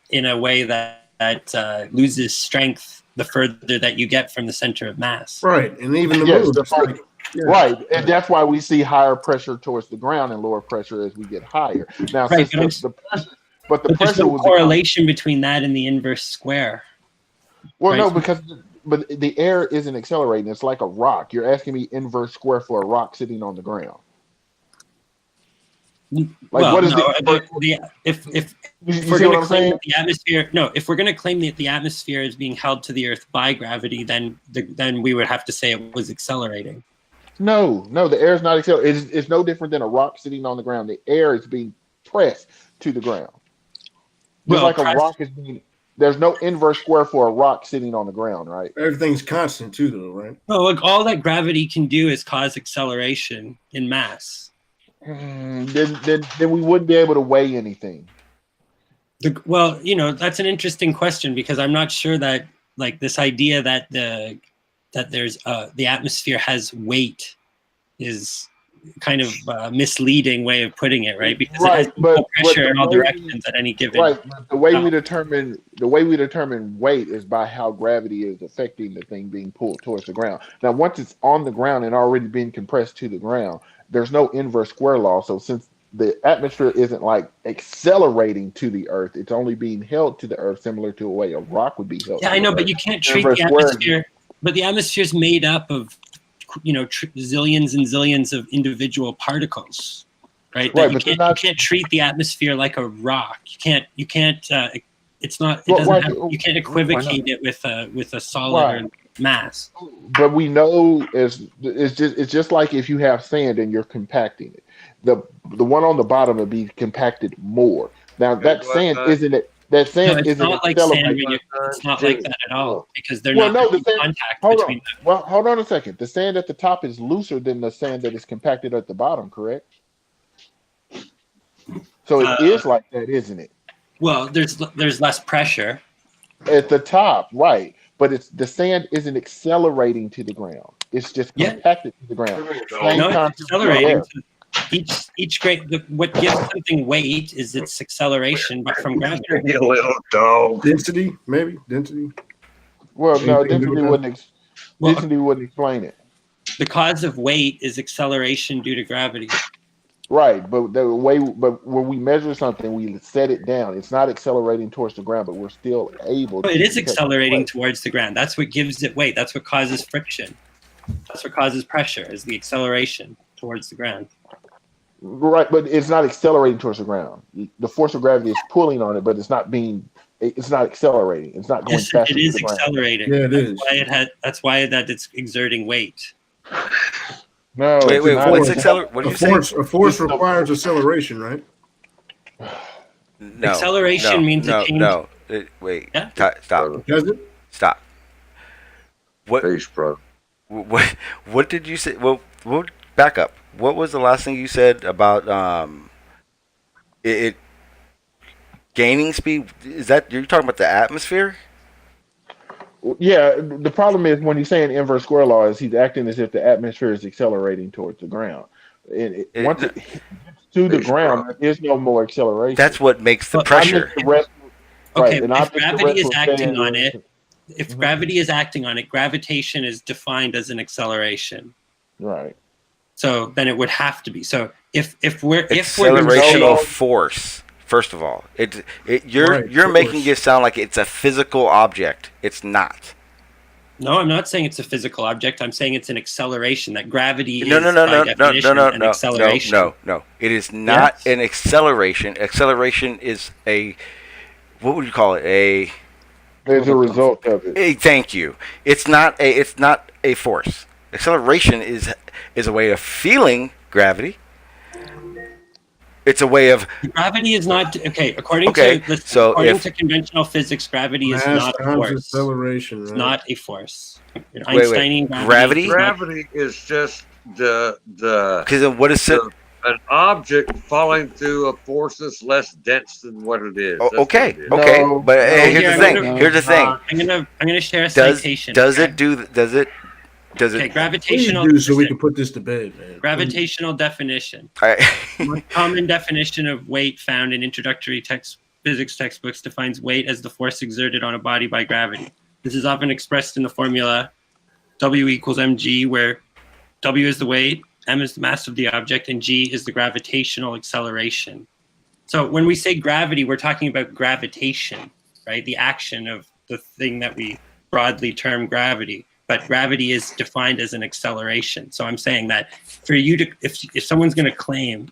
in a way that loses strength the further that you get from the center of mass.
Right, and even the
Yes,
moon.
the
it's like- yeah.
Right, and that's why we see higher pressure towards the ground and lower pressure as we get higher. Now,
Right,
since the pressure, but the
But there's
pressure
no
would become,
correlation between that and the inverse square.
well,
right.
no, because the air isn't accelerating. It's like a rock. You're asking me inverse square for a rock sitting on the ground. Like,
well,
what is
no, if
You
we're
see
going
what
to
I'm
claim
saying?
that the atmosphere, no, if we're going to claim that the atmosphere is being held to the Earth by gravity, then we would have to say it was accelerating.
No, the air is not accelerating. It's no different than a rock sitting on the ground. The air is being pressed to the ground. Just
Well,
like a rock is being, there's no inverse square for a rock sitting on the ground, right?
Everything's constant too, though, right?
well, look, all that gravity can do is cause acceleration in mass.
Then we wouldn't be able to weigh anything.
Well, that's an interesting question, because I'm not sure that, like, this idea that there's the atmosphere has weight is kind of a misleading way of putting it, right? Because it has equal pressure in all directions at any given.
Right, but the way we determine weight is by how gravity is affecting the thing being pulled towards the ground. Now, once it's on the ground and already being compressed to the ground, there's no inverse square law. So since the atmosphere isn't like accelerating to the Earth, it's only being held to the Earth, similar to a way a rock would be held.
Yeah, I know, but you can't treat the atmosphere. But the atmosphere is made up of, zillions and zillions of individual particles, right?
Right,
you can't treat the atmosphere like a rock. You can't. It's not. It
Well,
doesn't
why-
have, you can't equivocate it with a solid
Right.
or mass.
But we know it's just like if you have sand and you're compacting it. The one on the bottom will be compacted more. Now that sand isn't it. That
No,
sand
it's
isn't
not like sand.
accelerating.
It's not like that at all, because they're
Well,
not
no, the
in
sand.
contact
Hold
between
on. Well, hold on a second. The sand at the top is looser than the sand that is compacted at the bottom, correct? So it is like that, isn't it?
Well, there's less pressure.
At the top, right? But it's the sand isn't accelerating to the ground. It's just compacted to the ground. Same
No,
concept
it's
with
accelerating.
air.
Each what gives something weight is its acceleration from gravity.
You little dog.
Density, maybe density.
Well, no,
Anything to do with
density wouldn't explain it.
The cause of weight is acceleration due to gravity.
Right, but when we measure something, we set it down. It's not accelerating towards the ground, but we're still able.
But
to
it is
detect
accelerating
weight.
towards the ground. That's what gives it weight. That's what causes friction. That's what causes pressure, is the acceleration towards the ground.
Right, but it's not accelerating towards the ground. The force of gravity is pulling on it, but it's not accelerating. It's not going
Yes,
faster
it
to
is
the ground.
accelerating.
Yeah, it
That's
is.
why that's why it's exerting weight.
No,
Wait,
it's
wait,
not.
what's accelerate? What did you say?
A force requires acceleration, right?
No.
Acceleration means a change.
No. Wait.
Yeah.
Stop.
Does it?
Stop. What?
Peace, bro.
What did you say? Well, back up. What was the last thing you said about it gaining speed? Is that you're talking about the atmosphere?
Yeah, the problem is when he's saying inverse square law is he's acting as if the atmosphere is accelerating towards the ground. And once it hits to the ground, there is no more acceleration.
That's what makes the pressure.
Okay,
and
if
I'm just
gravity is
the rest
acting
will
on
stand-
it, if gravity is acting on it, gravitation is defined as an acceleration.
Right.
So then it would have to be. So if we're
Accelerational force. First of all, you're making it sound like it's a physical object. It's not.
No, I'm not saying it's a physical object. I'm saying it's an acceleration. That gravity
No.
is by definition an acceleration.
No. It is not
Yes.
an acceleration. Acceleration is what would you call it?
There's a result of it.
Thank you. It's not a force. Acceleration is a way of feeling gravity. It's a way of
gravity is not okay. According
Okay,
to
so
according to conventional physics, gravity is
Mass
not a
times
force.
acceleration.
It's
Right?
not a force.
wait.
Einsteinian
Gravity?
is not-
Gravity is just the
because then what is it?
an object falling through a force that's less dense than what it is. That's
Okay,
what it is.
okay.
No,
But hey,
no,
here's the
here,
thing.
I'm
Here's the thing.
I'm gonna share a
Does
citation.
does
okay?
it do? Does it? Does
Okay,
it?
Please
gravitational.
do so we can put this to bed, man.
Gravitational definition.
I,
Most common definition of weight found in introductory physics textbooks defines weight as the force exerted on a body by gravity. This is often expressed in the formula W equals mg, where W is the weight, m is the mass of the object, and g is the gravitational acceleration. So when we say gravity, we're talking about gravitation, right? The action of the thing that we broadly term gravity. But gravity is defined as an acceleration. So I'm saying that for you to, if someone's going to claim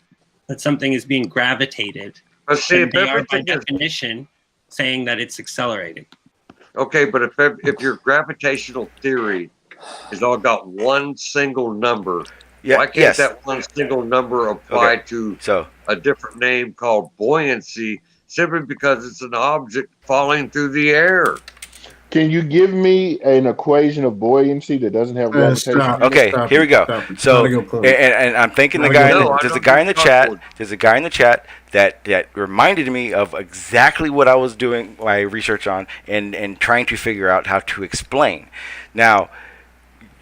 that something is being gravitated,
But see,
then
if
they are by
everything is
definition saying that it's accelerating.
okay, but if your gravitational theory is all got one single number,
Yeah.
why can't
Yes.
that one single number apply
Okay.
to
So
a different name called buoyancy simply because it's an object falling through the air?
Can you give me an equation of buoyancy that doesn't have gravitation?
Stop.
okay,
Stop
here
it,
we go.
stop it.
So
Not a good point.
and I'm thinking
Not
the
a
guy
good
in
point.
the,
No,
there's
I
a guy in the
don't
chat.
think
There's a guy in the chat that reminded me of exactly what I was doing my research on and trying to figure out how to explain. Now,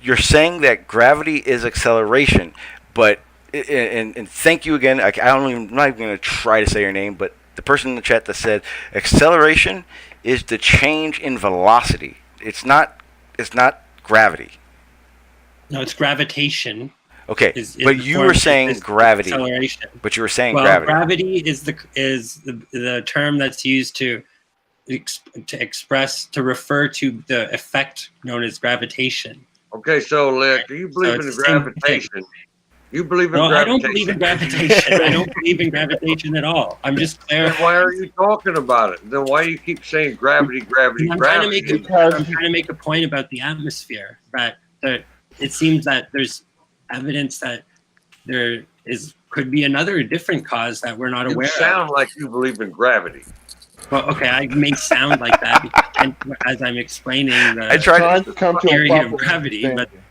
you're saying that gravity is acceleration, but and thank you again. I'm not even going to try to say your name, but the person in the chat that said acceleration is the change in velocity. It's not gravity.
No, it's gravitation.
Okay,
Is
but
the
you
form
were
of
saying
this
gravity.
acceleration.
But you were saying
Well,
gravity.
is the term that's used to refer to the effect known as gravitation.
Okay, so Lick, you believe in
it's the same thing.
gravitation. You believe in
No, I don't
gravitation.
believe in gravitation. I don't believe in gravitation at all. I'm just
Then
clarifying.
why are you talking about it? Then why do you keep saying gravity, gravity,
I'm trying to
gravity?
make a point about the atmosphere, that it seems that there's evidence that there could be another different cause that we're not
You
aware
sound
of.
like you believe in gravity.
Well, okay, I may sound like that and as I'm explaining
I tried
Trying to come to a
theory of
proper
gravity, but
understanding.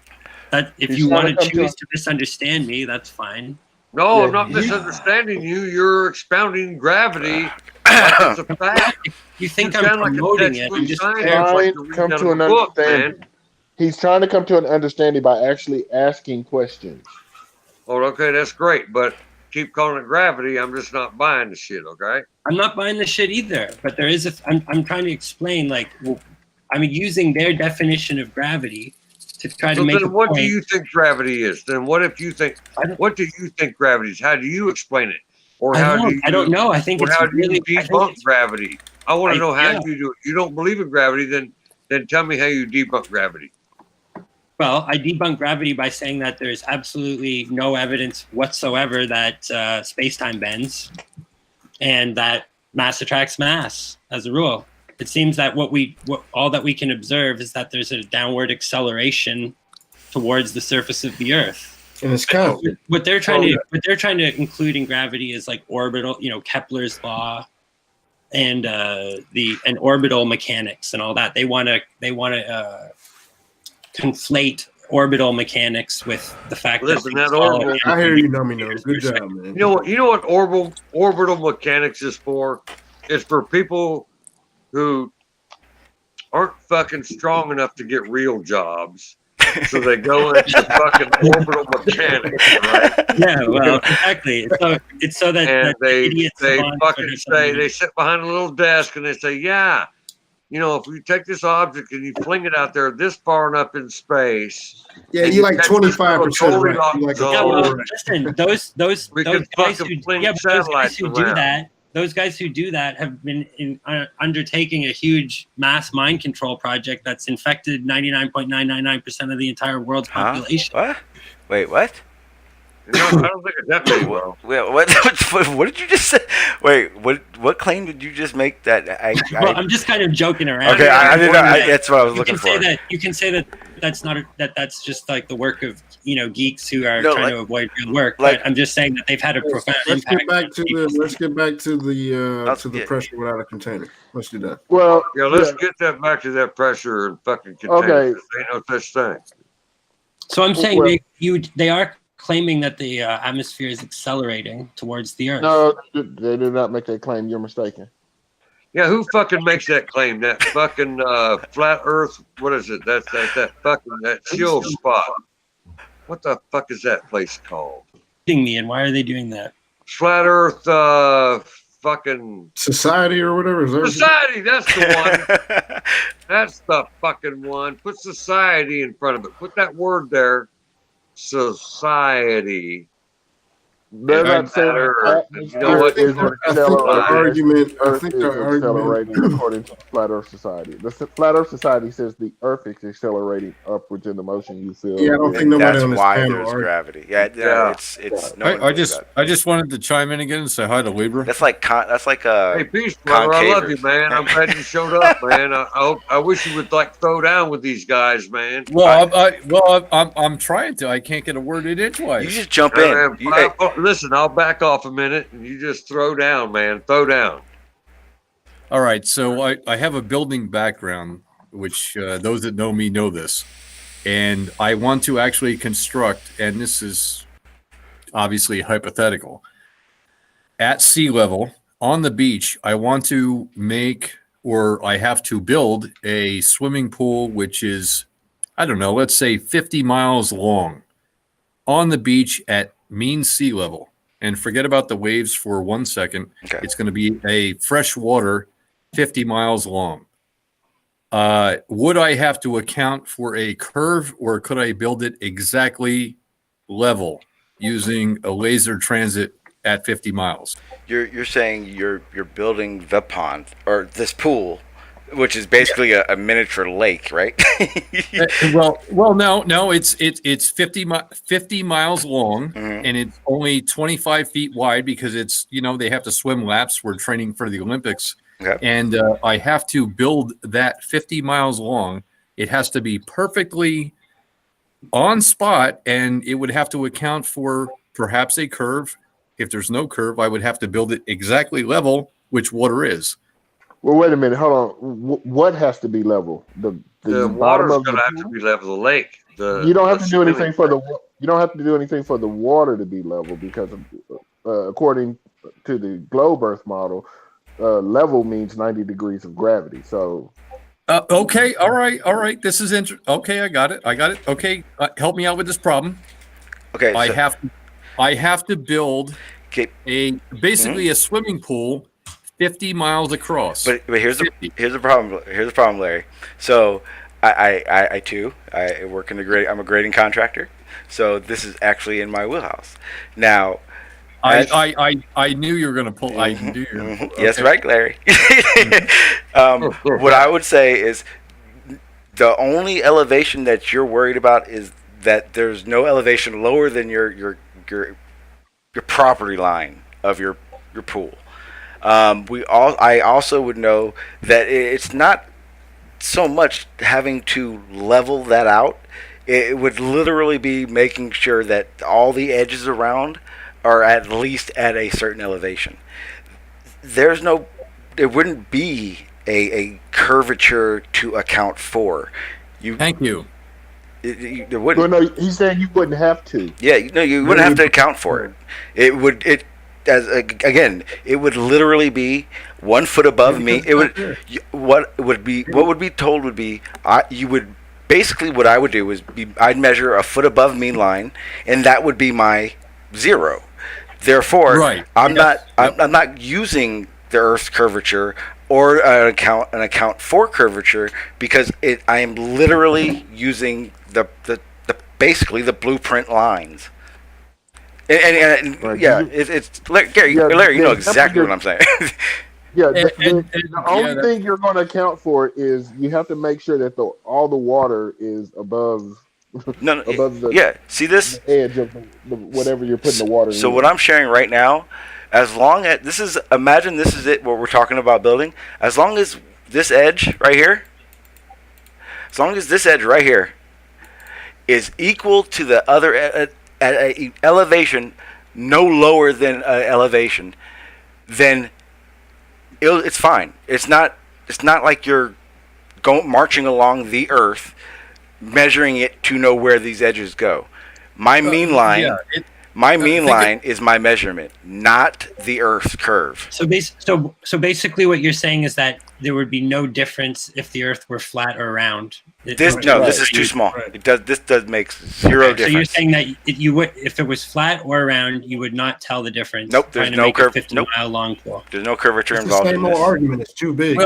that if
He's
you
trying
want
to
to
come to
choose to misunderstand me, that's fine.
No,
Yeah,
I'm not
you-
misunderstanding you. You're expounding gravity like it's a fact.
You think
You
I'm
sound like a
promoting it?
textbook
I'm just
scientist,
clarifying.
like
Trying
you're
to come
reading
to
out
an
of a book,
understanding.
man.
He's trying to come to an understanding by actually asking questions.
Oh, okay, that's great, but keep calling it gravity. I'm just not buying the shit. Okay.
I'm not buying the shit either, but there is I'm trying to explain, like, well, I'm using their definition of gravity to try to
So
make a
then, what
point.
do you think gravity is? Then what if you think? What do you think gravity is? How do you explain it? Or how do you?
I don't know. I think
Or
it's
how do
really.
you debunk gravity? I want to know how
yeah.
you do it. You don't believe in gravity, then tell me how you debunk gravity.
Well, I debunk gravity by saying that there's absolutely no evidence whatsoever that space-time bends, and that mass attracts mass as a rule. It seems that all that we can observe is that there's a downward acceleration towards the surface of the Earth.
And it's constant.
What they're trying to include in gravity is like orbital, Kepler's law, and orbital mechanics and all that. They want to conflate orbital mechanics with the fact
Listen,
that
that orbital.
I hear you, Numby Numb. Good job, man.
You know what orbital mechanics is for? It's for people who aren't fucking strong enough to get real jobs. So they go into fucking orbital mechanics, right?
Yeah, well, exactly. So it's so that
And they
idiots
fucking say, they sit behind a little desk and they say, yeah, if you take this object and you fling it out there this far and up in space.
Yeah, you like 25% right.
Like
listen, those guys who do
around.
that, those guys who do that have been undertaking a huge mass mind control project that's infected 99.999% of the entire world's population.
What? Wait, what?
No, I don't think it's that big, bro.
What did you just say? Wait, what claim did you just make? That
Well, I'm just kind of joking around.
Okay, I didn't know. That's what I was looking for.
You can say that that's just like the work of geeks who are trying to avoid real work. But I'm just saying that they've had a profound impact.
Let's get back to the pressure without a container. Let's do that.
Well,
yeah, let's get that back to that pressure and fucking container.
Okay.
There ain't no such thing.
So I'm saying they are claiming that the atmosphere is accelerating towards the Earth.
No, they do not make that claim. You're mistaken.
Yeah, who fucking makes that claim? That fucking flat Earth. What is it? That fucking chill spot. What the fuck is that place called?
Me, and why are they doing that?
Flat Earth. Fucking
Society or whatever.
Society. That's the one. That's the fucking one. Put society in front of it. Put that word there. Society.
They're not saying
matter,
the
you know what?
atmosphere is
I think the
accelerating.
argument. I
Earth
think
is
the argument.
accelerating according to the Flat Earth Society. The Flat Earth Society says the Earth is accelerating upwards in the motion you feel.
Yeah, I don't think
And
nobody
that's
on this
why
panel
there's
argues.
gravity. Yeah,
Yeah.
it's no one
I
knows
just
that.
I just wanted to chime in again and say hi to Libra.
That's like
Hey, peace, brother. I love you,
concavers.
man. I'm glad you showed up, man. I wish you would like throw down with these guys, man.
Well, I'm trying to. I can't get a word in edgewise.
You just jump in.
Listen, I'll back off a minute and you just throw down, man. Throw down.
All right, so I have a building background, which those that know me know this, and I want to actually construct, and this is obviously hypothetical, at sea level on the beach. I want to make, or I have to build a swimming pool, which is, I don't know, let's say 50 miles long on the beach at mean sea level. And forget about the waves for 1 second.
Okay.
It's going to be a fresh water 50 miles long. Would I have to account for a curve, or could I build it exactly level using a laser transit at 50 miles?
You're saying you're building the pond or this pool, which is basically a miniature lake, right?
Well, no, it's 50 miles long,
Mhm.
and it's only 25 feet wide because it's, they have to swim laps. We're training for the Olympics.
Okay.
And I have to build that 50 miles long. It has to be perfectly on spot, and it would have to account for perhaps a curve. If there's no curve, I would have to build it exactly level, which water is.
Well, wait a minute. Hold on. What has to be level? The
The
bottom
water's
of
gonna
the
have to
pool?
be level of the lake.
You don't have to do anything for the. You don't have to do anything for the water to be level because, according to the globe Earth model, level means 90 degrees of gravity. So.
Okay. All right. This is interesting. Okay. I got it. Okay. Help me out with this problem.
Okay.
I have to build basically a swimming pool 50 miles across.
But here's the problem. Here's the problem, Larry. So I too work in the grading. I'm a grading contractor. So this is actually in my wheelhouse. Now,
I knew you were going to pull. I knew you were going to pull.
Yes, right, Larry. What I would say is the only elevation that you're worried about is that there's no elevation lower than your property line of your pool. I also would know that it's not so much having to level that out. It would literally be making sure that all the edges around are at least at a certain elevation. There wouldn't be a curvature to account for.
Thank you.
There wouldn't.
Well, no, he's saying you wouldn't have to.
Yeah, you wouldn't have to account for it. It would literally be 1 foot above me. It would. What would be told would be you would. Basically, what I would do is I'd measure a foot above mean line, and that would be my zero. Therefore,
right.
I'm not using the Earth's curvature or an account for curvature because I am literally using the basically the blueprint lines. And
Right.
yeah, it's Larry. Larry, you know exactly what I'm saying.
Yeah, the only thing you're going to account for is you have to make sure that all the water is above above the
see this
edge of whatever you're putting the water in.
So what I'm sharing right now, as long as this is it what we're talking about building, as long as this edge right here is equal to the other at a elevation no lower than elevation, then it's fine. It's not like you're marching along the Earth, measuring it to know where these edges go. My mean line, line is my measurement, not the Earth's curve.
So basically, what you're saying is that there would be no difference if the Earth were flat or round.
This is too small.
Right.
This does make zero
So
difference.
you're saying that you would, if it was flat or round, you would not tell the difference.
Nope, there's
trying to
no
make a
curve.
50-mile long pool.
There's no curvature
It's the
involved in
same old
this.
argument. It's too big.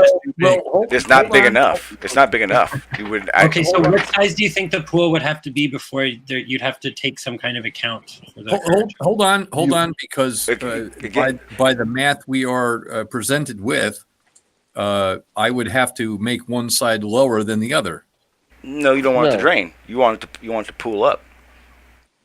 It's not big enough. It's not big enough. You would.
Okay, so what size do you think the pool would have to be before you'd have to take some kind of account for that?
Hold on, because
Again-
by the math we are presented with, I would have to make one side lower than the other.
No, you don't want it
No.
to drain. You want it to pool up.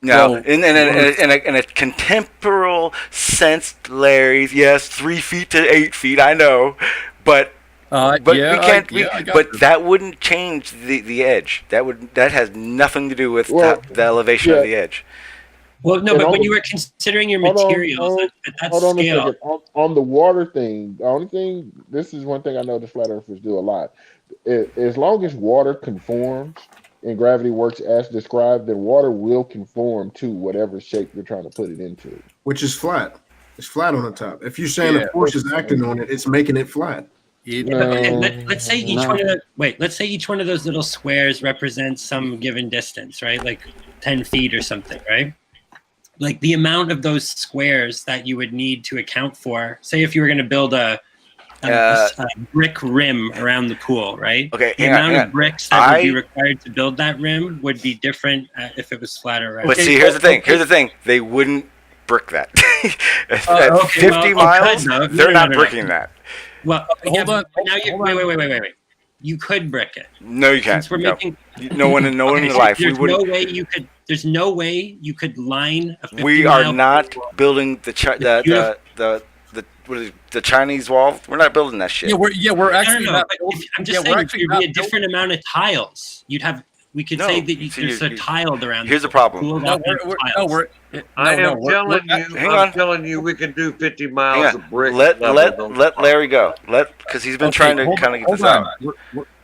Now,
Well,
in a contemporary sense, Larry, yes, 3 feet to 8 feet, I know, but
yeah,
we can't.
I got
But
you.
that wouldn't change the edge. That has nothing to do with
Well,
the elevation
yeah.
of the edge.
Well, no,
And
but
on
when
the-
you were considering your
Hold on,
materials at that
Hold on a
scale,
second. On the water thing, the only thing, this is one thing I know the flat earthers do a lot. As long as water conforms and gravity works as described, then water will conform to whatever shape you're trying to put it into.
Which is flat. It's flat on the top. If you're saying
Yeah.
a force is acting on it, it's making it flat.
It-
No.
okay, let's say each one of let's say each one of those little squares represents some given distance, right? Like 10 feet or something, right? Like the amount of those squares that you would need to account for, say if you were going to build a brick rim around the pool, right?
Okay,
The
hang on,
amount
hang
of
on.
bricks that would be
I-
required to build that rim would be different if it was flat or round.
But see, here's the thing. They wouldn't brick that. At
okay,
50
well,
miles,
no,
they're
no,
not
no.
bricking that.
Well,
Hold
yeah,
on,
but now you
hold on.
wait. You could brick it.
No, you can't.
Since we're
No.
making
No one in
Okay, so
life. We
there's
wouldn't.
no way you could. There's no way you could line a 50
We are
mile
not
pool.
building the what is it, the Chinese wall. We're not building that shit.
Yeah, we're
No,
actually
no,
not.
but I'm
yeah,
just
we're
saying
actually
there'd be a
not
different amount of tiles. You'd have. We could
No,
say that
see,
there's
you-
a tiled around.
here's
the
the problem.
pool
No,
off with tiles.
I'm telling you, we can do 50
Hang
miles
on.
of brick.
Let
level.
Larry go. Because he's been trying to kind of get this out.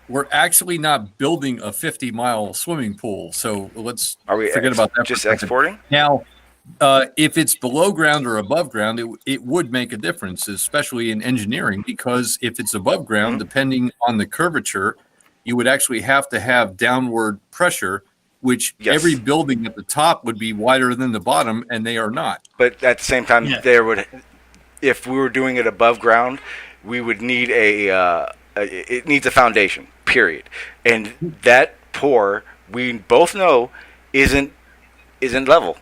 We're actually not building a 50-mile swimming pool, so let's
Are we
forget about that.
just
for a second.
exporting?
Now, if it's below ground or above ground, it would make a difference, especially in engineering, because if it's above ground, depending on the curvature, you would actually have to have downward pressure, which
Yes.
every building at the top would be wider than the bottom, and they are not.
But at the same time,
Yeah.
if we were doing it above ground, we would need it needs a foundation, period. And that pour, we both know, isn't level.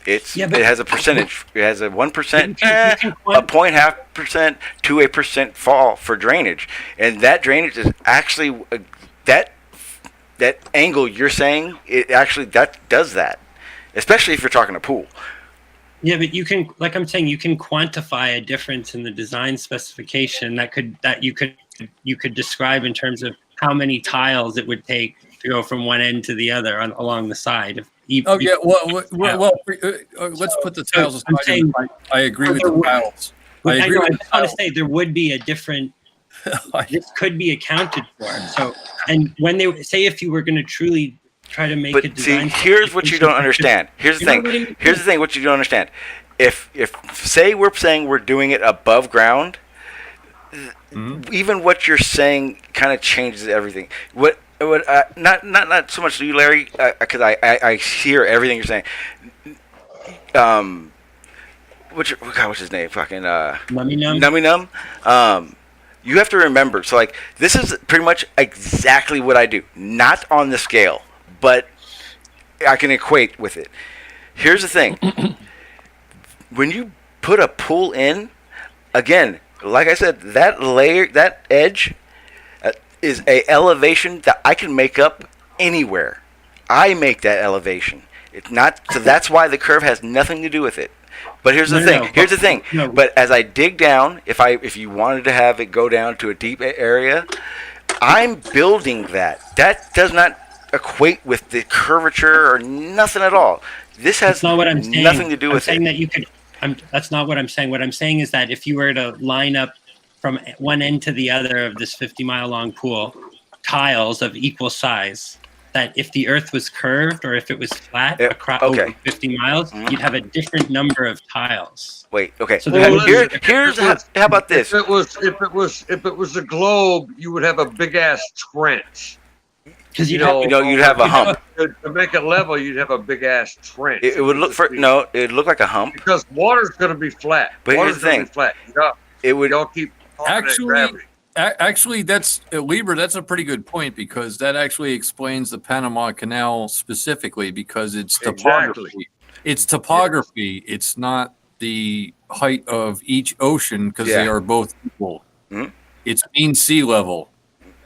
Yeah,
it
but-
has a percentage. It has a 1%,
You can
a 0.5% to a percent fall for drainage, and that drainage is actually that angle you're saying. It actually that does that, especially if you're talking a pool.
Yeah, but you can, like I'm saying, you can quantify a difference in the design specification that you could describe in terms of how many tiles it would take to go from one end to the other along the side.
Oh yeah, well, let's put the tiles
I'm
aside.
saying-
I agree with the tiles. I
I
agree
know, I
with
just want to say there would be a different. This could be accounted for. So, and when they say if you were going to truly try to make a
But see,
design,
here's what you don't understand. Here's the
You're not
thing.
letting me
Here's the thing. What you don't understand. If say we're saying we're doing it above ground, even what you're saying kind of changes everything. Not so much you, Larry, because I hear everything you're saying. What's his name? Fucking Numby Numb. You have to remember. So like, this is pretty much exactly what I do. Not on the scale, but I can equate with it. Here's the thing. When you put a pool in, again, like I said, that layer, that edge, is a elevation that I can make up anywhere. I make that elevation. It's not, so that's why the curve has nothing to do with it. But here's the thing. Here's the thing.
No.
But as I dig down, if you wanted to have it go down to a deep area, I'm building that. That does not equate with the curvature or nothing at all. This has
that's not what I'm saying.
nothing to do with
I'm saying
it.
that you could. That's not what I'm saying. What I'm saying is that if you were to line up from one end to the other of this 50-mile long pool, tiles of equal size, that if the Earth was curved or if it was flat across
okay.
over 50 miles, you'd have a different number of tiles.
Wait, okay.
So
Here's how about this?
If it was a globe, you would have a big ass trench.
Because
you'd have a hump.
To make it level, you'd have a big ass trench.
It would look it'd look like a hump.
Because water's going to be flat.
But
water's
here's the thing.
Flat. Y'all keep
Actually, that's Lieber. That's a pretty good point because that actually explains the Panama Canal specifically because it's topography.
Exactly.
It's topography.
Yes.
It's not the height of each ocean because they are both equal.
Mm-hmm.
It's mean sea level.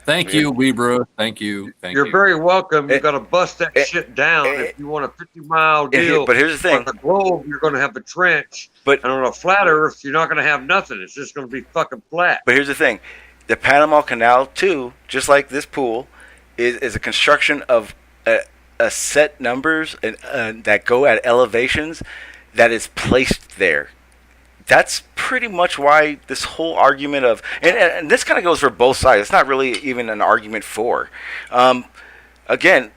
Thank you, Libra. Thank you.
You're very welcome. You got to bust that shit down if you want a 50-mile deal.
But here's the thing:
on the globe, you're going to have a trench.
But
and on a flat Earth, you're not going to have nothing. It's just going to be fucking flat.
But here's the thing: the Panama Canal, too, just like this pool, is a construction of a set numbers that go at elevations that is placed there. That's pretty much why this whole argument of and this kind of goes for both sides. It's not really even an argument for. Again,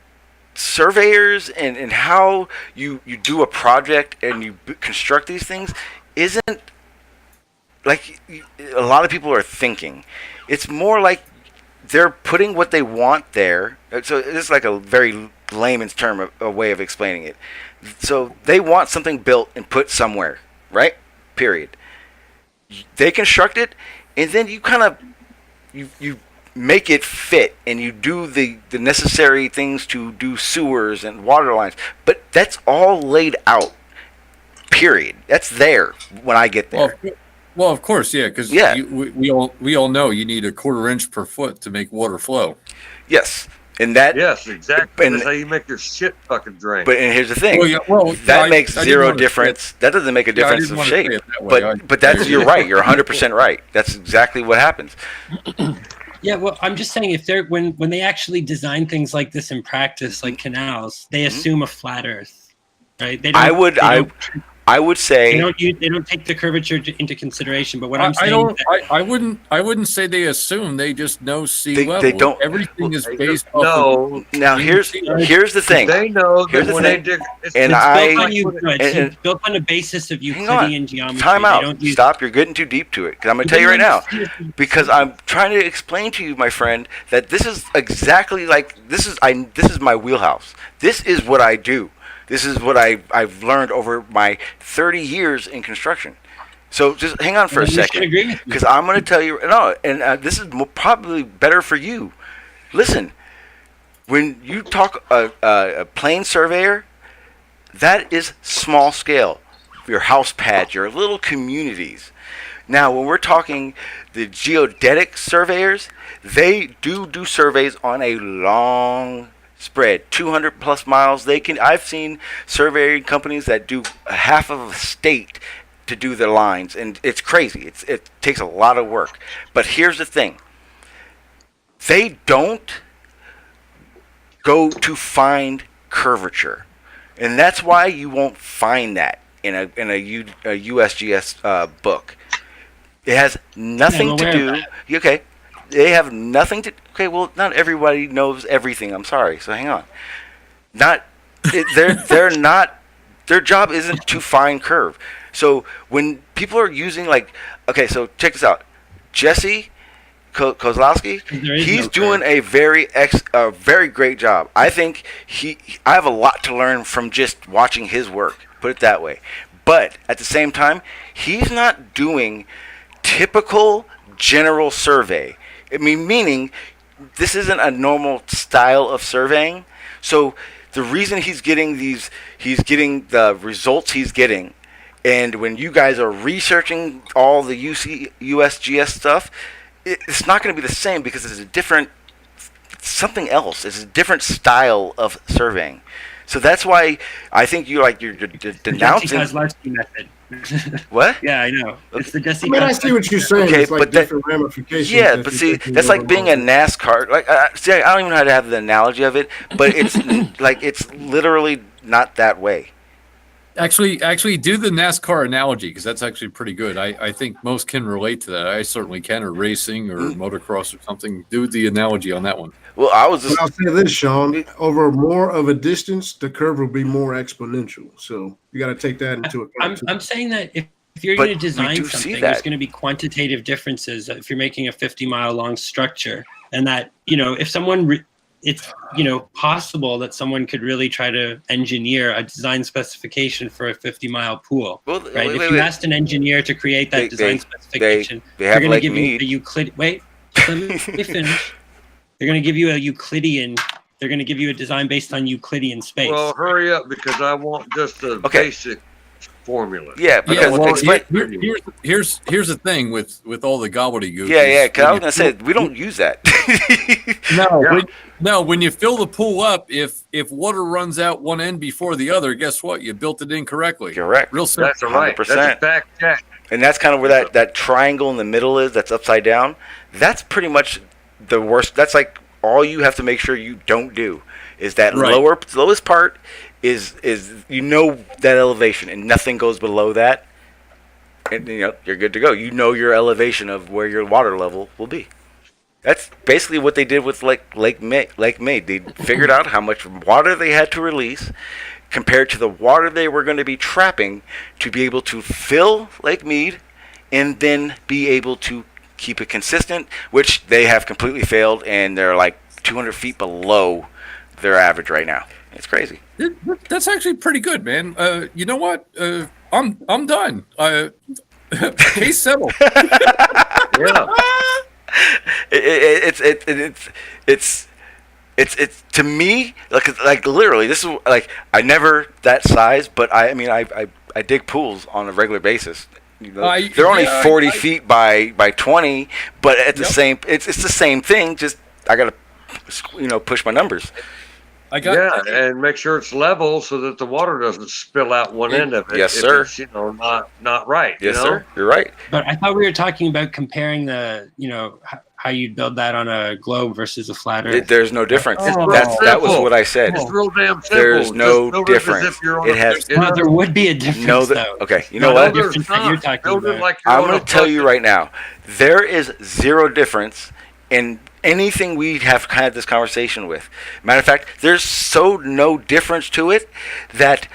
surveyors and how you do a project and you construct these things isn't like a lot of people are thinking. It's more like they're putting what they want there. So it's like a very layman's term, a way of explaining it. So they want something built and put somewhere, right? Period. They construct it, and then you kind of you make it fit, and you do the necessary things to do sewers and water lines. But that's all laid out. Period. That's there when I get there.
Well, of course, yeah, because we all know you need a 1/4 inch per foot to make water flow.
Yes. And that
exactly. That's how you make your shit fucking drain.
But and here's the thing.
Well,
that makes zero difference. That doesn't make a difference of shape. But that's you're right. You're 100% right. That's exactly what happens.
Yeah, well, I'm just saying if they're when they actually design things like this in practice, like canals, they assume a flat Earth, right? They don't,
I would say
they don't take the curvature into consideration. But what I'm saying,
I wouldn't say they assume. They just know sea level.
They don't.
Everything is based off.
No. Now here's the thing.
They know
here's
that when they dig,
it's built on a basis of Euclidean geometry.
Time out. Stop. You're getting too deep to it. Because I'm going to tell you right now. Because I'm trying to explain to you, my friend, that this is exactly like this is my wheelhouse. This is what I do. This is what I've learned over my 30 years in construction. So just hang on for a second, because I'm going to tell you. No, and this is probably better for you. Listen, when you talk a plane surveyor, that is small scale. Your house pads, your little communities. Now, when we're talking the geodetic surveyors, they do surveys on a long spread, 200 plus miles. I've seen surveying companies that do half of a state to do their lines, and it's crazy. It takes a lot of work. But here's the thing: they don't go to find curvature, and that's why you won't find that in a USGS book. It has nothing to do. Okay. They have nothing to. Okay, well, not everybody knows everything. I'm sorry. So hang on. They're not. Their job isn't to find curve. So when people are using okay, so check this out. Jesse Kozlowski, he's doing a very great job. I think I have a lot to learn from just watching his work. Put it that way. But at the same time, he's not doing typical general survey. I mean, meaning this isn't a normal style of surveying. So the reason he's getting the results he's getting, and when you guys are researching all the USGS stuff, it's not going to be the same because it's something else. It's a different style of surveying. So that's why I think you're denouncing.
Kozlowski method.
What?
Yeah, I know. It's the Jesse.
I see what you're saying.
Okay,
it's like different ramifications.
Yeah, but see, that's like being a NASCAR. I don't even know how to have the analogy of it, but it's it's literally not that way.
Actually, do the NASCAR analogy because that's actually pretty good. I think most can relate to that. I certainly can, or racing, or motocross, or something. Do the analogy on that one.
Well, I was
But
just
I'll say this, Sean. Over more of a distance, the curve will be more exponential. So you got to take that into account.
I'm saying that if you're
But
going to
we
design
do see
something,
that.
there's going to be quantitative differences. If you're making a 50-mile long structure, and that if someone it's possible that someone could really try to engineer a design specification for a 50-mile pool.
Well,
right?
wait,
If you
wait.
asked an engineer to create that design specification,
they
they're
have
going to
Lake
give
Mead.
you a Euclid. Wait, let me finish. They're going to give you a Euclidean. They're going to give you a design based on Euclidean space.
Well, hurry up because I want just a basic formula.
Yeah, because
well,
explain.
here's the thing with all the gobbledygook.
Yeah. Because I was
when
gonna say we don't use that.
when you fill the pool up, if water runs out one end before the other, guess what? You built it incorrectly.
Correct.
Real simple.
That's right. That's
100%.
a fact check.
And that's kind of where that triangle in the middle is. That's upside down. That's pretty much the worst. That's like all you have to make sure you don't do is that
Right.
lowest part is that elevation, and nothing goes below that, and you're good to go. Your elevation of where your water level will be. That's basically what they did with Lake Mead. They figured out how much water they had to release compared to the water they were going to be trapping to be able to fill Lake Mead and then be able to keep it consistent, which they have completely failed, and they're like 200 feet below their average right now. It's crazy.
That's actually pretty good, man. You know what? I'm done. Case settled.
Yeah.
It's to me like literally this is like I never that size, but I mean I dig pools on a regular basis. They're only 40 feet by 20, but at the same it's the same thing. Just I gotta push my numbers.
And make sure it's level so that the water doesn't spill out one end of it.
Yes, sir.
If it's, not right.
Yes, sir. You're right.
But I thought we were talking about comparing how you build that on a globe versus a flat Earth.
There's no difference.
Oh.
That was what I said.
It's real damn simple.
There's no
Just build it as
difference.
if you're on
It has
Well, there would be a difference, though.
Okay, you know
No,
what?
there's difference that you're talking
Build it
about.
like you're
I'm
on
going
a
to tell you
fucking-
right now, there is zero difference in anything we have had this conversation with. Matter of fact, there's no difference to it that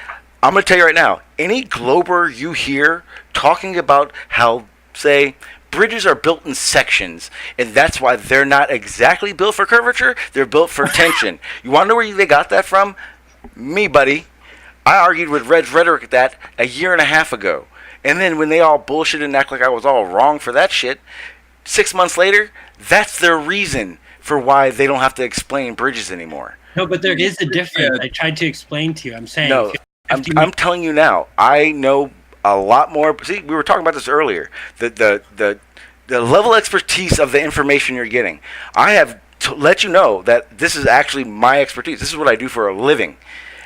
I'm going to tell you right now, any glober you hear talking about how, say, bridges are built in sections, and that's why they're not exactly built for curvature, they're built for tension. You want to know where they got that from? Me, buddy. I argued with Red's Rhetoric at that a year and a half ago. And then when they all bullshit and act like I was all wrong for that shit, 6 months later, that's their reason for why they don't have to explain bridges anymore.
No, but there is a difference. I tried to explain to you. I'm saying.
No, I'm telling you now. I know a lot more. See, we were talking about this earlier. The level of expertise of the information you're getting. I have let you know that this is actually my expertise. This is what I do for a living.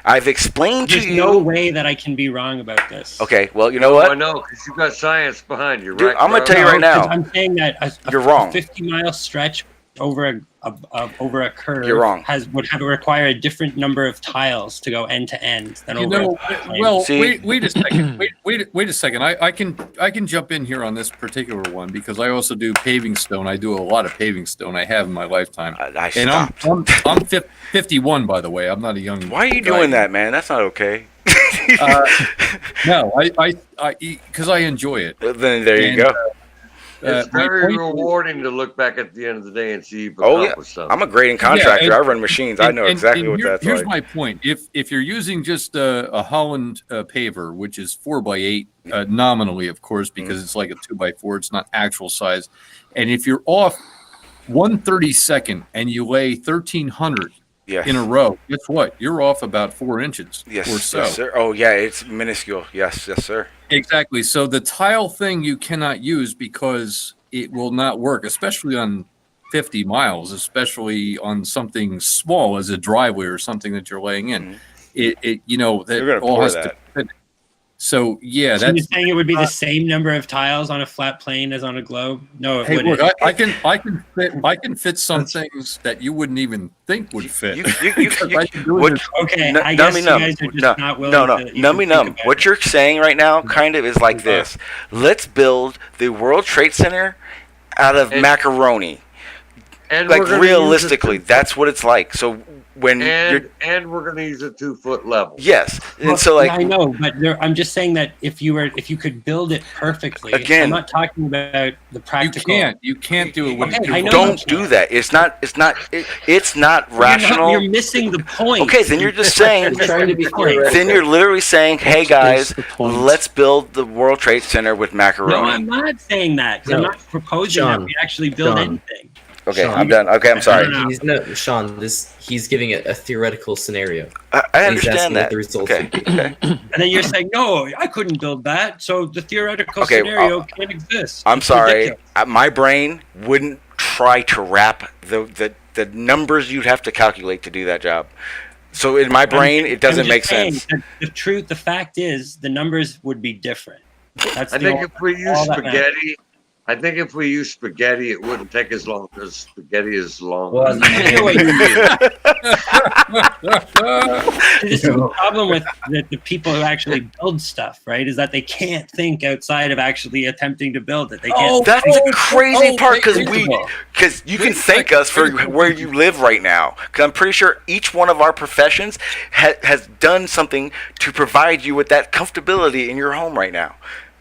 I've explained
There's
to you.
no way that I can be wrong about this.
Okay, well, you know what?
I know, because you've got science behind you,
Dude,
right?
I'm gonna tell you right now.
I'm saying that
You're wrong.
50-mile stretch over a curve
You're wrong.
would have to require a different number of tiles to go end to end than
You
over
know,
a flat plane.
well,
See?
wait a second. Wait a second. I can jump in here on this particular one because I also do paving stone. I do a lot of paving stone. I have in my lifetime.
I
And
stopped.
I'm 51, by the way. I'm not a young.
Why are you
guy.
doing that, man? That's not okay.
No, I because I enjoy it.
Then there you
And,
go.
It's
my
very
point-
rewarding to look back at the end of the day and see you've
Oh yeah,
accomplished something.
I'm a grading contractor.
and-
I run machines. I know exactly what that's
here's
like.
my point. If you're using just a Holland paver, which is 4x8 nominally, of course, because it's like a 2x4, it's not actual size. And if you're off 1/32 and you lay 1,300
Yes.
in a row, guess what? You're off about 4 inches
Yes,
or so.
yes, sir. Oh yeah, it's minuscule. Yes, yes, sir.
Exactly. So the tile thing you cannot use because it will not work, especially on 50 miles, especially on something small as a driveway or something that you're laying in.
Mhm.
It
You're
that
gonna
all
pour
has
that.
to fit. So yeah,
So you're
that's.
saying it would be the same number of tiles on a flat plane as on a globe? No, it
Hey,
wouldn't.
look, I can fit some things that you wouldn't even think would fit.
Okay, I guess you guys are just not willing to even
Numby
think
numb.
about
What
it.
you're saying right now kind of is like this. Let's build the World Trade Center out of macaroni.
And
Like
we're gonna
realistically, that's what it's like. So when you're
and we're going to use a 2-foot level.
yes, and
Well,
so like
I know, but I'm just saying that if you could build it perfectly,
Again,
I'm not talking about the practical.
You can't do it with
Okay,
a
I know
don't
you
do
can't.
that. It's not rational.
You're missing the point.
Okay, then you're just saying.
You're trying to be theoretical.
Then you're literally saying, "Hey guys,
the point.
let's build the World Trade Center with macaroni."
No, I'm not saying that. 'Cause I'm
No.
not proposing that
Sean.
we actually build
Sean.
anything.
Okay,
Sean.
I'm done. Okay, I'm sorry.
No.
Sean, he's giving it a theoretical scenario.
I
He's asking
understand
what
that.
the results
Okay,
would be.
okay.
And then you're saying, no, I couldn't build that, so the theoretical
Okay,
scenario can't exist.
I'm
It's
sorry.
ridiculous.
My brain wouldn't try to wrap the numbers you'd have to calculate to do that job. So in my brain, it doesn't
I'm
make
just saying
sense.
that the fact is, the numbers would be different. That's
I
the
think
only-
if we use
all that matters.
spaghetti, it wouldn't take as long because spaghetti is long.
Well,
I know what you mean. This is the problem with the people who actually build stuff, right? Is that they can't think outside of actually attempting to build it. They can't.
That's the crazy part because
reasonable.
you can thank us for where you live right now. Because I'm pretty sure each one of our professions has done something to provide you with that comfortability in your home right now.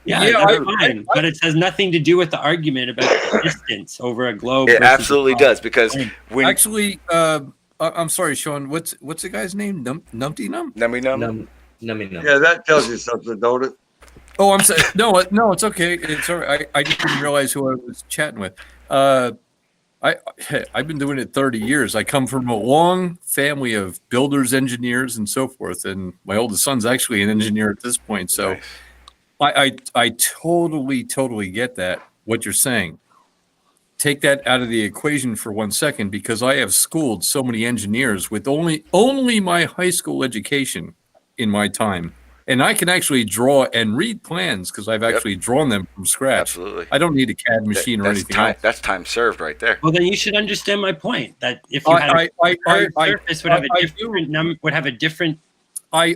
Yeah,
Yeah,
that's fine. But it has nothing to do with the argument about the distance over a globe.
It
versus a
absolutely
cross.
does because when
Actually, I'm sorry, Sean. What's the guy's name? Numpty Numb?
Numby numb.
No.
Yeah, that tells you something, don't it?
Oh, I'm sorry. No, it's okay. It's all right. I just didn't realize who I was chatting with. I've been doing it 30 years. I come from a long family of builders, engineers, and so forth. And my oldest son's actually an engineer at this point. So
Nice.
I totally get that, what you're saying. Take that out of the equation for 1 second, because I have schooled so many engineers with only my high school education in my time. And I can actually draw and read plans because I've actually drawn them from scratch.
Absolutely.
I don't need a CAD machine or
That's
anything
time.
else.
That's time served right there.
Well, then you should understand my point. That if you had a surface would have a different would have a different.
I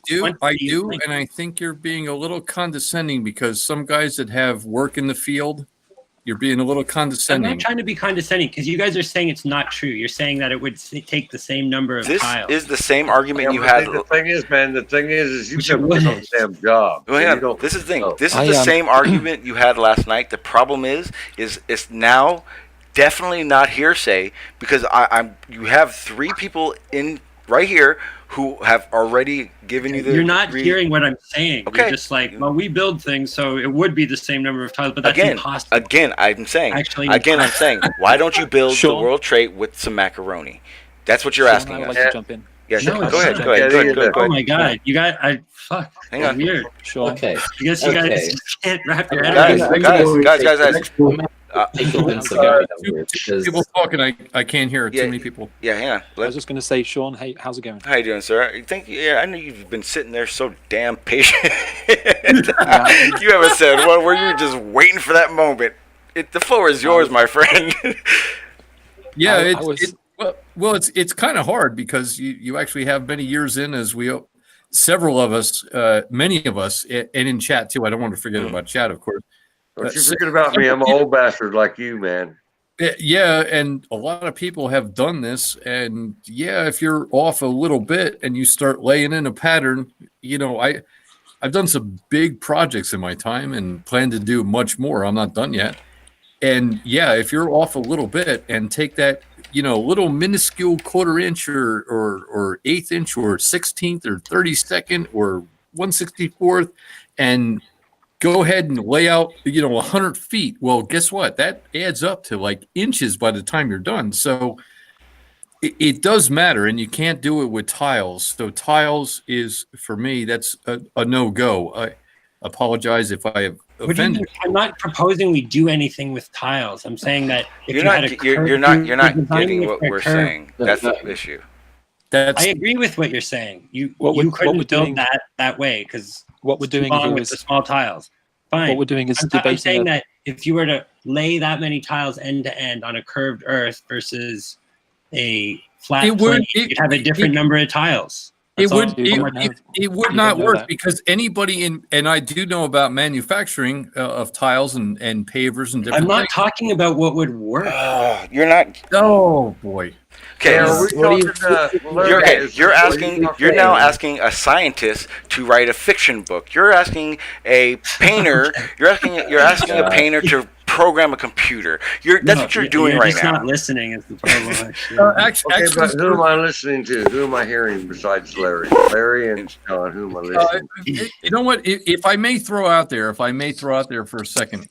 do,
what do you think?
and I think you're being a little condescending because some guys that have work in the field, you're being a little
I'm
condescending.
not trying to be condescending because you guys are saying it's not true. You're saying that it would take the same number of
This
tiles.
is the same argument you
but
had.
The thing is, man, you
Which
never
it
been on
wouldn't.
the damn job.
Well,
So
hang
you
on.
don't-
This is the thing.
oh.
This is
I,
the
um,
same argument you had last night. The problem is it's now definitely not hearsay because you have three people in right here who have already given you the.
You're not hearing what I'm saying.
Okay.
You're just like, well, we build things, so it would be the same number of tiles, but that's impossible.
Again, I'm saying.
Actually,
Again, I'm saying. Why don't you build the
Sean?
World Trade with some macaroni? That's what you're
Sean,
asking
I would
us.
like to jump in.
Yeah,
No,
sure.
it's
Go ahead.
not.
Go ahead.
Yeah,
Go ahead.
Oh my god, you guys, fuck.
Hang on.
Weird.
Sean.
Okay.
I guess you
Okay.
guys can't wrap your head
Guys,
around it.
guys.
Take the pencil down here
Two
because
people talking, I can't hear it.
Yeah.
Too many people.
Yeah, hang on.
I was just going to say, Sean, hey, how's it going?
How you doing, sir? I know you've been sitting there so damn patient. You haven't said one where you were just waiting for that moment. The floor is yours, my friend.
Yeah,
I was-
it's kind of hard because you actually have many years in, as several of us, many of us, and in chat too. I don't want to forget about chat, of course.
Don't you forget about me. I'm an old bastard like you, man.
Yeah, and a lot of people have done this, and yeah, if you're off a little bit and you start laying in a pattern, I've done some big projects in my time and plan to do much more. I'm not done yet. And yeah, if you're off a little bit and take that, little minuscule quarter inch or eighth inch or 16th or 32nd or 164th and go ahead and lay out, 100 feet. Well, guess what? That adds up to like inches by the time you're done. So it does matter, and you can't do it with tiles. So tiles is, for me, that's a no-go. I apologize if I have
What do you
offended.
mean? I'm not proposing we do anything with tiles. I'm saying that if
You're
you had a
not. You're
curve-
not. You're
you're
not
designing
getting
it
what
for a
we're
curve.
saying. That's the issue.
That's
I agree with what you're saying. You
What we're
couldn't build
doing-
that way because
what we're doing
along
here
with
is
the small tiles. Fine.
what we're doing is
I'm
debating.
saying that if you were to lay that many tiles end to end on a curved Earth versus a flat
It would-
plane,
it-
you'd have a different number of tiles.
It
That's all.
would
You don't know.
it would
You
not
don't know
work
that.
because anybody and I do know about manufacturing of tiles and pavers and different
I'm not
things.
talking about what would work.
You're not.
Oh boy.
Okay.
Yeah, are we
What do you-
talking,
You're, okay,
is-
you're
are you
asking.
talking-
You're now asking a scientist to write a fiction book. You're asking a painter. You're asking a painter to program a computer. That's what you're doing
You're
right
just
now.
not listening is the problem. Actually.
Okay, but who am I listening to? Who am I hearing besides Larry? Larry and John, who am I listening to?
You know what? If I may throw out there for a second,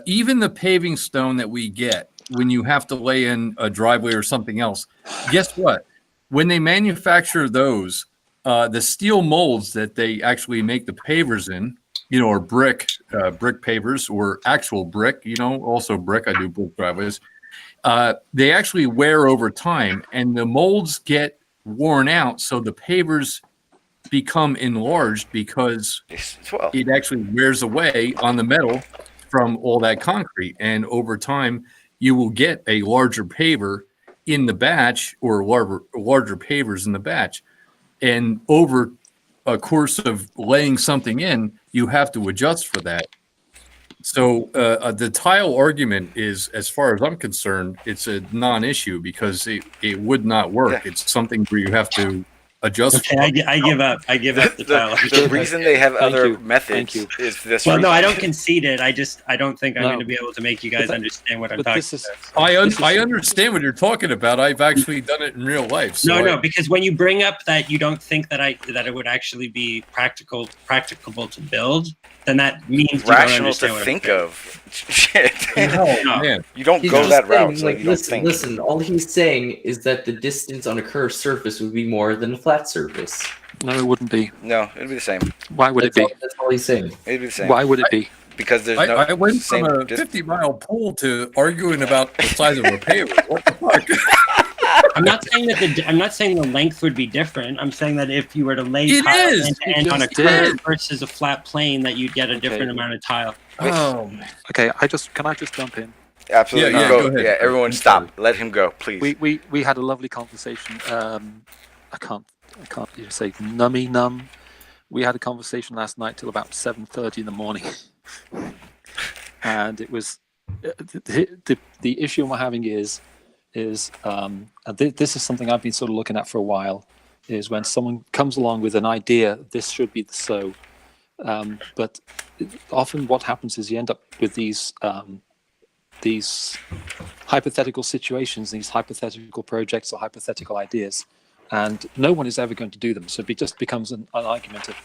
even the paving stone that we get when you have to lay in a driveway or something else, guess what? When they manufacture those, the steel molds that they actually make the pavers in, or brick pavers or actual brick, also brick. I do brick driveways. They actually wear over time, and the molds get worn out, so the pavers become enlarged because it actually wears away on the metal from all that concrete, and over time you will get a larger paver in the batch or larger pavers in the batch, and over a course of laying something in, you have to adjust for that. So the tile argument is, as far as I'm concerned, it's a non-issue because it would not work. It's something where you have to adjust.
Okay, I give up. I give up the tile.
The reason they have
Thank
other
you.
methods
Thank you.
is this.
Well, no,
reason.
I don't concede it. I don't think I'm
No.
going to be able to make you guys understand what I'm
But
talking
this is
about.
I understand what you're talking about. I've actually done it in real life. So
No, because when you bring up that you don't think that it would actually be practicable to build, then that means you don't
rational
understand
to
what I'm
think
saying.
of. Shit.
Oh, man.
You don't
He's
go
just
that route,
saying,
so
like,
you don't think.
listen, all he's saying is that the distance on a curved surface would be more than a flat surface.
no, it wouldn't be.
No, it'd be the same.
Why would it be?
That's all he's saying.
It'd be the same.
Why would it be?
Because there's
I went
same
from a
distance.
50-mile pool to arguing about the size of a paver. What the fuck?
I'm not saying the length would be different. I'm saying that if you were to lay
It
tiles
is.
end to end on a
It is.
curve versus a flat plane, that you'd get a different amount of tile.
Oh,
Okay, can I just jump in?
Absolutely.
Yeah,
go
go ahead.
Yeah, everyone
I'm
stop.
sorry.
Let him go, please.
We had a lovely conversation. I can't even say numb. We had a conversation last night till about 7:30 in the morning, and it was the issue we're having is and this is something I've been sort of looking at for a while. Is when someone comes along with an idea, this should be so, but often what happens is you end up with these hypothetical situations, these hypothetical projects or hypothetical ideas, and no one is ever going to do them. So it just becomes an argument of,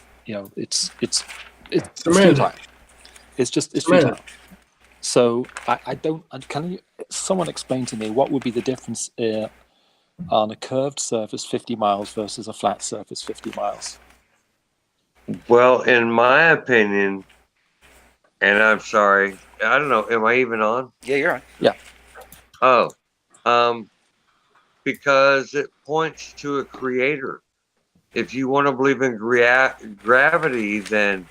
it's futile. It's futile. So I don't. Can someone explain to me what would be the difference on a curved surface 50 miles versus a flat surface 50 miles?
Well, in my opinion, and I'm sorry, I don't know. Am I even on?
Yeah, you're on.
Yeah.
Oh, because it points to a creator. If you want to believe in gravity, then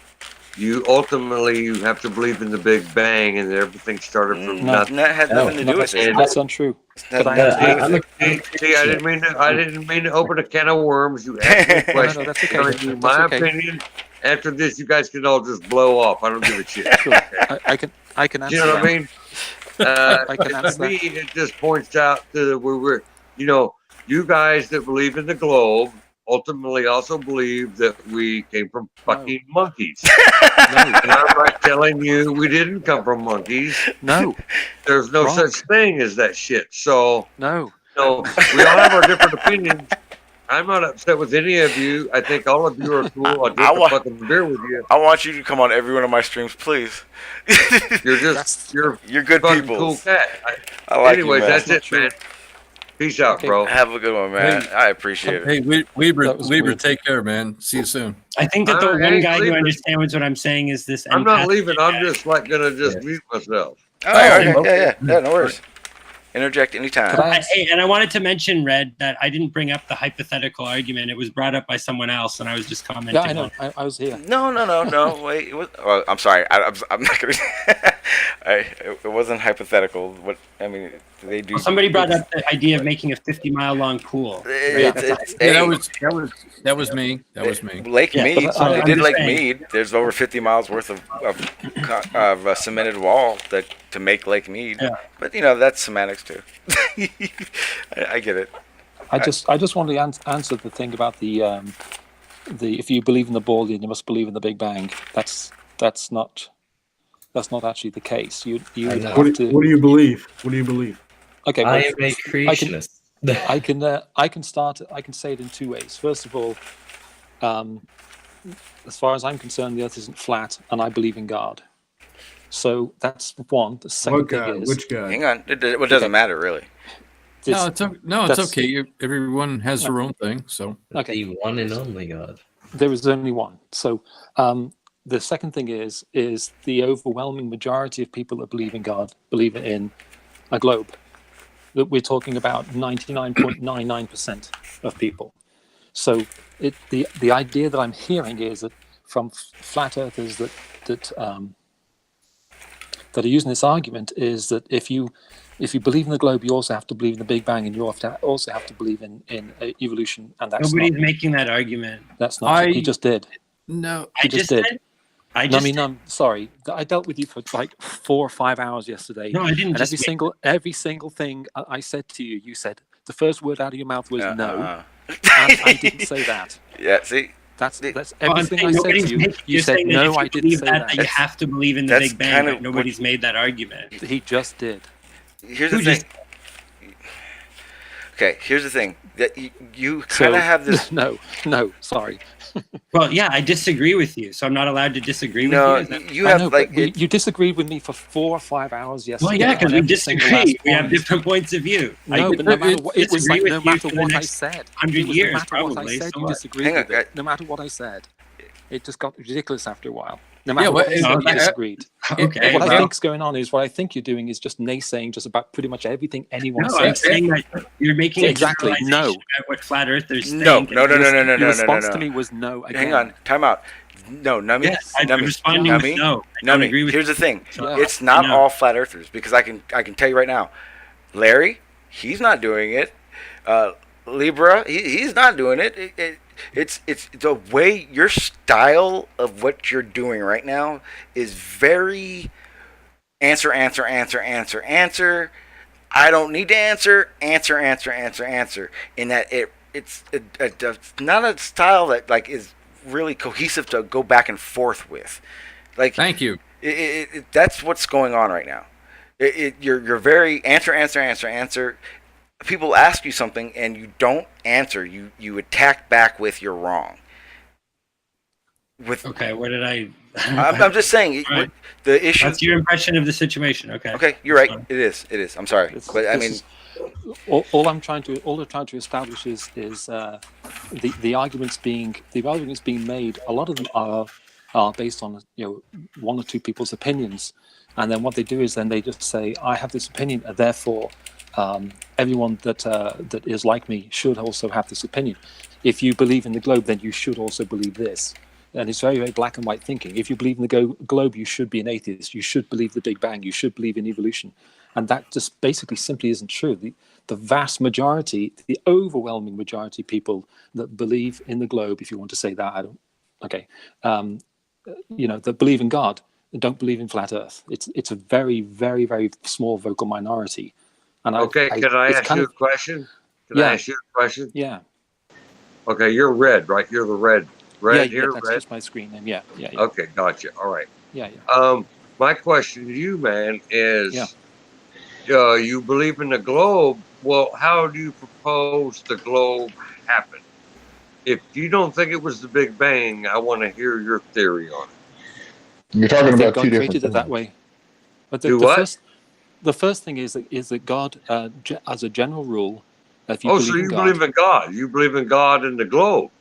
you have to believe in the Big Bang and that everything started from nothing.
That has nothing to do with it.
That's untrue.
That
But
has nothing to do with it.
See, I didn't mean to open a can of worms. You asked me a question.
No, that's okay.
Telling you
That's
my
okay.
opinion. After this, you guys can all just blow off. I don't give a shit.
Sure. I can answer
You know what
that.
I mean?
I can answer
To me, it just points out to where we're, you guys that believe in the globe ultimately also believe that we came from fucking monkeys. And I'm not telling you we didn't come from monkeys.
No.
There's no
Wrong.
such thing as that shit. So,
No.
we all have our different opinions. I'm not upset with any of you. I think all of you are cool. I'll drink a fucking beer with you.
I want you to come on every one of my streams, please.
You're
good
fucking
people.
cool cat.
I like
Anyways,
you, man.
that's it, man. Peace out, bro.
Have a good one, man.
Hey.
I appreciate it.
Hey, Weber,
That was weird.
take care, man. See you soon.
I think that the
I
one
ain't
guy who
leaving.
understands what I'm saying is this.
I'm not
Npath
leaving. I'm
guy.
just gonna mute myself.
Oh, okay. Yeah, no worries. Interject anytime.
Could I ask-
Hey, and I wanted to mention, Red, that I didn't bring up the hypothetical argument. It was brought up by someone else, and I was just commenting.
Yeah, I know.
on it.
I was here.
No. Wait, it was. Oh, I'm sorry. I'm not gonna. It wasn't hypothetical. What I mean, they do.
Well, somebody brought up the idea of making a 50-mile long pool.
That
was me. That was me.
Lake
Yeah,
Mead.
but
They
I'm
did
just
Lake
saying.
Mead. There's over 50 miles worth of a cemented wall that to make Lake Mead.
Yeah.
But that's semantics too. I get it.
I just want to answer the thing about the if you believe in the ball, then you must believe in the Big Bang. That's not actually the case. You would have
What
to.
do you believe? What do you believe?
Okay,
I
well,
am a creationist.
I can say it in two ways. First of all, as far as I'm concerned, the Earth isn't flat, and I believe in God. So that's one. The second
What guy?
thing is,
Which guy?
Hang on. It doesn't matter really.
No, it's
that's-
okay. Everyone has their own thing. So
okay.
The one and only God.
There is only one. So the second thing is the overwhelming majority of people that believe in God believe in a globe. That we're talking about 99.99% of people. So the idea that I'm hearing is that from flat earthers that are using this argument is that if you believe in the globe, you also have to believe in the Big Bang, and you also have to believe in evolution. And that's
Nobody's
not,
making that argument.
that's not. He just did.
no.
He just did.
Did. I just.
I'm sorry. I dealt with you for like 4 or 5 hours yesterday.
No, I didn't.
And
Just
every single thing I said to you, you said the first word out of your mouth was no, and
Uh-uh.
I didn't say that.
Yeah. See.
That's
Well, I'm
everything
saying
I said
nobody's
to you.
making-
You
you're
said
saying that
no,
if you
I didn't
believe
say
that
that.
you have to believe in the
That's
Big Bang,
kind
but
of
nobody's made that argument.
He just did.
Here's
Who
the thing.
just-
Okay. Here's the thing. That you
So-
kind of have this.
No, sorry.
Well, yeah, I disagree with you, so I'm not allowed to disagree
No,
with you. Is that-
you
I
have
know,
like.
but you disagreed with me for 4 or 5 hours yesterday.
Well, yeah, because
on
we
every single
disagree.
last
We have
point.
different points of view.
No,
I
but no matter what, it was
disagree
like
with
no
you
matter
for the
what I
next
said.
100
It was
years,
no matter what I
probably,
said,
so
you
what?
disagreed
Hang
with
on,
it. No matter what I said, it just got ridiculous after a while. No matter
Yeah,
what
well,
I said,
okay.
you disagreed.
Okay.
What I
well,
think's going on is what I think you're doing is just naysaying just about pretty much everything anyone
no, I'm
says.
saying that you're making
Exactly,
a
no.
generalization about what flat earthers
No,
think.
no, no, no, no, no,
Your
no,
response
no,
to
no.
me was no again.
Hang on. Time out. No, Nummy.
Yes, I'm
Nummy.
responding with
Nummy.
no. I don't
Nummy.
agree with
Here's
you.
the thing.
Yeah.
It's not
No.
all flat earthers because I can tell you right now, Larry, he's not doing it. Libra, he's not doing it. It's the way your style of what you're doing right now is very answer. I don't need to answer. In that it's not a style that like is really cohesive to go back and forth with. Like
Thank you.
That's what's going on right now. You're very answer. People ask you something and you don't answer. You attack back with you're wrong. With
Okay, what did I?
I'm just saying
All right.
the issue.
That's your impression of the situation. Okay.
Okay, you're right.
Fine.
It is. I'm sorry,
This-
but I
this
mean,
is- all I'm trying to establish is the arguments being made. A lot of them are based on one or two people's opinions, and then what they do is then they just say I have this opinion, and therefore everyone that is like me should also have this opinion. If you believe in the globe, then you should also believe this. And it's very, very black and white thinking. If you believe in the globe, you should be an atheist. You should believe the Big Bang. You should believe in evolution. And that just basically simply isn't true. The vast majority, the overwhelming majority of people that believe in the globe, if you want to say that, I don't, okay, that believe in God, don't believe in flat Earth. It's a very, very, very small vocal minority. And
Okay, can I
it's
ask
kind
you a
of-
question? Can
Yeah.
I ask you a question?
Yeah.
Okay, you're red, right? You're the red. Red
yeah,
here,
that's
red.
just my screen name. Yeah.
Okay, gotcha. All right.
Yeah.
My question to you, man, is
Yeah.
you believe in the globe. Well, how do you propose the globe happen? If you don't think it was the Big Bang, I want to hear your theory on it.
You're talking
I think
about
God
two different
created it
things.
that way. But
Do what?
the first thing is that God, as a general rule, if you
Oh,
believe
so
in
you
God,
believe in God. You believe in God and the globe.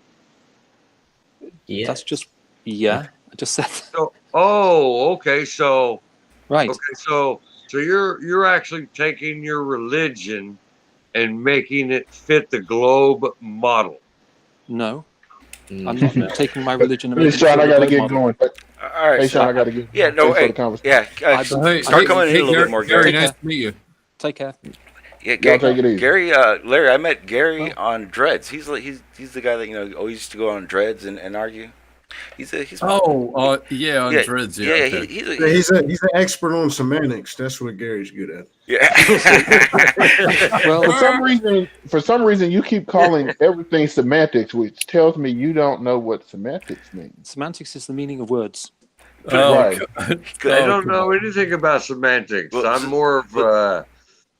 Yeah.
that's just I just said
So, okay. So,
right.
okay. So So you're actually taking your religion and making it fit the globe model.
No,
Mm.
I'm not taking my religion and
Hey,
making it
Sean, I
fit
gotta
the
get
globe model.
going.
All right.
Hey, Sean,
So,
I gotta get
yeah.
going.
No.
Thanks for
Hey.
the conversation.
Yeah.
I don't-
Hey,
Start coming in a little bit more, Gary.
Take
nice
care.
to meet you.
Take care.
Yeah,
Y'all take it easy.
Gary, Larry, I met Gary
Oh.
on Dreads. He's the guy that always used to go on Dreads and argue. He's
Yeah, on
yeah,
Dreads.
yeah.
Yeah, okay.
He's
He's an expert on semantics. That's what Gary's good at.
yeah.
Well,
For some reason, you keep calling everything semantics, which tells me you don't know what semantics means.
semantics is the meaning of words.
Oh,
Right.
God.
I don't
come
know
on.
anything about semantics.
Well,
I'm more of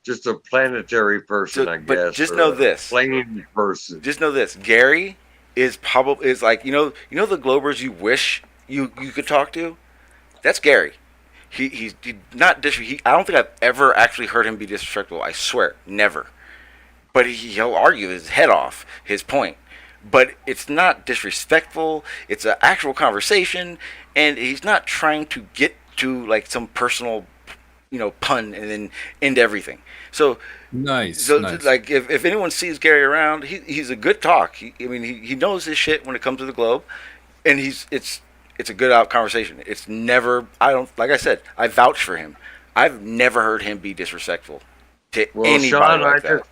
just a planetary person, I
but
guess.
just
or
know
a
this.
Plane person.
Just know this. Gary is like the Globers you wish you could talk to. That's Gary. He's not I don't think I've ever actually heard him be disrespectful. I swear, never. But he'll argue his head off his point. But it's not disrespectful. It's an actual conversation, and he's not trying to get to like some personal, pun and then end everything. So
Nice.
like if anyone sees Gary around, he's a good talk. He knows his shit when it comes to the globe, and it's a good out conversation. It's never like I said, I vouch for him. I've never heard him be disrespectful to anybody
Sean,
like that.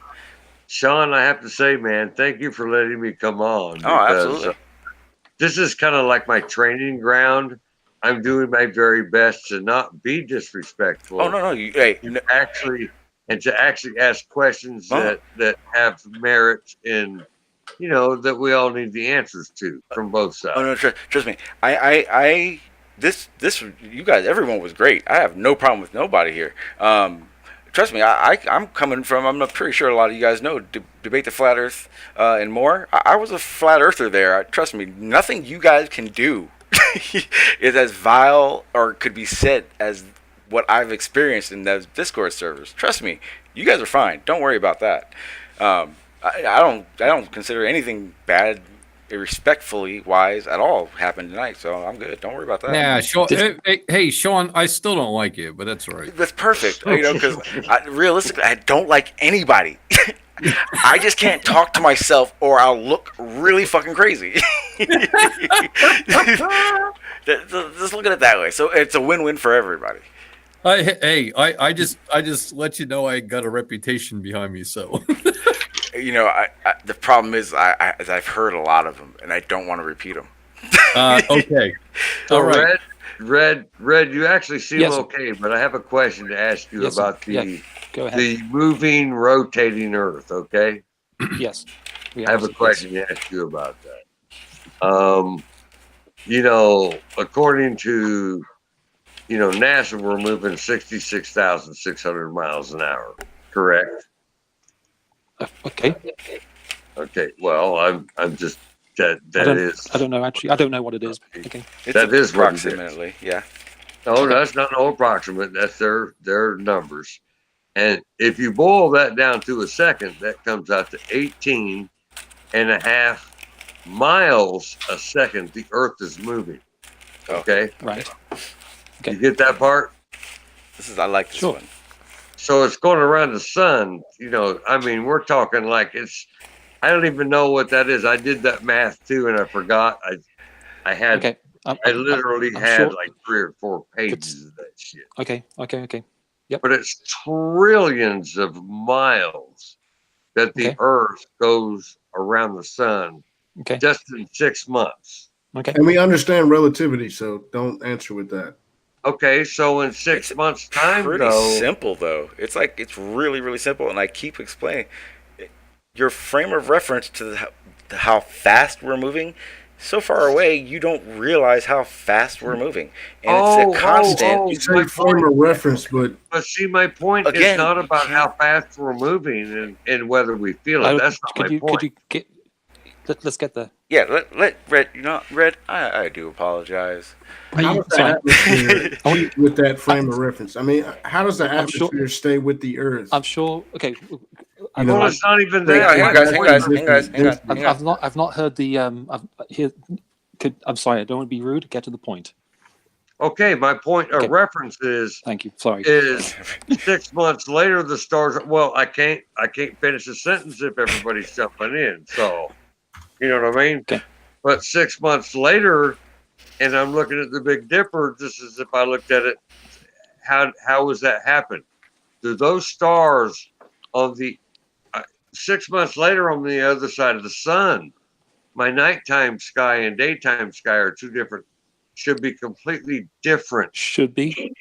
Sean, I have to say, man, thank you for letting me come on.
Oh, absolutely.
This is kind of like my training ground. I'm doing my very best to not be disrespectful.
Oh no,
to actually ask questions that have merit in, that we all need the answers to from both sides.
Oh no, trust me. This you guys, everyone was great. I have no problem with nobody here. Trust me, I'm coming from. I'm pretty sure a lot of you guys know debate the flat Earth and more. I was a flat earther there. Trust me, nothing you guys can do is as vile or could be said as what I've experienced in those Discord servers. Trust me, you guys are fine. Don't worry about that. I don't consider anything bad, irrespectfully wise at all happened tonight. So I'm good. Don't worry about that.
Yeah, Sean. Hey, Sean, I still don't like you, but that's all right.
That's perfect. Because realistically, I don't like anybody. I just can't talk to myself, or I'll look really fucking crazy. Just look at it that way. So it's a win-win for everybody.
I just let you know I got a reputation behind me. So
the problem is I've heard a lot of them, and I don't want to repeat them.
Okay.
So
all right.
Red, you actually seem
Yes.
okay, but I have a question to ask you
Yes,
about
Go ahead.
the moving, rotating Earth. Okay,
Yes.
I have a question to ask you about that. According to NASA, we're moving 66,600 miles an hour. Correct?
Okay.
Okay. Well, I'm just that is.
I don't know actually. I don't know what it is. Okay.
That is what it is.
approximately, yeah.
No, that's not no approximate. That's their numbers. And if you boil that down to a second, that comes out to 18.5 miles a second the Earth is moving. Okay?
Right. Okay.
You get that part?
I like this
Sure.
one.
So it's going around the sun. We're talking like I don't even know what that is. I did that math too, and I forgot. I had.
Okay.
I literally
I'm
had
sure-
like 3 or 4 pages of that shit.
Okay. Yep.
But it's trillions of miles that the
Okay.
Earth goes around the sun
Okay.
just in 6 months.
Okay.
And we understand relativity, so don't answer with that.
Okay, so in 6 months' time,
Pretty
though,
simple though. It's really, really simple, and I keep explaining. Your frame of reference to how fast we're moving, so far away, you don't realize how fast we're moving, and it's a constant.
You say frame of reference, but
see, my point is
Again,
not about how fast we're moving and whether we feel it. That's not my point.
Could you get? Let's get the.
Yeah, let Red. Red. I do apologize.
how does the atmosphere with that frame of reference? How does the
I'm sure-
atmosphere stay with the Earth?
I'm sure. Okay.
Well, it's not even
Hang
that.
on, guys.
I've not heard the. I'm sorry. I don't want to be rude. Get to the point.
Okay, my point
Okay.
of reference is
Thank you. Sorry.
6 months later the stars. Well, I can't finish a sentence if everybody's jumping in. So, you know what I mean?
Okay.
But 6 months later, and I'm looking at the Big Dipper just as if I looked at it. How was that happen? Do those stars on the 6 months later on the other side of the sun? My nighttime sky and daytime sky are two different. Should be completely different.
Should be.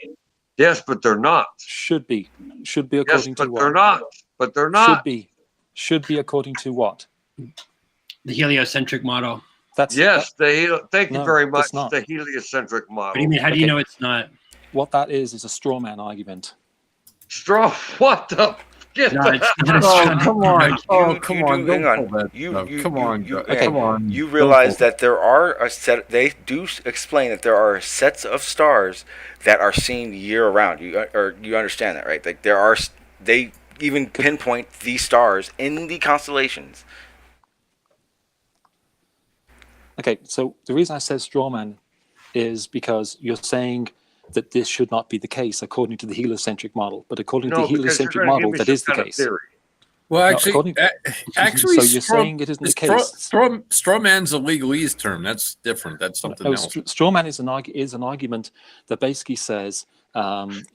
Yes, but they're not.
Should be. Should be
Yes,
according to
but
what?
they're not. But they're not.
Should be. Should be according to what?
The heliocentric model.
That's
Yes, thank you
No,
very much.
it's not.
The heliocentric model.
What do you mean? How do you know it's not?
What that is a straw man argument.
Straw? What the? Get
No,
the
it's not a
Oh,
straw
come
man.
on. Oh,
You
come
do-
on.
hang
Don't
on.
pull that
You-
stuff.
you-
Come
you-
on.
you-
Come
okay.
on.
You
Don't
realize
pull-
that there are a set. They do explain that there are sets of stars that are seen year round. You understand that, right? Like they even pinpoint these stars in the constellations.
Okay, so the reason I said straw man is because you're saying that this should not be the case according to the heliocentric model, but according to
No,
the
because you're
heliocentric
going to give
model,
me
that
some
is the
kind of
case.
theory.
Well,
No,
actually,
according-
actually,
So you're saying it isn't the case.
Straw man's a legalese term. That's different. That's something
No,
else.
straw man is an argument that basically says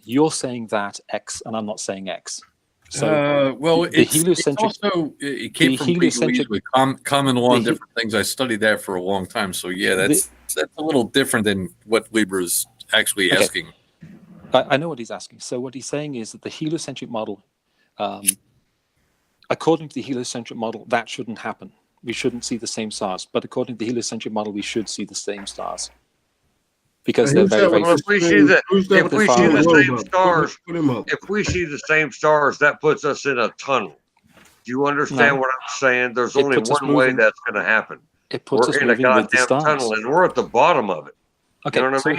you're saying that X and I'm not saying X. So
Well,
the
it's
heliocentric-
also it came
the
from
heliocentric-
legalese with common law and
the he-
different things. I studied that for a long time. So yeah, that's a little different than what Libra's actually
Okay.
asking.
I know what he's asking. So what he's saying is that the heliocentric model, according to the heliocentric model, that shouldn't happen. We shouldn't see the same stars. But according to the heliocentric model, we should see the same stars. Because they're
Who's
very,
that
very...
with
Well, if we see the
Who's that
if
with
we
the
see the
fire?
same
globe up?
stars,
Put him up.
if we see the same stars, that puts us in a tunnel. Do you understand
No.
what I'm saying? There's
It
only
puts us
one way
moving-
that's going to happen.
It puts
We're
us
in a
moving with the
goddamn
stars.
tunnel, and we're at the bottom of it.
Okay,
know what I
so
mean?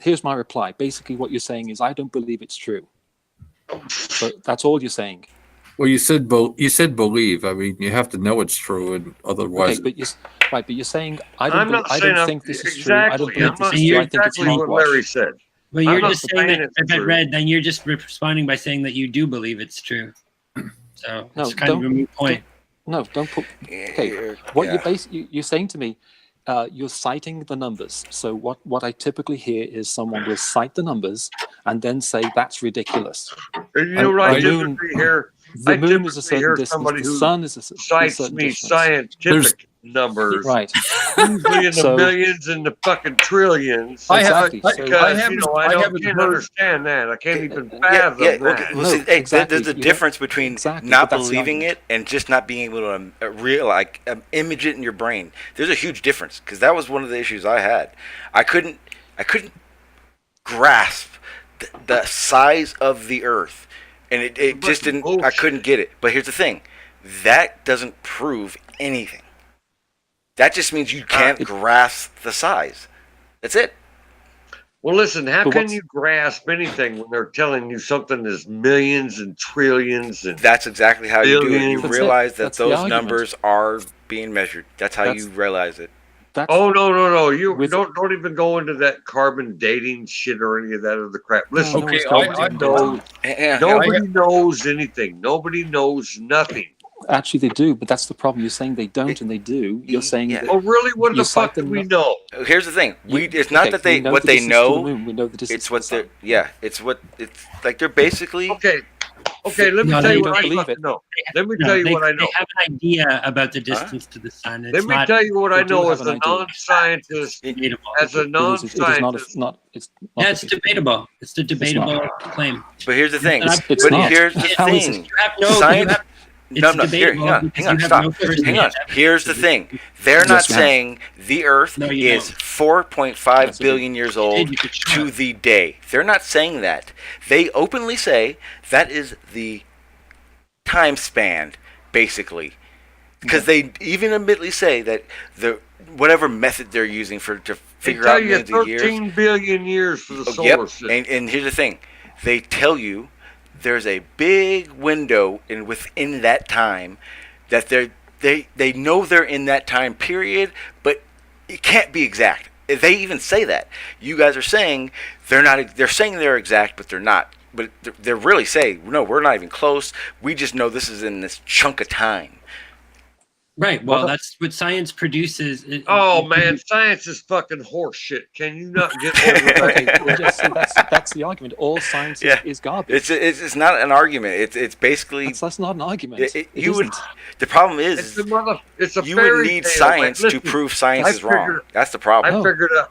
here's my reply. Basically, what you're saying is I don't believe it's true. But that's all you're saying.
Well, you said believe. I mean, you have to know it's true, and otherwise,
Okay, but you're saying I
I'm
don't.
not
I
saying
don't
I'm
think this is true. I don't
exactly.
believe
I'm
this
not
is
saying
true. I think it's
exactly what Larry said.
But
I'm
you're
not
just saying
saying
that
it's
if I
true.
read, then you're just responding by saying that you do believe it's true. So
No,
it's kind of a moot point.
No, don't put. Okay, what you're saying to me, you're citing the numbers. So what I typically hear is someone will cite the numbers and then say that's ridiculous.
And you know what I
the moon-
typically hear?
The
I
moon is a
typically
certain
hear
distance.
somebody
The
who
sun is a
cites
certain
me
distance.
scientific numbers,
Right.
usually in the
So-
millions and the fucking trillions.
Exactly. So-
Because
haven't-
you know, I
I
don't
haven't
can't
heard-
understand that. I can't even
Yeah,
fathom
yeah.
that.
Okay. Well,
No,
see, hey,
exactly.
there's a
You
difference between
Exactly,
not
but that's the
believing
argument.
it and just not being able to image it in your brain. There's a huge difference because that was one of the issues I had. I couldn't grasp the size of the Earth, and it just didn't. I
bullshit.
couldn't get it. But here's the thing: that doesn't prove anything. That just means you can't grasp the size. That's it.
Well, listen, how
But
can
what's-
you grasp anything when they're telling you something is millions and trillions and
That's exactly how you do it. You
Billions.
That's it.
realize that
That's the
those
argument.
numbers are being measured. That's how you realize it.
That's
Oh no! You
With-
don't even go into that carbon dating shit or any of that other crap. Listen,
No,
okay,
it's
I
carbon
know.
Yeah,
nobody knows anything. Nobody knows nothing.
actually they do, but that's the problem. You're saying they don't, and they do. You're saying
Yeah.
that
Oh, really? What
You
the fuck
cite
do
them
we
up.
know?
Here's the thing. It's not
okay,
that they
we know
what
the
they
distance to the
know.
moon, we know the distance
It's
to
what
the
they're
sun.
it's like they're basically
Okay, let me
No,
tell
they
you
don't
what I
believe
fucking
it.
know. Let me
No,
tell you
they,
what I know.
they have an idea about the distance to the sun. It's
Let me
not
tell you what I
they do
know
have
as
an
a
idea.
non-scientist.
debatable.
As a
It is not.
non-scientist,
It's not.
Yeah, it's debatable. It's a debatable
not.
claim.
But here's the thing.
It's
but
not.
here's the
How is
thing.
it?
You have no.
Science-
You have, it's
No, here,
debatable
hang on,
because
hang on,
you have
stop.
no
Hang on.
firsthand
Here's the thing. They're not
Yes, ma'am.
saying the Earth
No, you
is
don't.
4.5
Yes, I
billion years old
you could show
to
it.
the day. They're not saying that. They openly say that is the time span, basically. Because they even admittedly say that the whatever method they're using to
they
figure
tell
out
you
millions of years.
13 billion years for the
Oh,
solar system.
and here's the thing. They tell you there's a big window within that time that they know they're in that time period, but it can't be exact. they even say that. You guys are saying they're not. They're saying they're exact, but they're not. But they're really saying, no, we're not even close. We just know this is in this chunk of time.
Right. Well, that's what science produces.
Oh man, science is fucking horse shit. Can you not get over that?
Okay, well, yes, see, that's the argument. All science is garbage.
It's not an argument. It's basically
that's not an argument.
You would. The problem is
it's a
you would need
tale,
science
man.
to
Listen,
prove science is wrong.
figured-
That's the problem.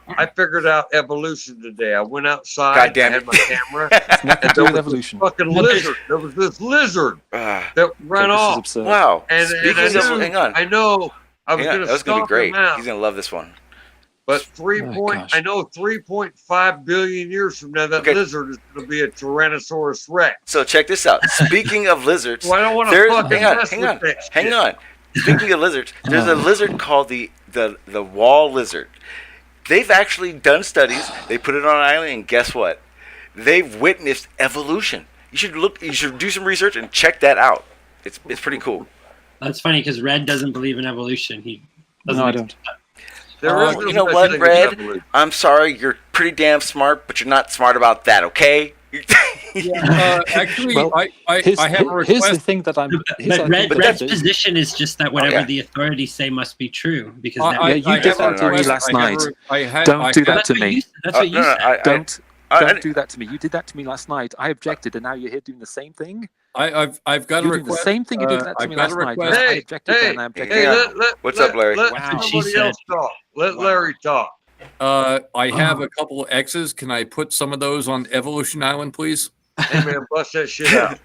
I figured out evolution today. I went outside.
God damn
I
it.
had my camera.
It's nothing to do with
there was
evolution.
this fucking lizard. There was this lizard that ran
This is
off.
absurd.
Wow.
And
Speaking
I
of,
knew-
hang on.
I know. I was
Hang on.
going to
That was gonna be
stomp
great.
him out.
He's gonna love this one.
But
gosh.
I know 3.5 billion years from now, that lizard is going to be a Tyrannosaurus Rex.
So check this out. Speaking of lizards,
Well, I don't want to
there's
fucking mess
hang
with
on.
that
Hang
shit.
on. Speaking of lizards, there's a lizard called the wall lizard. They've actually done studies. They put it on an island, and guess what? They've witnessed evolution. You should look. You should do some research and check that out. It's pretty cool.
That's funny because Red doesn't believe in evolution. He doesn't.
No, I don't.
There is no
You know
such
what,
thing as
Red?
evolution.
I'm sorry. You're pretty damn smart, but you're not smart about that. Okay?
Actually,
Well,
I have a
Here's the
request.
thing that I'm.
But Red's
Red,
position is just that whatever
yeah.
the authorities say must be true because
I-
now-
Yeah, you
I
did
have
that
a
to me
request.
last
I have
night.
a- I had-
Don't
I
do
have-
that
that's
to
what
me.
you, that's what you
no,
said.
Don't do that to me. You did that to me last night. I objected, and now you're here doing the same thing.
I've got a
You're doing the
request.
same thing you did that to
I've
me
got
last
a
night.
request.
I
Hey,
objected,
hey,
and I objected.
Hey,
Yeah.
let,
What's up, Larry?
Let
Wow. She
somebody
said-
else talk. Let Larry talk.
I have a couple of X's. Can I put some of those on Evolution Island, please?
Hey man, bust that shit out.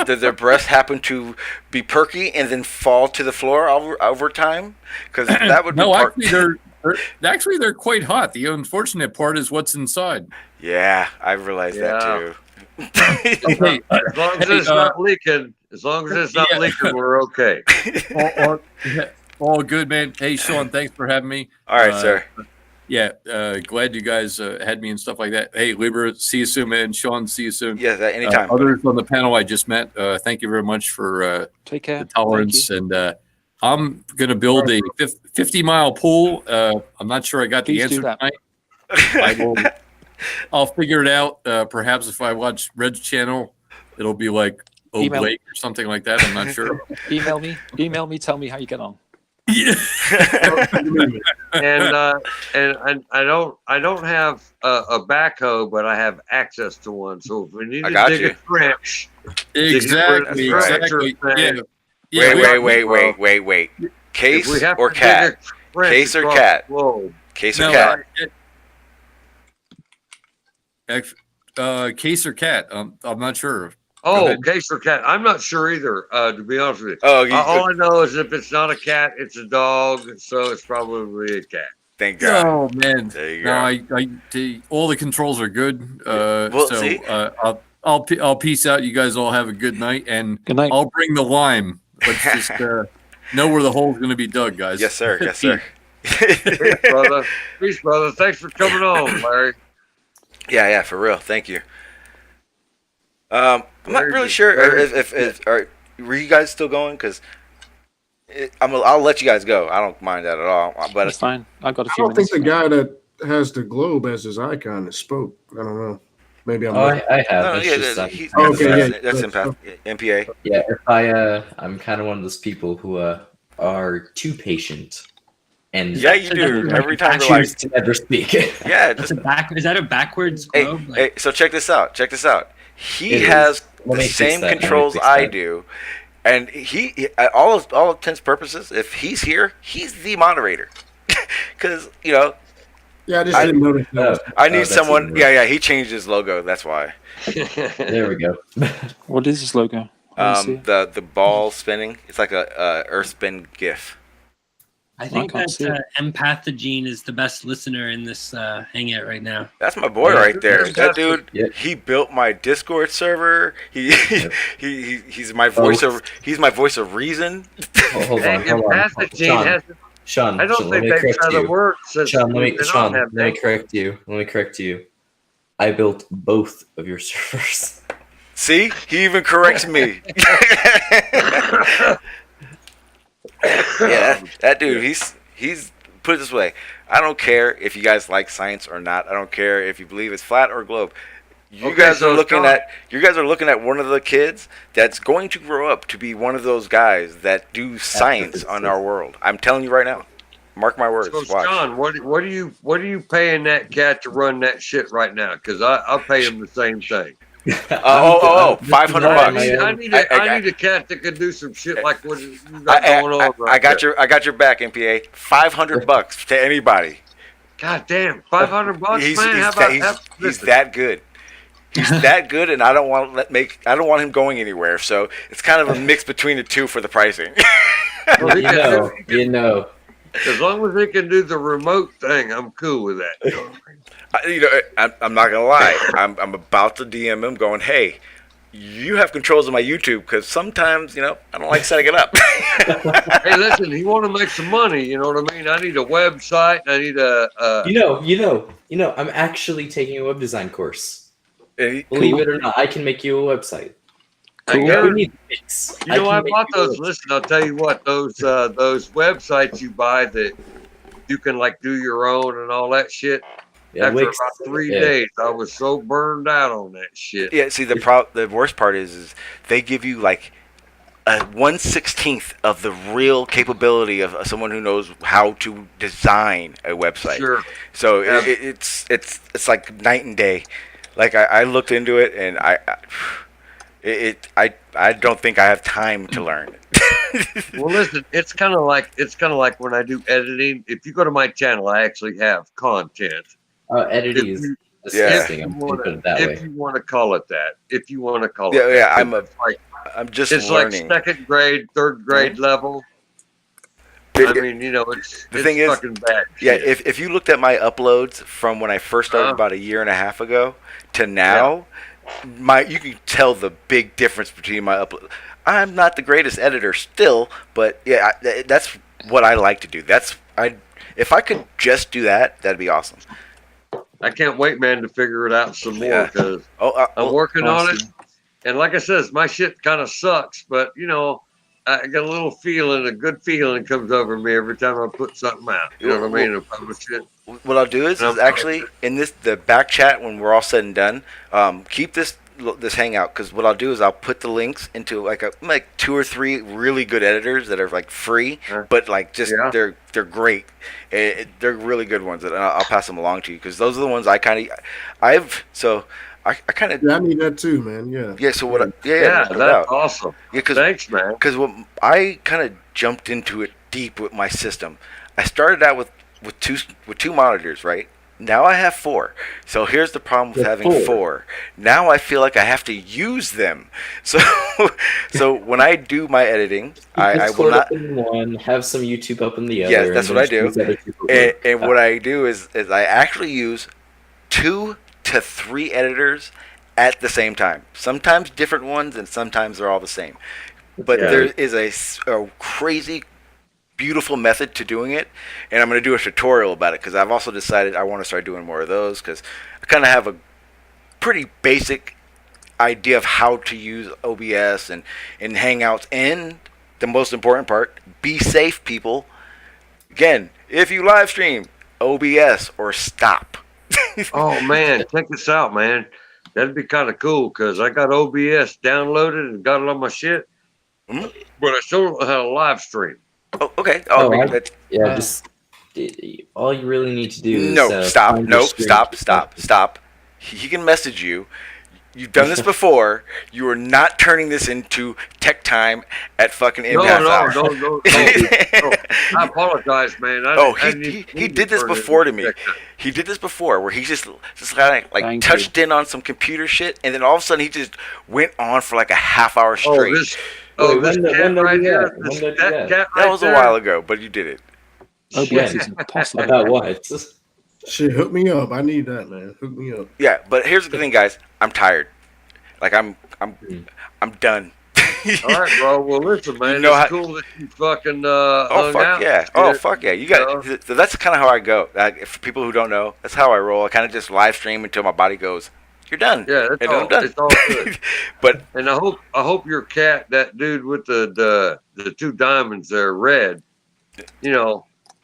Did their breasts happen to be perky and then fall to the floor over time? Because that would be
No,
part.
actually they're quite hot. The unfortunate part is what's inside.
Yeah, I realized that too.
Okay,
As long as it's not leaking,
yeah.
we're okay.
all good, man. Hey, Sean, thanks for having me.
All right, sir.
Yeah, glad you guys had me and stuff like that. Hey, Libra, see you soon, man. Sean, see you soon.
Yeah, anytime.
Others on the panel I just met, thank you very much for
Take care.
the tolerance. And I'm going to build a 50-mile pool. I'm not sure I got the
Please
answer
do that.
tonight. I'll figure it out. Perhaps if I watch Red's channel, it'll be like
Email.
Oblake or something like that. I'm not sure.
Email me. Tell me how you get on.
Yeah.
And I don't have a backhoe, but I have access to one. So if we need
I
to
got
dig
you.
a trench,
Exactly.
That's right.
Exactly. Yeah.
Wait.
if
Case
we have
or
to dig
cat?
a trench
Case or
across
cat?
the globe,
Case or
No,
cat?
Case or cat? I'm not sure.
Oh,
ahead.
case or cat? I'm not sure either. To be honest with you,
Oh,
all I know is if it's not a cat, it's a dog, so it's probably a cat.
Thank God.
Oh man,
There you
no,
go.
all the controls are good.
Well,
So
see?
I'll peace out. You guys all have a good night, and
Good night.
I'll bring the lime. Let's just know where the hole's going to be dug, guys.
Yes, sir. Yes, sir.
Peace, brother. Peace, brother. Thanks for coming on, Larry.
Yeah, for real. Thank you. I'm not
Very
really
good.
sure
Very
if were you guys still going? Because I'll let you guys go. I don't mind that at all. But
That's fine. I've got a
I
few
don't think
minutes.
the guy that has the globe as his icon has spoke. I don't know. Maybe I'm.
Oh,
wrong.
I have.
no,
It's
yeah,
just,
he's,
Okay,
that's
yeah.
Npath, MPA.
yeah, if I'm kind of one of those people who are too patient, and
Yeah, you do. Every time
I
you're like,
choose to never speak.
yeah.
That's is that a backwards
Hey,
globe?
hey, so check this out. He
It is.
has
Let
the
me fix
same
that. Let me
controls
fix
I
that.
do, and he at all intents and purposes, if he's here, he's the moderator. Because
Yeah, I just didn't notice that.
I need
that's
someone.
even worse.
Yeah. He changed his logo. That's why.
There we go.
What is this logo? Let me see.
The ball spinning. It's like a Earth spin GIF.
I think
can't
that
see it.
Empathogene is the best listener in this hangout right now.
That's my boy right there. That dude.
Yeah.
He built my Discord server. He's my voice of. He's my voice of reason.
Hold on.
Empathogene hasn't.
Sean,
I don't
Sean, let
think
me
they've
correct
tried to
you.
work since.
Sean, let
we've been on that
me
thing.
correct you. Let me correct you. I built both of your servers.
See, he even corrects me. Yeah, that dude. He's put it this way. I don't care if you guys like science or not. I don't care if you believe it's flat or globe. You guys are looking at one of the kids that's going to grow up to be one of those guys that do science on our world. I'm telling you right now. Mark my words.
So,
Watch.
John, what are you paying that cat to run that shit right now? Because I'll pay him the same thing.
$500.
I need a cat that can do some shit like what you got going on.
I got your back, MPA. $500 to anybody.
God damn, $500, man.
He's that good. He's that good, and I don't want him going anywhere. So it's kind of a mix between the two for the pricing.
You know.
As long as he can do the remote thing, I'm cool with that.
I'm not gonna lie. I'm about to DM him, going, "Hey, you have controls of my YouTube because sometimes, I don't like setting it up."
Hey, listen, he want to make some money. You know what I mean? I need a website. I need a.
I'm actually taking a web design course.
Believe
it or not, I can make you a website.
Cool. I bought those. Listen, I'll tell you what. Those websites you buy that you can like do your own and all that shit.
Yeah,
After about 3 days, I was so burned out on that shit.
Yeah. See, the worst part is they give you like a 1/16 of the real capability of someone who knows how to design a website.
Sure.
So it's like night and day. Like I looked into it and I don't think I have time to learn.
Well, listen, it's kind of like when I do editing. If you go to my channel, I actually have content.
Editing is disgusting.
If you want to call it that.
I'm just
it's
learning.
Like second grade, third grade level. I mean, it's fucking bad.
Yeah, if you looked at my uploads from when I first started about a year and a half ago to now, you can tell the big difference between my upload. I'm not the greatest editor still, but yeah, that's what I like to do. If I could just do that, that'd be awesome.
I can't wait, man, to figure it out some more because I'm working on it. And like I said, my shit kind of sucks, but I got a good feeling comes over me every time I put something out. You know what I mean? If I publish it.
What I'll do is actually in the back chat when we're all said and done, keep this hangout because what I'll do is I'll put the links into like 2 or 3 really good editors that are like free, but like just they're great. They're really good ones, and I'll pass them along to you because those are the ones I kind of I need
that too, man. Yeah.
Yeah. So what?
That's awesome.
Yeah.
Thanks, man.
Because I kind of jumped into it deep with my system. I started out with two monitors, right? Now I have 4. So here's the problem with having 4. Now I feel like I have to use them. So when I do my editing, I will not
one, have some YouTube up in the other.
Yes, that's what I do. And what I do is I actually use 2 to 3 editors at the same time. Sometimes different ones, and sometimes they're all the same. But there is a crazy beautiful method to doing it, and I'm going to do a tutorial about it because I've also decided I want to start doing more of those because I kind of have a pretty basic idea of how to use OBS and Hangouts, and the most important part, be safe, people. Again, if you live stream, OBS or stop.
Oh man, check this out, man. That'd be kind of cool because I got OBS downloaded and got it on my shit, but I still don't know how to live stream.
Oh, okay.
Just all you really need to do is
stop. He can message you. You've done this before. You are not turning this into tech time at fucking Npath.
No. I apologize, man.
He did this before to me. He did this before where he just kind of like touched in on some computer shit, and then all of a sudden he just went on for like a half hour straight.
This cat right here.
That was a while ago, but you did it.
OBS is impossible.
About what?
Shit, hook me up. I need that, man. Hook me up.
Yeah, but here's the thing, guys. I'm tired. Like I'm done.
All right, bro. Well, listen, man. It's cool that you fucking
hung out. Yeah. Oh, fuck yeah. You got it. So that's kind of how I go. For people who don't know, that's how I roll. I kind of just live stream until my body goes, "You're done."
Yeah,
I'm done.
It's all good. And I hope your cat, that dude with the 2 diamonds there, red.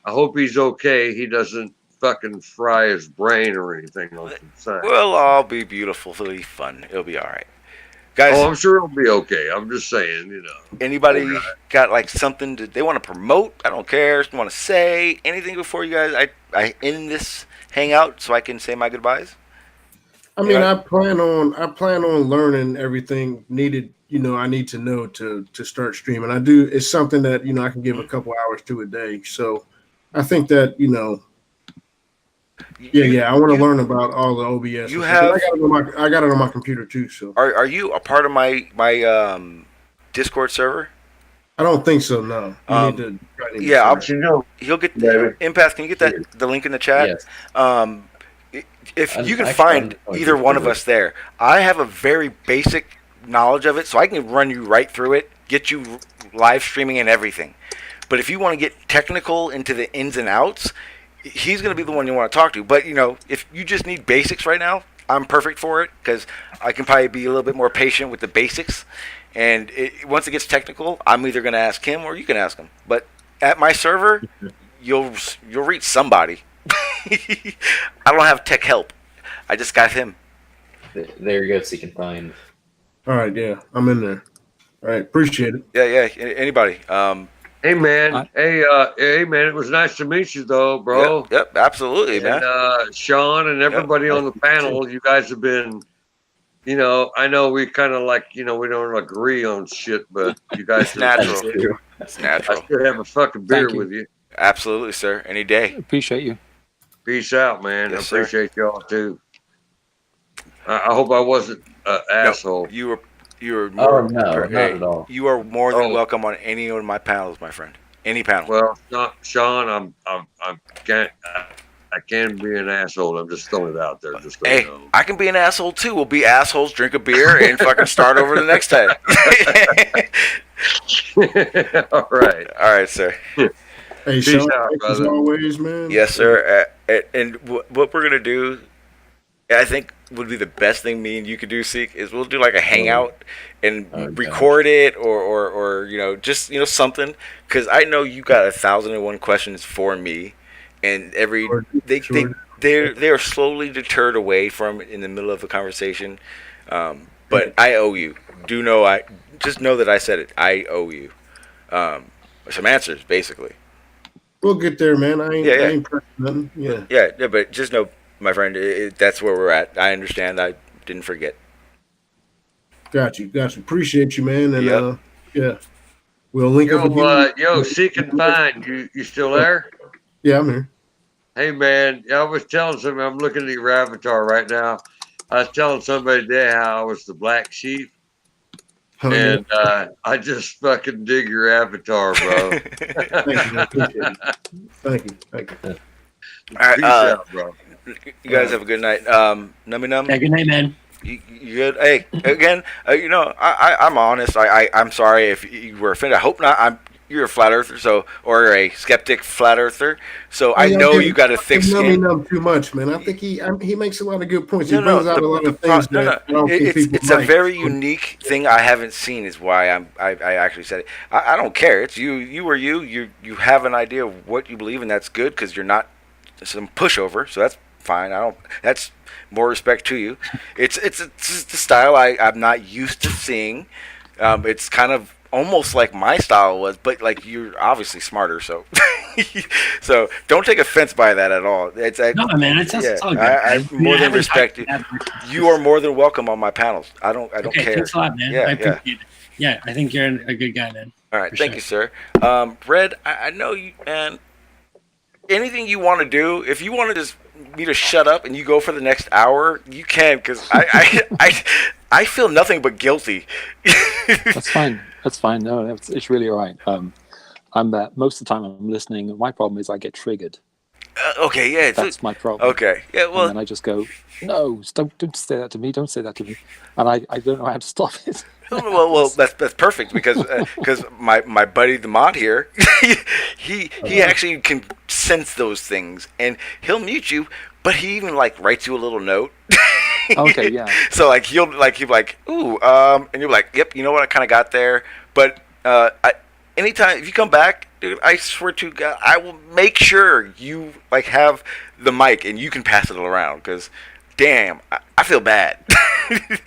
I hope he's okay. He doesn't fucking fry his brain or anything on the side.
We'll all be beautiful. It'll be fun. It'll be all right. Guys,
Oh, I'm sure it'll be okay. I'm just saying, you know.
anybody
Poor guy.
got like something they want to promote? I don't care. Want to say anything before you guys? I end this hangout so I can say my goodbyes.
I mean, I plan on learning everything needed. You know, I need to know to start streaming. I do. It's something that I can give a couple hours to a day. So, I think that yeah. I want to learn about all the OBS.
You
and
have-
stuff. I got it on my computer too. So,
Are you a part of my Discord server?
I don't think so. No. You need to.
Yeah,
But you know,
You'll get
David.
Npath. Can you get the link in the chat?
Yes.
If you can
I
find
found-
either one of us there, I have a very basic knowledge of it, so I can run you right through it, get you live streaming and everything. But if you want to get technical into the ins and outs, he's going to be the one you want to talk to. But if you just need basics right now, I'm perfect for it because I can probably be a little bit more patient with the basics. And once it gets technical, I'm either going to ask him or you can ask him. But at my server, you'll reach somebody. I don't have tech help. I just got him.
There you go, so you can find.
All right. Yeah, I'm in there. All right. Appreciate it.
Yeah. Anybody?
hey man, hey man, it was nice to meet you though, bro.
Yep, absolutely, man.
And Sean and everybody on the panel, you guys have been. I know we kind of like, we don't agree on shit, but you guys
It's natural. It's natural.
I should have a fucking beer
Thank you.
with you.
Absolutely, sir. Any day.
Appreciate you.
Peace out, man.
Yes,
I
sir.
appreciate y'all too. I hope I wasn't an asshole.
You were
Oh
more.
no, not at all.
You are more than
Oh.
welcome on any of my panels, my friend. Any panel.
Well, Sean, I can be an asshole. I'm just throwing it out there. Just so
Hey,
you know.
I can be an asshole too. We'll be assholes, drink a beer, and fucking start over the next time.
All right.
All right, sir.
Hey,
Peace
Sean,
out,
thanks as
brother.
always, man.
Yes, sir. And what we're gonna do, I think, would be the best thing me and you could do, Seek, is we'll do like a hangout and record it, or just something, because I know you got 1,001 questions for me, and they are slowly deterred away from it in the middle of the conversation. But I owe you. Just know that I said it. I owe you some answers, basically.
We'll get there, man. I ain't,
Yeah.
I ain't pressing nothing. Yeah.
Yeah, but just know, my friend, that's where we're at. I understand. I didn't forget.
Got you. Appreciate you, man. And
Yep.
yeah, we'll link up again.
Seek and find. You still there?
Yeah, I'm here.
Hey man, I was telling somebody, I'm looking at your avatar right now. I was telling somebody today how I was the black sheep.
Oh, yeah.
And I just fucking dig your avatar, bro.
Thank you. I appreciate it. Thank you.
All right,
Peace out, bro.
You guys have a good night. Nummy Num.
Yeah, good night, man.
You good? Hey, again, I'm honest. I'm sorry if you were offended. I hope not. You're a flat earther, or a skeptic flat earther. So I know you got a thick skin.
Numb too much, man. I think he makes a lot of good points. He
No,
brings out a lot of things that I don't think people
It's a
like.
very unique thing I haven't seen. Is why I actually said it. I don't care. It's you. You are you. You have an idea of what you believe, and that's good because you're not some pushover. So that's fine. That's more respect to you. It's the style I'm not used to seeing. It's kind of almost like my style was, but like you're obviously smarter, so so don't take offense by that at all.
No, man, it's all good.
I more than respect you. You are more than welcome on my panels. I don't
Okay,
care.
thanks a lot, man.
Yeah,
I appreciate it. Yeah, I think you're a good guy, man.
All right,
For
thank
sure.
you, sir. Red, I know you, and anything you want to do, if you want to just me to shut up and you go for the next hour, you can, because I feel nothing but guilty.
That's fine. That's fine. No, it's really all right. I'm most of the time I'm listening. My problem is I get triggered.
Okay, yeah,
That's my problem.
Okay, yeah, well,
And then I just go, no, don't say that to me. Don't say that to me. And I don't know how to stop it.
well, that's perfect because my buddy the mod here, he actually can sense those things, and he'll mute you, but he even like writes you a little note.
Okay, yeah.
So like he'll be like, ooh, and you're like, yep, you know what, I kind of got there, but anytime if you come back, dude, I swear to God, I will make sure you like have the mic and you can pass it around. Because, damn, I feel bad.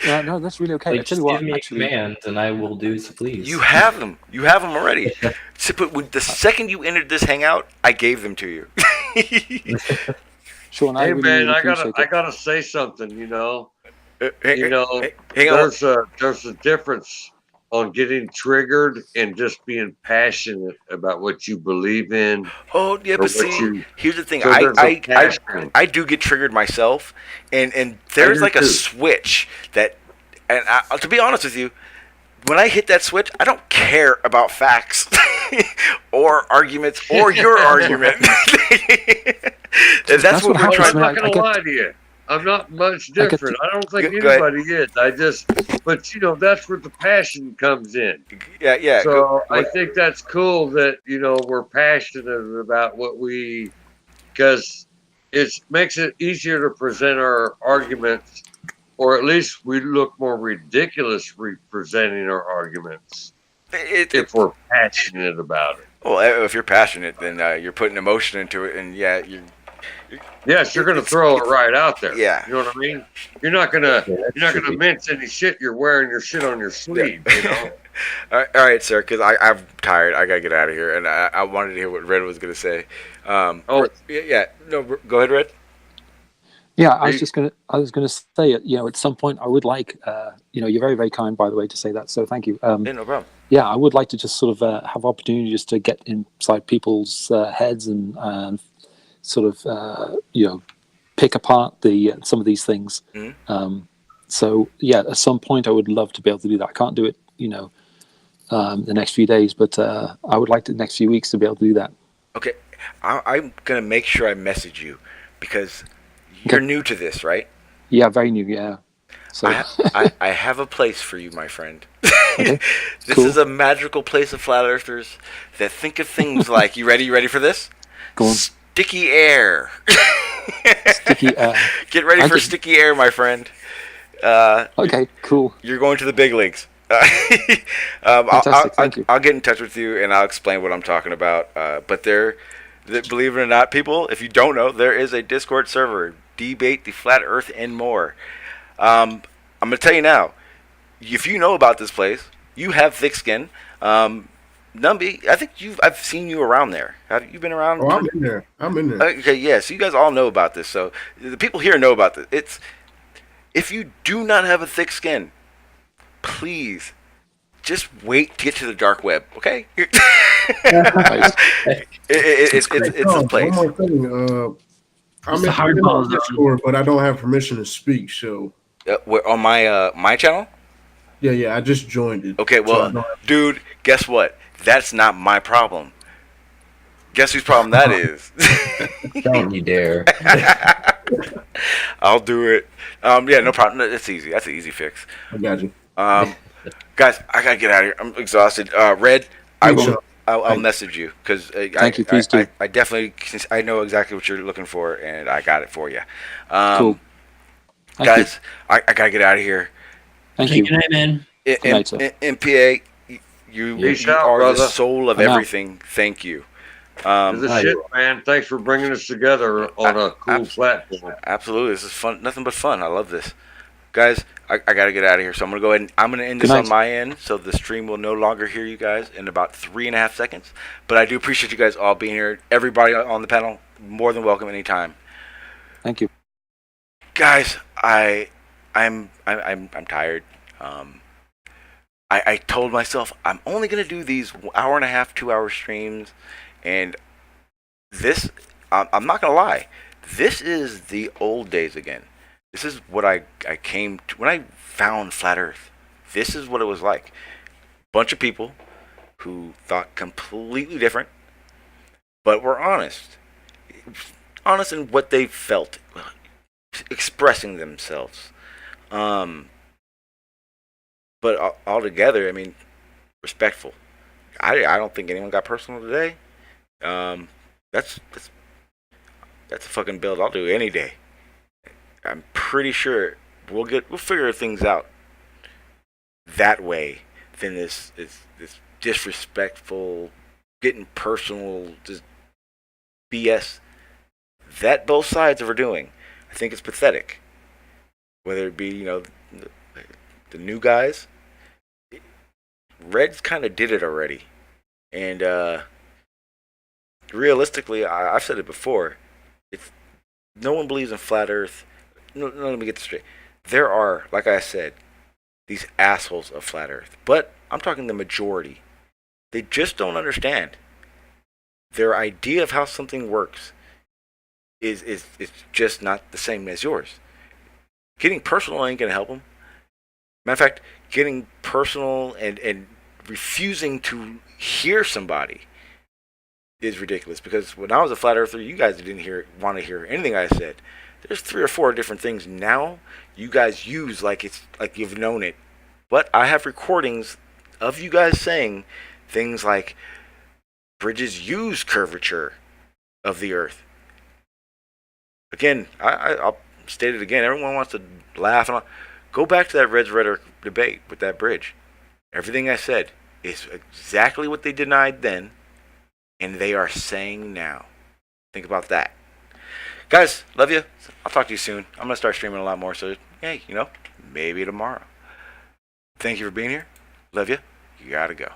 No, that's really okay. I
Like,
tell
just
you what,
give me
actually,
a command, and I will do as you please.
You have them. You have them already. So, but the second you entered this hangout, I gave them to you.
Sean, I
Hey
really,
man,
really appreciate
I
it.
gotta say something.
Hang
There's a difference on getting triggered and just being passionate about what you believe in.
Oh yeah,
or
but
what
see,
you.
here's the thing.
So there's a passion.
I do get triggered myself, and there's
do
like a
too.
switch that, and to be honest with you, when I hit that switch, I don't care about facts or arguments or your argument. And that's what we're trying.
I'm not gonna lie to you. I'm not much different. I don't think
Go ahead.
anybody is. But that's where the passion comes in.
Yeah.
So I think that's cool that we're passionate about because it makes it easier to present our arguments, or at least we look more ridiculous presenting our arguments if we're passionate about it.
Well, if you're passionate, then you're putting emotion into it, and yeah,
Yes, you're going to throw it right out there.
Yeah.
You know what I mean? You're not gonna mince any shit. You're wearing your shit on your sleeve.
All right, sir. Because I'm tired. I gotta get out of here, and I wanted to hear what Red was gonna say. Yeah. No, go ahead, Red.
Yeah, I was gonna say, at some point I would like, you're very, very kind, by the way, to say that. So thank you.
Yeah, no problem.
Yeah, I would like to just sort of have opportunity just to get inside people's heads and sort of pick apart some of these things.
Mm-hmm.
So yeah, at some point I would love to be able to do that. I can't do it, the next few days, but I would like the next few weeks to be able to do that.
Okay, I'm gonna make sure I message you because you're new to this, right?
Yeah, very new. Yeah. So
I have a place for you, my friend.
Okay.
This
Cool.
is a magical place of flat earthers that think of things like, you ready for this?
Go on.
Sticky air.
Sticky air.
Get ready for sticky air, my friend.
Okay, cool.
You're going to the big leagues.
Fantastic, thank you.
I'll get in touch with you and I'll explain what I'm talking about. But believe it or not, people, if you don't know, there is a Discord server, Debate the Flat Earth and more. I'm going to tell you now, if you know about this place, you have thick skin. Numby, I think I've seen you around there. Have you been around?
Oh, I'm in there.
Okay, yeah. So you guys all know about this. So the people here know about this. If you do not have a thick skin, please just wait to get to the dark web. Okay. It's a place.
One more thing. I'm in the Discord, but I don't have permission to speak. So
on my channel.
Yeah. I just joined it.
Okay, well, dude, guess what? That's not my problem. Guess whose problem that is?
Don't you dare.
I'll do it. Yeah, no problem. That's easy. That's an easy fix.
I got you.
Guys, I gotta get out of here. I'm exhausted. Red, I'll message you because
Thank you. Please do.
I definitely, I know exactly what you're looking for, and I got it for you.
Cool.
Guys, I gotta get out of here.
Thank you.
Good night, man.
Good night, sir.
NPA, you are
brother.
the soul of
I'm out.
everything. Thank you.
This is shit, man. Thanks for bringing us together on a cool platform.
Absolutely, this is fun. Nothing but fun. I love this, guys. I gotta get out of here, so I'm gonna go ahead and I'm gonna end this on my end, so the stream will no longer hear you guys in about 3.5 seconds. But I do appreciate you guys all being here. Everybody on the panel, more than welcome anytime.
Thank you,
guys. I'm tired. I told myself I'm only gonna do these 1.5 2-hour streams, and this I'm not gonna lie. This is the old days again. This is what I came to when I found Flat Earth. This is what it was like. Bunch of people who thought completely different, but were honest. Honest in what they felt, expressing themselves. But altogether, I mean, respectful. I don't think anyone got personal today. That's a fucking build I'll do any day. I'm pretty sure we'll figure things out that way than this disrespectful, getting personal, just BS that both sides are doing. I think it's pathetic. Whether it be, you know, the new guys, Reds kind of did it already, and realistically, I've said it before. If no one believes in flat Earth, no, let me get this straight. There are, like I said, these assholes of flat Earth, but I'm talking the majority. They just don't understand. Their idea of how something works is just not the same as yours. Getting personal ain't gonna help them. Matter of fact, getting personal and refusing to hear somebody is ridiculous. Because when I was a flat earther, you guys didn't want to hear anything I said. There's 3 or 4 different things now you guys use like it's like you've known it. But I have recordings of you guys saying things like bridges use curvature of the Earth. Again, I'll state it again. Everyone wants to laugh and all. Go back to that Reds rhetoric debate with that bridge. Everything I said is exactly what they denied then, and they are saying now. Think about that. Guys, love you. I'll talk to you soon. I'm going to start streaming a lot more, so hey, you know, maybe tomorrow. Thank you for being here. Love you. You gotta go.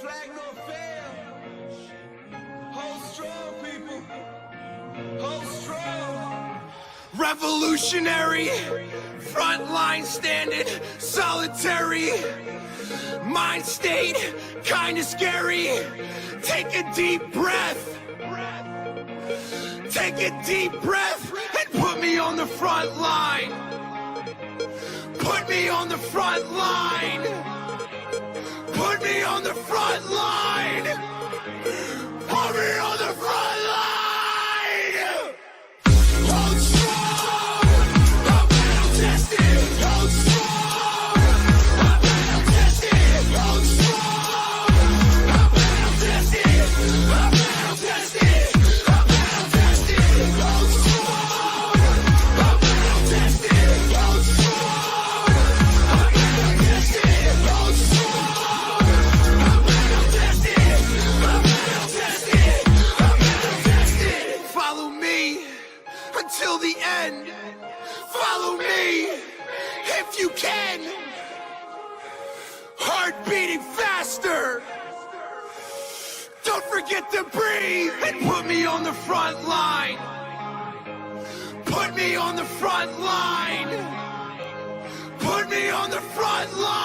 Flag no fail. Hold strong, people. Hold strong. Revolutionary. Frontline standing. Solitary. Mind state. Kinda scary. Take a deep breath. Take a deep breath and put me on the front line. Put me on the front line. Put me on the front line! Put me on the front line! Hold strong! I'm battle tested! Hold strong! I'm battle tested! Hold strong! I'm battle tested! I'm battle tested! I'm battle tested! Hold strong! I'm battle tested! Hold strong! I'm battle tested! Hold strong! Follow me until the end. Follow me if you can. Heart beating faster. Don't forget to breathe and put me on the front line. Put me on the front line. Put me on the front line.